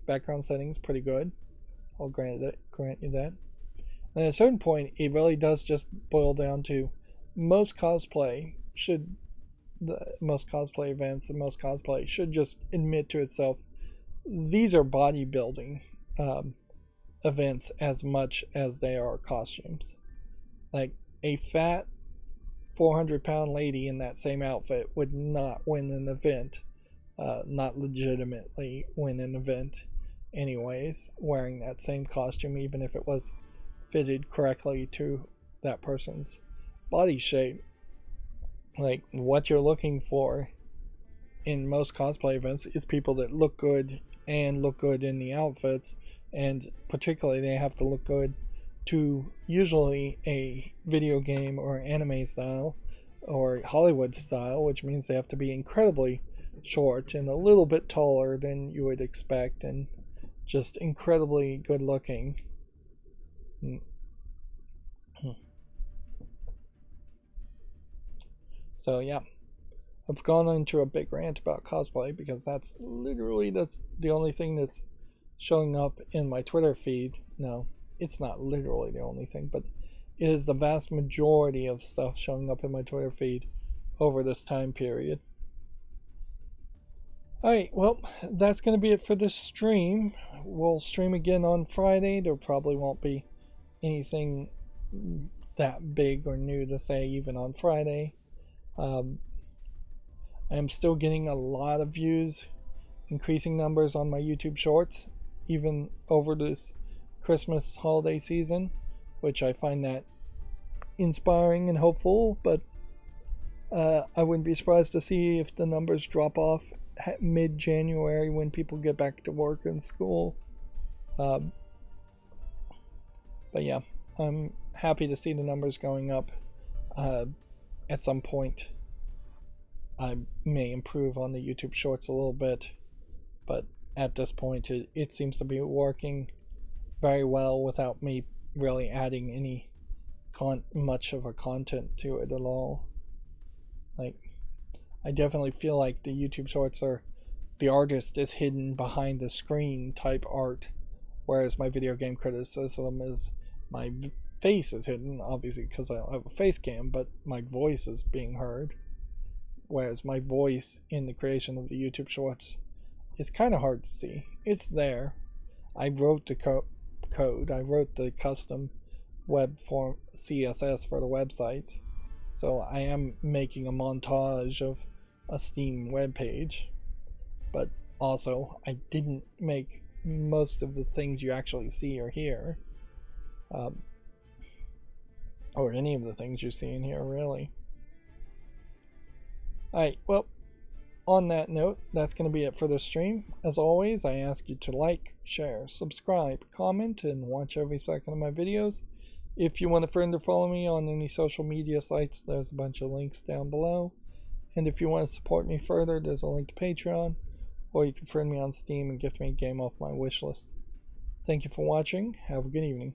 Background setting's pretty good. I'll grant you that. And at a certain point, it really does just boil down to most cosplay events and most cosplay should just admit to itself these are bodybuilding events as much as they are costumes. Like a fat 400-pound lady in that same outfit would not win an event, not legitimately win an event anyways, wearing that same costume, even if it was fitted correctly to that person's body shape. Like, what you're looking for in most cosplay events is people that look good and look good in the outfits, and particularly they have to look good to usually a video game or anime style or Hollywood style, which means they have to be incredibly short and a little bit taller than you would expect and just incredibly good looking. So yeah, I've gone into a big rant about cosplay because that's the only thing that's showing up in my Twitter feed. No, it's not literally the only thing, but it is the vast majority of stuff showing up in my Twitter feed over this time period. Alright, well, that's going to be it for this stream. We'll stream again on Friday. There probably won't be anything that big or new to say even on Friday. I am still getting a lot of views, increasing numbers on my YouTube shorts, even over this Christmas holiday season, which I find that inspiring and hopeful, but I wouldn't be surprised to see if the numbers drop off mid-January when people get back to work and school. But yeah, I'm happy to see the numbers going up. At some point I may improve on the YouTube shorts a little bit, but at this point it seems to be working very well without me really adding any much of a content to it at all. Like, I definitely feel like the YouTube shorts are the artist is hidden behind the screen type art, whereas my video game criticism is my face is hidden, obviously because I don't have a face cam, but my voice is being heard, whereas my voice in the creation of the YouTube shorts is kind of hard to see. It's there. I wrote the code. I wrote the custom web form CSS for the websites, so I am making a montage of a Steam web page, but also I didn't make most of the things you actually see or hear, or any of the things you see in here, really. Alright, well, on that note, that's going to be it for this stream. As always, I ask you to like, share, subscribe, comment, and watch every second of my videos. If you want to friend or follow me on any social media sites, there's a bunch of links down below. And if you want to support me further, there's a link to Patreon, or you can friend me on Steam and gift me a game off my wishlist. Thank you for watching. Have a good evening.